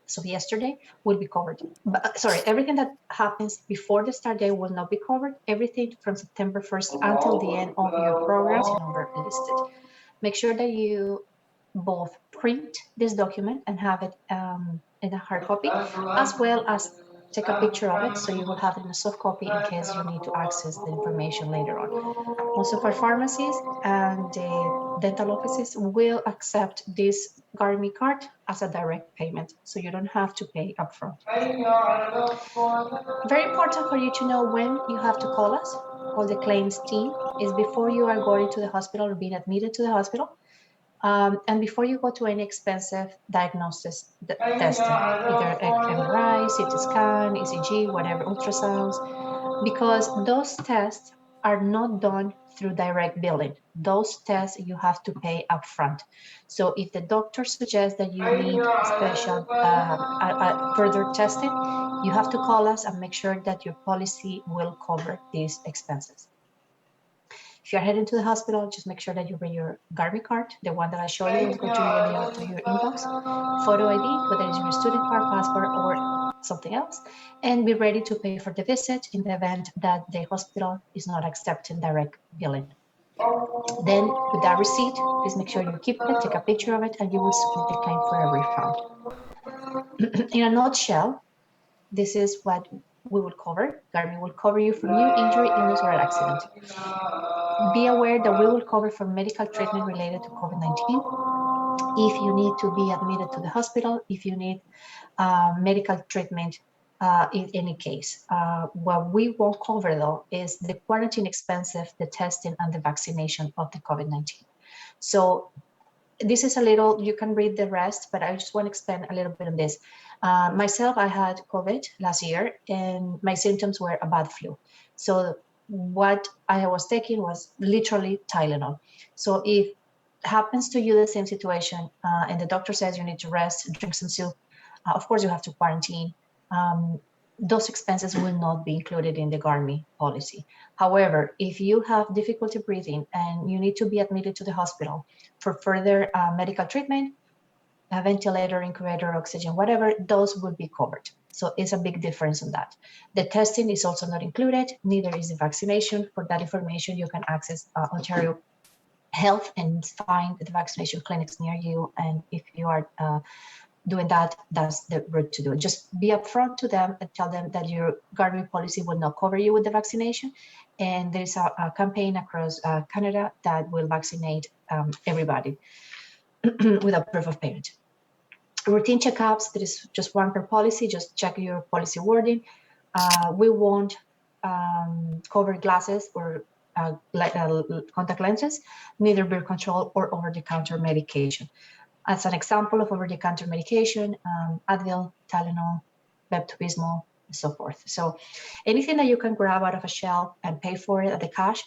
so yesterday, will be covered. But, sorry, everything that happens before the start date will not be covered. Everything from September 1st until the end of your program is number listed. Make sure that you both print this document and have it in a hard copy, as well as take a picture of it, so you will have it in a soft copy in case you need to access the information later on. Most of our pharmacies and dental offices will accept this GuardMe card as a direct payment, so you don't have to pay upfront. Very important for you to know when you have to call us, call the claims team, is before you are going to the hospital or being admitted to the hospital. And before you go to any expensive diagnosis testing, either MRI, CT scan, ECG, whatever, ultrasounds, because those tests are not done through direct billing. Those tests you have to pay upfront. So if the doctor suggests that you need special further testing, you have to call us and make sure that your policy will cover these expenses. If you're heading to the hospital, just make sure that you bring your GuardMe card, the one that I showed you is going to be emailed to your inbox, photo ID, whether it's your student card, passport, or something else, and be ready to pay for the visit in the event that the hospital is not accepting direct billing. Then with that receipt, please make sure you keep it, take a picture of it, and you will submit the claim for a refund. In a nutshell, this is what we will cover. GuardMe will cover you for new injury, illness, or accident. Be aware that we will cover for medical treatment related to COVID-19. If you need to be admitted to the hospital, if you need medical treatment in any case. What we won't cover though is the quarantine expenses, the testing and the vaccination of the COVID-19. So this is a little, you can read the rest, but I just want to expand a little bit on this. Myself, I had COVID last year and my symptoms were a bad flu. So what I was taking was literally Tylenol. So if happens to you the same situation and the doctor says you need to rest, drink some soup, of course you have to quarantine. Those expenses will not be included in the GARMI policy. However, if you have difficulty breathing and you need to be admitted to the hospital for further medical treatment, a ventilator, incubator, oxygen, whatever, those will be covered. So it's a big difference on that. The testing is also not included, neither is the vaccination. For that information, you can access Ontario Health and find the vaccination clinics near you. And if you are doing that, that's the route to do it. Just be upfront to them and tell them that your GARMI policy will not cover you with the vaccination. And there's a campaign across Canada that will vaccinate everybody without proof of payment. Routine checkups, there is just one per policy, just check your policy wording. We won't cover glasses or contact lenses, neither birth control or over-the-counter medication. As an example of over-the-counter medication, Advil, Tylenol, Pepto-Bismol, and so forth. So anything that you can grab out of a shelf and pay for it at the cash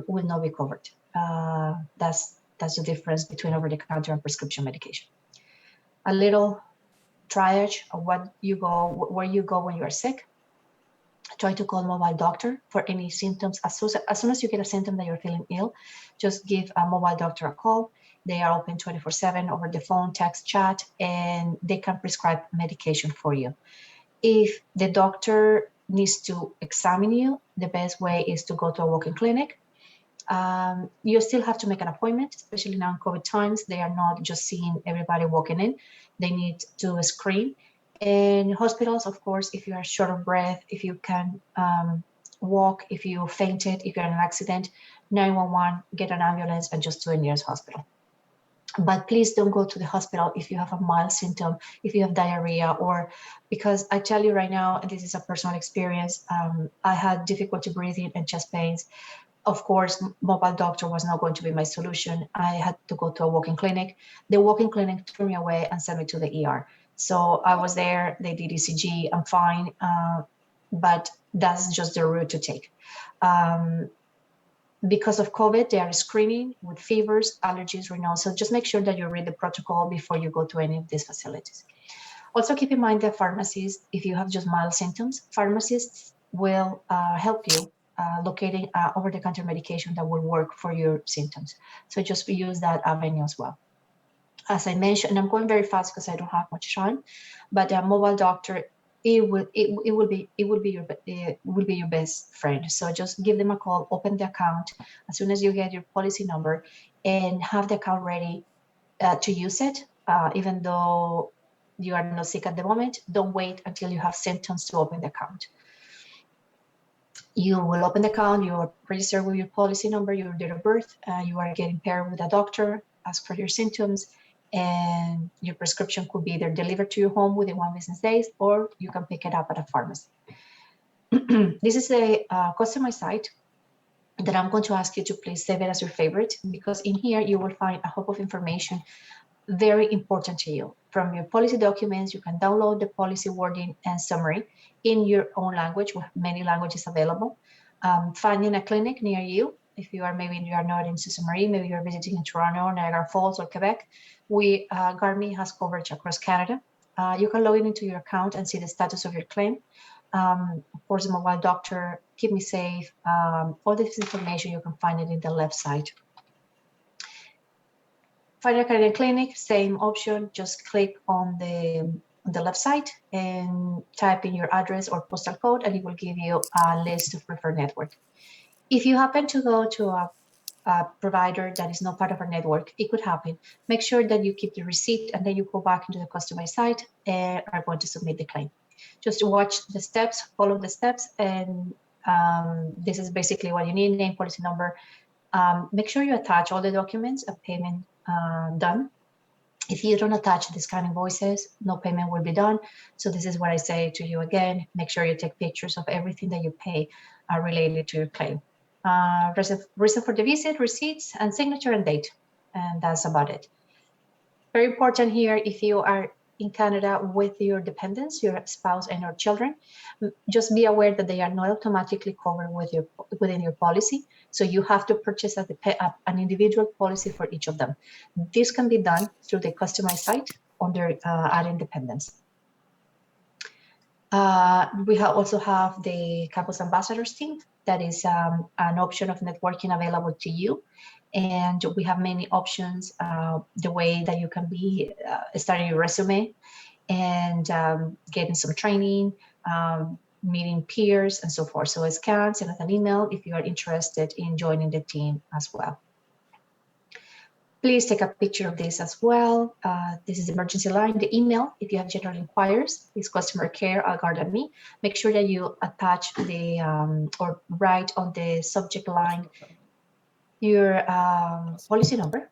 will not be covered. That's the difference between over-the-counter and prescription medication. A little triage of where you go when you are sick. Try to call mobile doctor for any symptoms. As soon as you get a symptom that you're feeling ill, just give a mobile doctor a call. They are open 24/7 over the phone, text, chat, and they can prescribe medication for you. If the doctor needs to examine you, the best way is to go to a walk-in clinic. You still have to make an appointment, especially now in COVID times. They are not just seeing everybody walking in. They need to screen. In hospitals, of course, if you are short of breath, if you can walk, if you fainted, if you're in an accident, 911, get an ambulance and just to a nearest hospital. But please don't go to the hospital if you have a mild symptom, if you have diarrhea, or because I tell you right now, and this is a personal experience, I had difficulty breathing and chest pains. Of course, mobile doctor was not going to be my solution. I had to go to a walk-in clinic. The walk-in clinic threw me away and sent me to the ER. So I was there, they did ECG, I'm fine, but that's just the route to take. Because of COVID, they are screening with fevers, allergies, renal. So just make sure that you read the protocol before you go to any of these facilities. Also keep in mind that pharmacies, if you have just mild symptoms, pharmacists will help you locating over-the-counter medication that will work for your symptoms. So just use that avenue as well. As I mentioned, and I'm going very fast because I don't have much time, but a mobile doctor, it will be your best friend. So just give them a call, open the account as soon as you get your policy number, and have the account ready to use it. Even though you are not sick at the moment, don't wait until you have symptoms to open the account. You will open the account, you are registered with your policy number, your date of birth, you are getting paired with a doctor, ask for your symptoms, and your prescription could be either delivered to your home within 1 business days, or you can pick it up at a pharmacy. This is a customized site that I'm going to ask you to please save it as your favorite, because in here you will find a host of information very important to you. From your policy documents, you can download the policy wording and summary in your own language. We have many languages available. Finding a clinic near you. If you are maybe you are not in Sault Ste. Marie, maybe you're visiting in Toronto, Niagara Falls, or Quebec. GARMI has coverage across Canada. You can log into your account and see the status of your claim. Of course, the mobile doctor, keep me safe. All this information, you can find it in the left side. Find a Canadian clinic, same option. Just click on the left side and type in your address or postal code, and it will give you a list of preferred network. If you happen to go to a provider that is not part of our network, it could happen. Make sure that you keep the receipt, and then you go back into the customized site and are going to submit the claim. Just watch the steps, follow the steps, and This is basically what you need: name, policy number. Make sure you attach all the documents of payment done. If you don't attach the scanned invoices, no payment will be done. So this is what I say to you again: make sure you take pictures of everything that you pay related to your claim. Reason for the visit, receipts, and signature and date. And that's about it. Very important here, if you are in Canada with your dependents, your spouse and your children, just be aware that they are not automatically covered within your policy. So you have to purchase an individual policy for each of them. This can be done through the customized site under Adding Dependents. We also have the Campus Ambassadors team. That is an option of networking available to you. And we have many options, the way that you can be starting your resume and getting some training, meeting peers and so forth. So send us an email if you are interested in joining the team as well. Please take a picture of this as well. This is the emergency line. The email, if you have general inquiries, is customercare@guard.me. Make sure that you attach the or write on the subject line your policy number.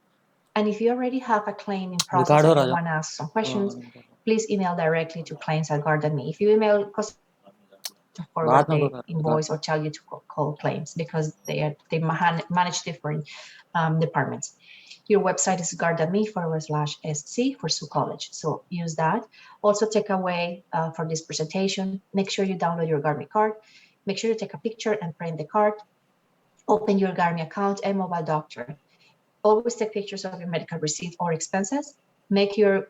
And if you already have a claim in process and you want to ask some questions, please email directly to claims@guard.me. If you email customer, forward the invoice or tell you to call claims, because they manage different departments. Your website is guard.me/SC for Sault College. So use that. Also take away for this presentation, make sure you download your GuardMe card. Make sure you take a picture and print the card. Open your GuardMe account and mobile doctor. Always take pictures of your medical receipt or expenses. Make your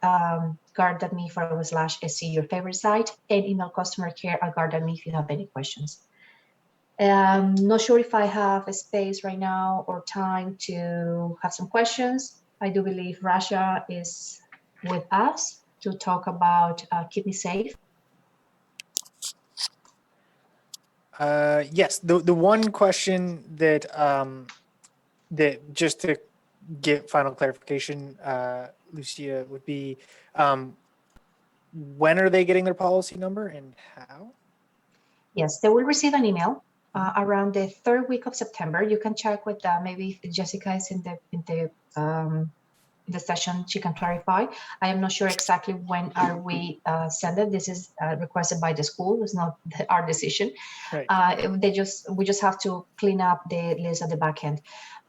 guard.me/SC your favorite site, and email customercare@guard.me if you have any questions. Not sure if I have a space right now or time to have some questions. I do believe Rasha is with us to talk about Keep Me Safe. Yes, the one question that that just to get final clarification, Lucia, would be when are they getting their policy number and how? Yes, they will receive an email around the third week of September. You can check with maybe if Jessica is in the session, she can clarify. I am not sure exactly when are we send it. This is requested by the school. It's not our decision. Right. We just have to clean up the list at the back end.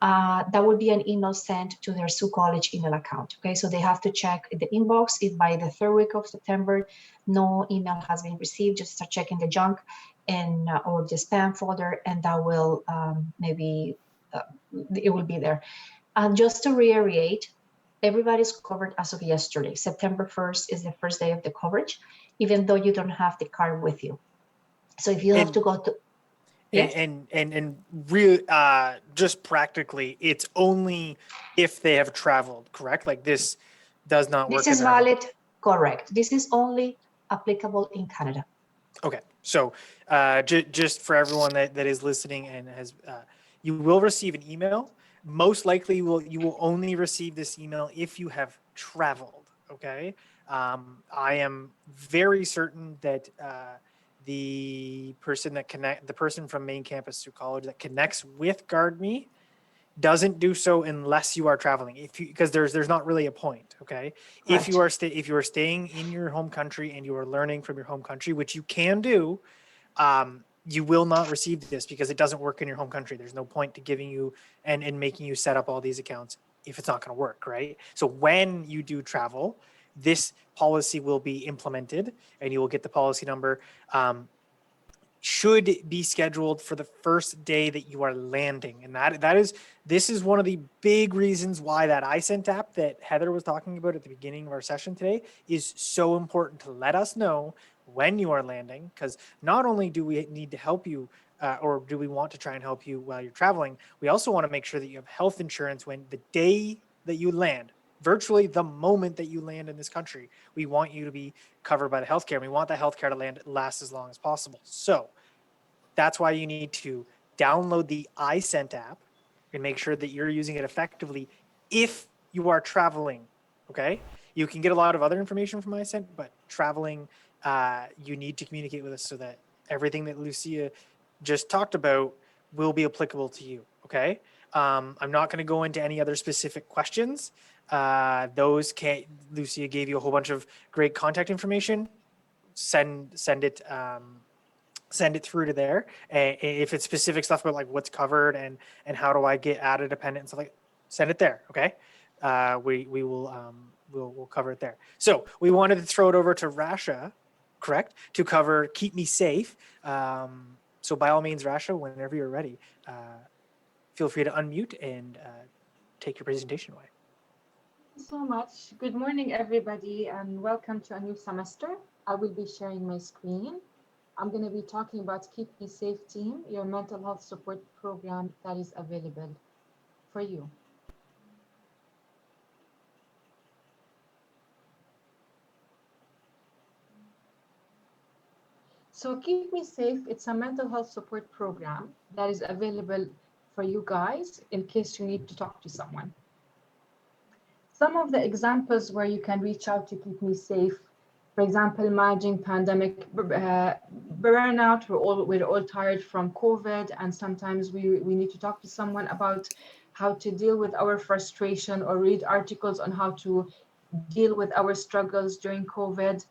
That will be an email sent to their Sault College email account. Okay, so they have to check the inbox. If by the third week of September no email has been received, just start checking the junk and or the spam folder, and that will maybe it will be there. And just to reiterate, everybody's covered as of yesterday. September 1st is the first day of the coverage, even though you don't have the card with you. So if you have to go to and really just practically, it's only if they have traveled, correct? Like this does not work. This is valid, correct. This is only applicable in Canada. Okay, so just for everyone that is listening and has, you will receive an email. Most likely you will only receive this email if you have traveled. Okay, I am very certain that the person from main campus through college that connects with GuardMe doesn't do so unless you are traveling. Because there's not really a point. Okay, Correct. if you are staying in your home country and you are learning from your home country, which you can do. You will not receive this because it doesn't work in your home country. There's no point to giving you and making you set up all these accounts if it's not going to work, right? So when you do travel, this policy will be implemented and you will get the policy number. Should be scheduled for the first day that you are landing. And this is one of the big reasons why that iSent app that Heather was talking about at the beginning of our session today is so important to let us know when you are landing, because not only do we need to help you or do we want to try and help you while you're traveling, we also want to make sure that you have health insurance when the day that you land, virtually the moment that you land in this country. We want you to be covered by the healthcare, and we want that healthcare to last as long as possible. So that's why you need to download the iSent app and make sure that you're using it effectively if you are traveling. Okay, you can get a lot of other information from iSent, but traveling, you need to communicate with us so that everything that Lucia just talked about will be applicable to you. Okay. I'm not going to go into any other specific questions. Lucia gave you a whole bunch of great contact information. Send it through to there. If it's specific stuff about like what's covered and how do I get added dependent and stuff like, send it there. Okay. We will we'll cover it there. So we wanted to throw it over to Rasha, correct, to cover Keep Me Safe. So by all means, Rasha, whenever you're ready, feel free to unmute and take your presentation away. Thank you so much. Good morning, everybody, and welcome to a new semester. I will be sharing my screen. I'm going to be talking about Keep Me Safe Team, your mental health support program that is available for you. So Keep Me Safe, it's a mental health support program that is available for you guys in case you need to talk to someone. Some of the examples where you can reach out to Keep Me Safe, for example, managing pandemic burnout. We're all tired from COVID, and sometimes we need to talk to someone about how to deal with our frustration or read articles on how to deal with our struggles during COVID,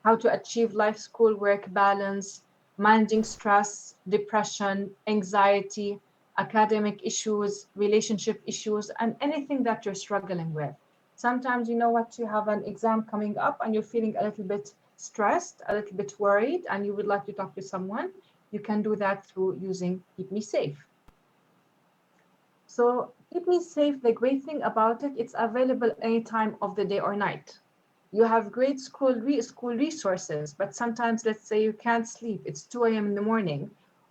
how to achieve life, school, work balance, managing stress, depression, anxiety, academic issues, relationship issues, and anything that you're struggling with. Sometimes you know what, you have an exam coming up and you're feeling a little bit stressed, a little bit worried, and you would like to talk to someone. You can do that through using Keep Me Safe. So Keep Me Safe, the great thing about it, it's available any time of the day or night. You have great school resources, but sometimes let's say you can't sleep, it's 2 a.m. in the morning,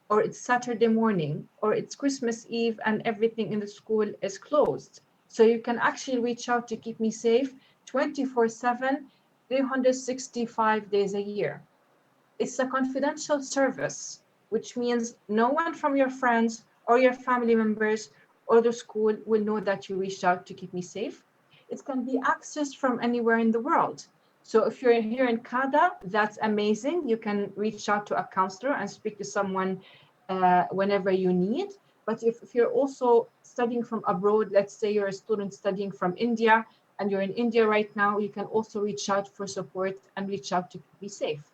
or it's Saturday morning, or it's Christmas Eve and everything in the school is closed. So you can actually reach out to Keep Me Safe 24/7, 365 days a year. It's a confidential service, which means no one from your friends or your family members or the school will know that you reached out to Keep Me Safe. It can be accessed from anywhere in the world. So if you're here in Canada, that's amazing. You can reach out to a counselor and speak to someone whenever you need. But if you're also studying from abroad, let's say you're a student studying from India and you're in India right now, you can also reach out for support and reach out to Keep Me Safe.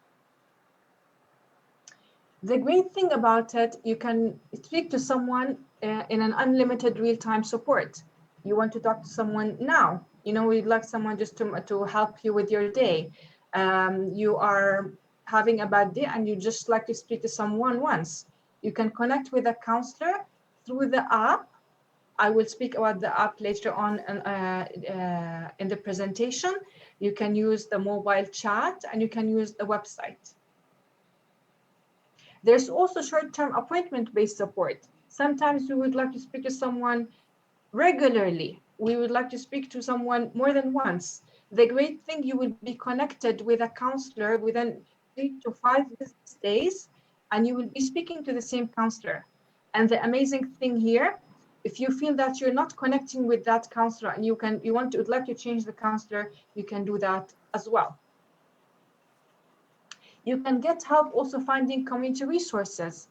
The great thing about it, you can speak to someone in an unlimited real-time support. You want to talk to someone now, you'd like someone just to help you with your day. You are having a bad day and you just like to speak to someone once. You can connect with a counselor through the app. I will speak about the app later on in the presentation. You can use the mobile chat and you can use the website. There's also short-term appointment-based support. Sometimes we would like to speak to someone regularly. We would like to speak to someone more than once. The great thing, you will be connected with a counselor within 3 to 5 business days, and you will be speaking to the same counselor. And the amazing thing here, if you feel that you're not connecting with that counselor and would like to change the counselor, you can do that as well. You can get help also finding community resources.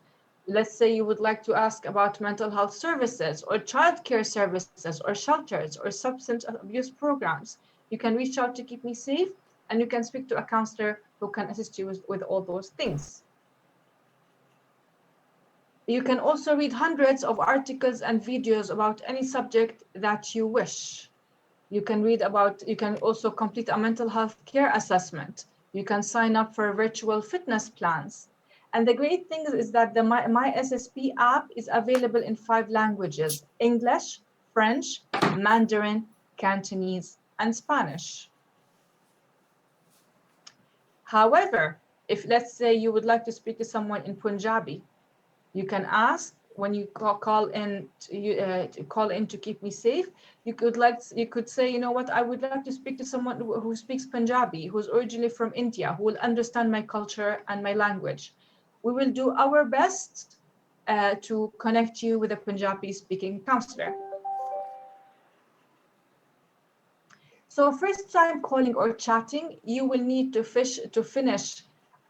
Let's say you would like to ask about mental health services or childcare services or shelters or substance abuse programs. You can reach out to Keep Me Safe and you can speak to a counselor who can assist you with all those things. You can also read hundreds of articles and videos about any subject that you wish. You can also complete a mental health care assessment. You can sign up for virtual fitness plans. And the great thing is that the My SSP app is available in 5 languages: English, French, Mandarin, Cantonese, and Spanish. However, if let's say you would like to speak to someone in Punjabi, you can ask when you call in to Keep Me Safe. You could say, you know what, I would like to speak to someone who speaks Punjabi, who's originally from India, who will understand my culture and my language. We will do our best to connect you with a Punjabi speaking counselor. So first time calling or chatting, you will need to finish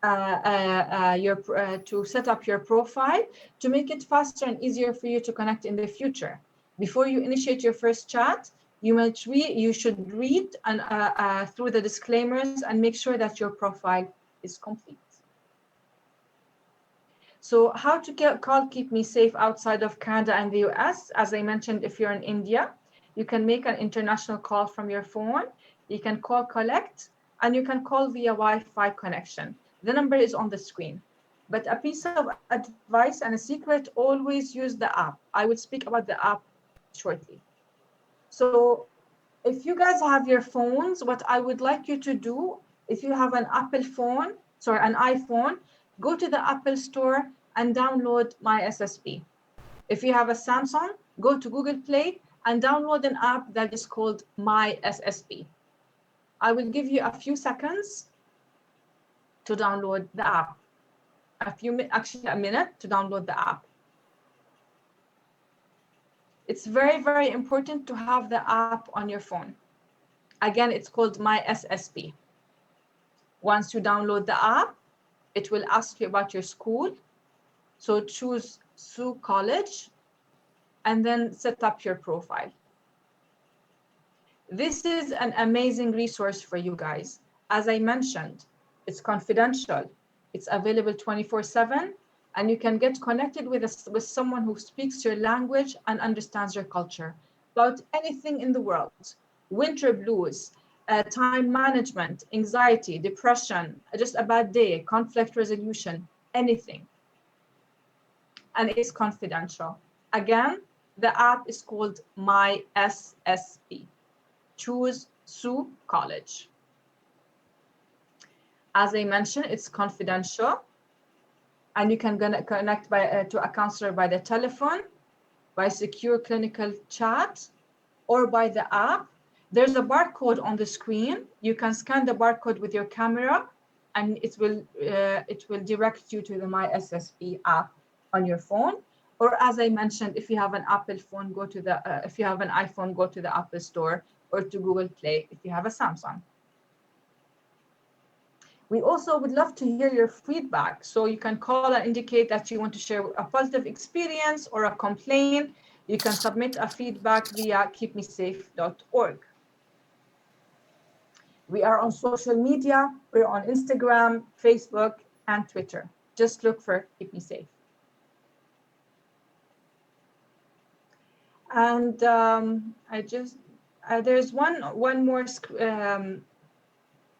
to set up your profile to make it faster and easier for you to connect in the future. Before you initiate your first chat, you should read and through the disclaimers and make sure that your profile is complete. So how to call Keep Me Safe outside of Canada and the US? As I mentioned, if you're in India, you can make an international call from your phone. You can call collect, and you can call via Wi-Fi connection. The number is on the screen. But a piece of advice and a secret, always use the app. I will speak about the app shortly. So if you guys have your phones, what I would like you to do, if you have an iPhone, go to the Apple Store and download My SSP. If you have a Samsung, go to Google Play and download an app that is called My SSP. I will give you a few seconds to download the app. Actually a minute to download the app. It's very, very important to have the app on your phone. Again, it's called My SSP. Once you download the app, it will ask you about your school. So choose Sault College and then set up your profile. This is an amazing resource for you guys. As I mentioned, it's confidential. It's available 24/7, and you can get connected with someone who speaks your language and understands your culture about anything in the world. Winter blues, time management, anxiety, depression, just a bad day, conflict resolution, anything. And it's confidential. Again, the app is called My SSP. Choose Sault College. As I mentioned, it's confidential, and you can connect to a counselor by the telephone, by secure clinical chat, or by the app. There's a barcode on the screen. You can scan the barcode with your camera, and it will direct you to the My SSP app on your phone. Or as I mentioned, if you have an Apple phone, if you have an iPhone, go to the Apple Store or to Google Play if you have a Samsung. We also would love to hear your feedback. So you can call and indicate that you want to share a positive experience or a complaint. You can submit a feedback via keepmesafe.org. We are on social media. We're on Instagram, Facebook, and Twitter. Just look for Keep Me Safe. And there's one more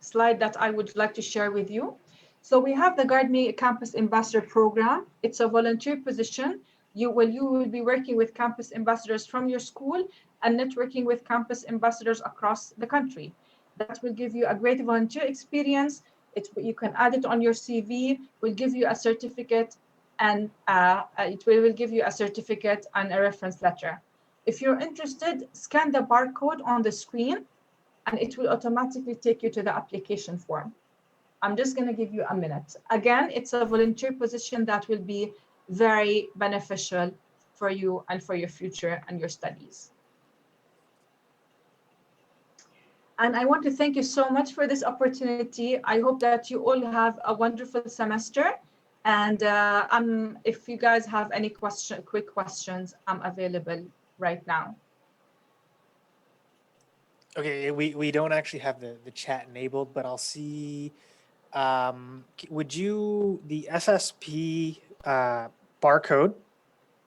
slide that I would like to share with you. So we have the Guard Me Campus Ambassador Program. It's a volunteer position. You will be working with campus ambassadors from your school and networking with campus ambassadors across the country. That will give you a great volunteer experience. You can add it on your CV, will give you a certificate, and it will give you a certificate and a reference letter. If you're interested, scan the barcode on the screen, and it will automatically take you to the application form. I'm just going to give you a minute. Again, it's a volunteer position that will be very beneficial for you and for your future and your studies. And I want to thank you so much for this opportunity. I hope that you all have a wonderful semester. And if you guys have any quick questions, I'm available right now. Okay, we don't actually have the chat enabled, but I'll see. Would you, the SSP barcode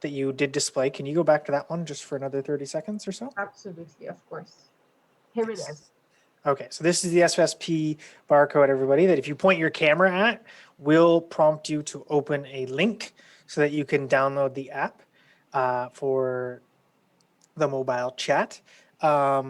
that you did display, can you go back to that one just for another 30 seconds or so? Absolutely, of course. Here it is. Okay, so this is the SSP barcode, everybody, that if you point your camera at, will prompt you to open a link so that you can download the app for the mobile chat. Yeah.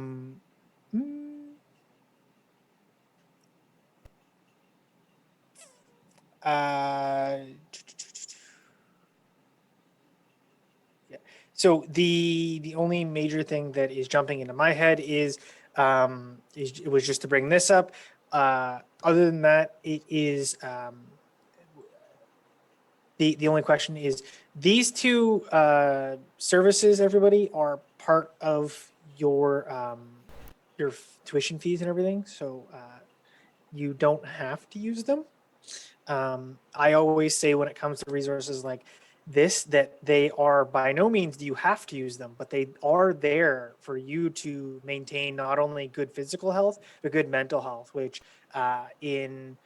So the only major thing that is jumping into my head is it was just to bring this up. Other than that, it is the only question is these two services, everybody, are part of your tuition fees and everything. So you don't have to use them. I always say when it comes to resources like this, that they are by no means do you have to use them, but they are there for you to maintain not only good physical health, but good mental health, which in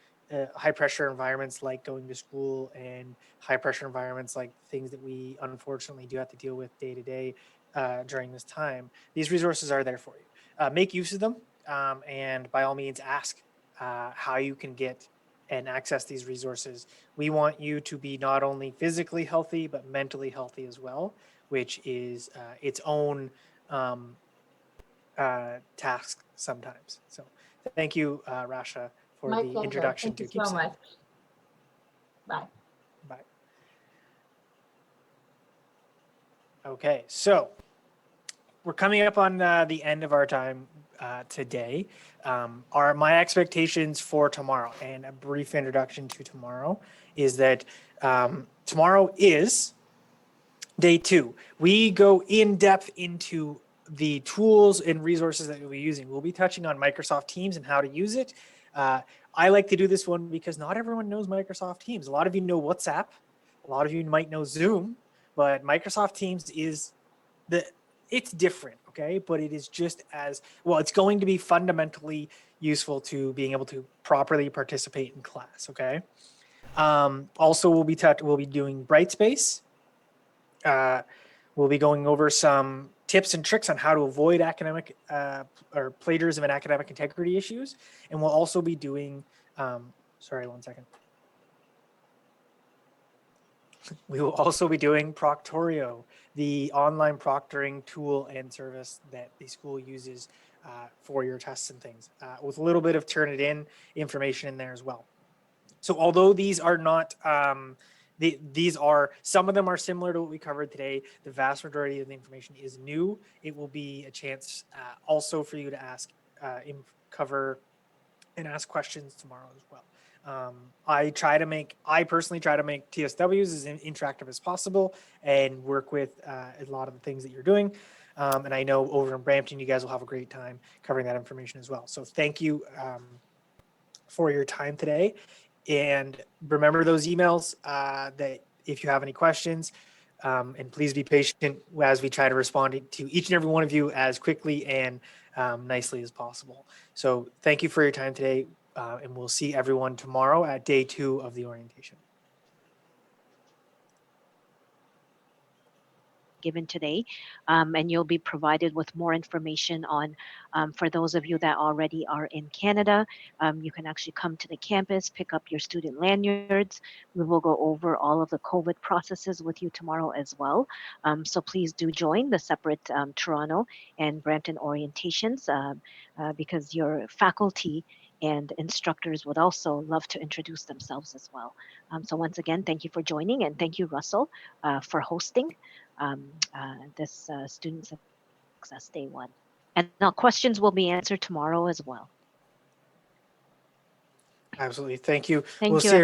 high pressure environments like going to school and high pressure environments like things that we unfortunately do have to deal with day to day during this time, these resources are there for you. Make use of them, and by all means ask how you can get and access these resources. We want you to be not only physically healthy, but mentally healthy as well, which is its own task sometimes. So thank you, Rasha, for My the pleasure. introduction Thank to you Keep so Safe. much. Bye. Bye. Okay, so we're coming up on the end of our time today. Are my expectations for tomorrow, and a brief introduction to tomorrow is that tomorrow is day 2. We go in depth into the tools and resources that we'll be using. We'll be touching on Microsoft Teams and how to use it. I like to do this one because not everyone knows Microsoft Teams. A lot of you know WhatsApp. A lot of you might know Zoom, but Microsoft Teams is it's different, okay? But it is just as well, it's going to be fundamentally useful to being able to properly participate in class, okay? Also, we'll be doing Brightspace. We'll be going over some tips and tricks on how to avoid academic or plagiarism and academic integrity issues. And we'll also be doing, sorry, one second. We will also be doing Proctorio, the online proctoring tool and service that the school uses for your tests and things, with a little bit of Turnitin information in there as well. So although these are not, these are, some of them are similar to what we covered today, the vast majority of the information is new. It will be a chance also for you to ask, cover and ask questions tomorrow as well. I personally try to make TSWs as interactive as possible and work with a lot of the things that you're doing. And I know over in Brampton, you guys will have a great time covering that information as well. So thank you for your time today. And remember those emails that if you have any questions, and please be patient as we try to respond to each and every one of you as quickly and nicely as possible. So thank you for your time today, and we'll see everyone tomorrow at day 2 of the orientation. Given today, and you'll be provided with more information on, for those of you that already are in Canada, you can actually come to the campus, pick up your student lanyards. We will go over all of the COVID processes with you tomorrow as well. So please do join the separate Toronto and Brampton orientations because your faculty and instructors would also love to introduce themselves as well. So once again, thank you for joining, and thank you, Russell, for hosting this Student Success Day 1. And now questions will be answered tomorrow as well. Absolutely. Thank you. Thank We'll you, see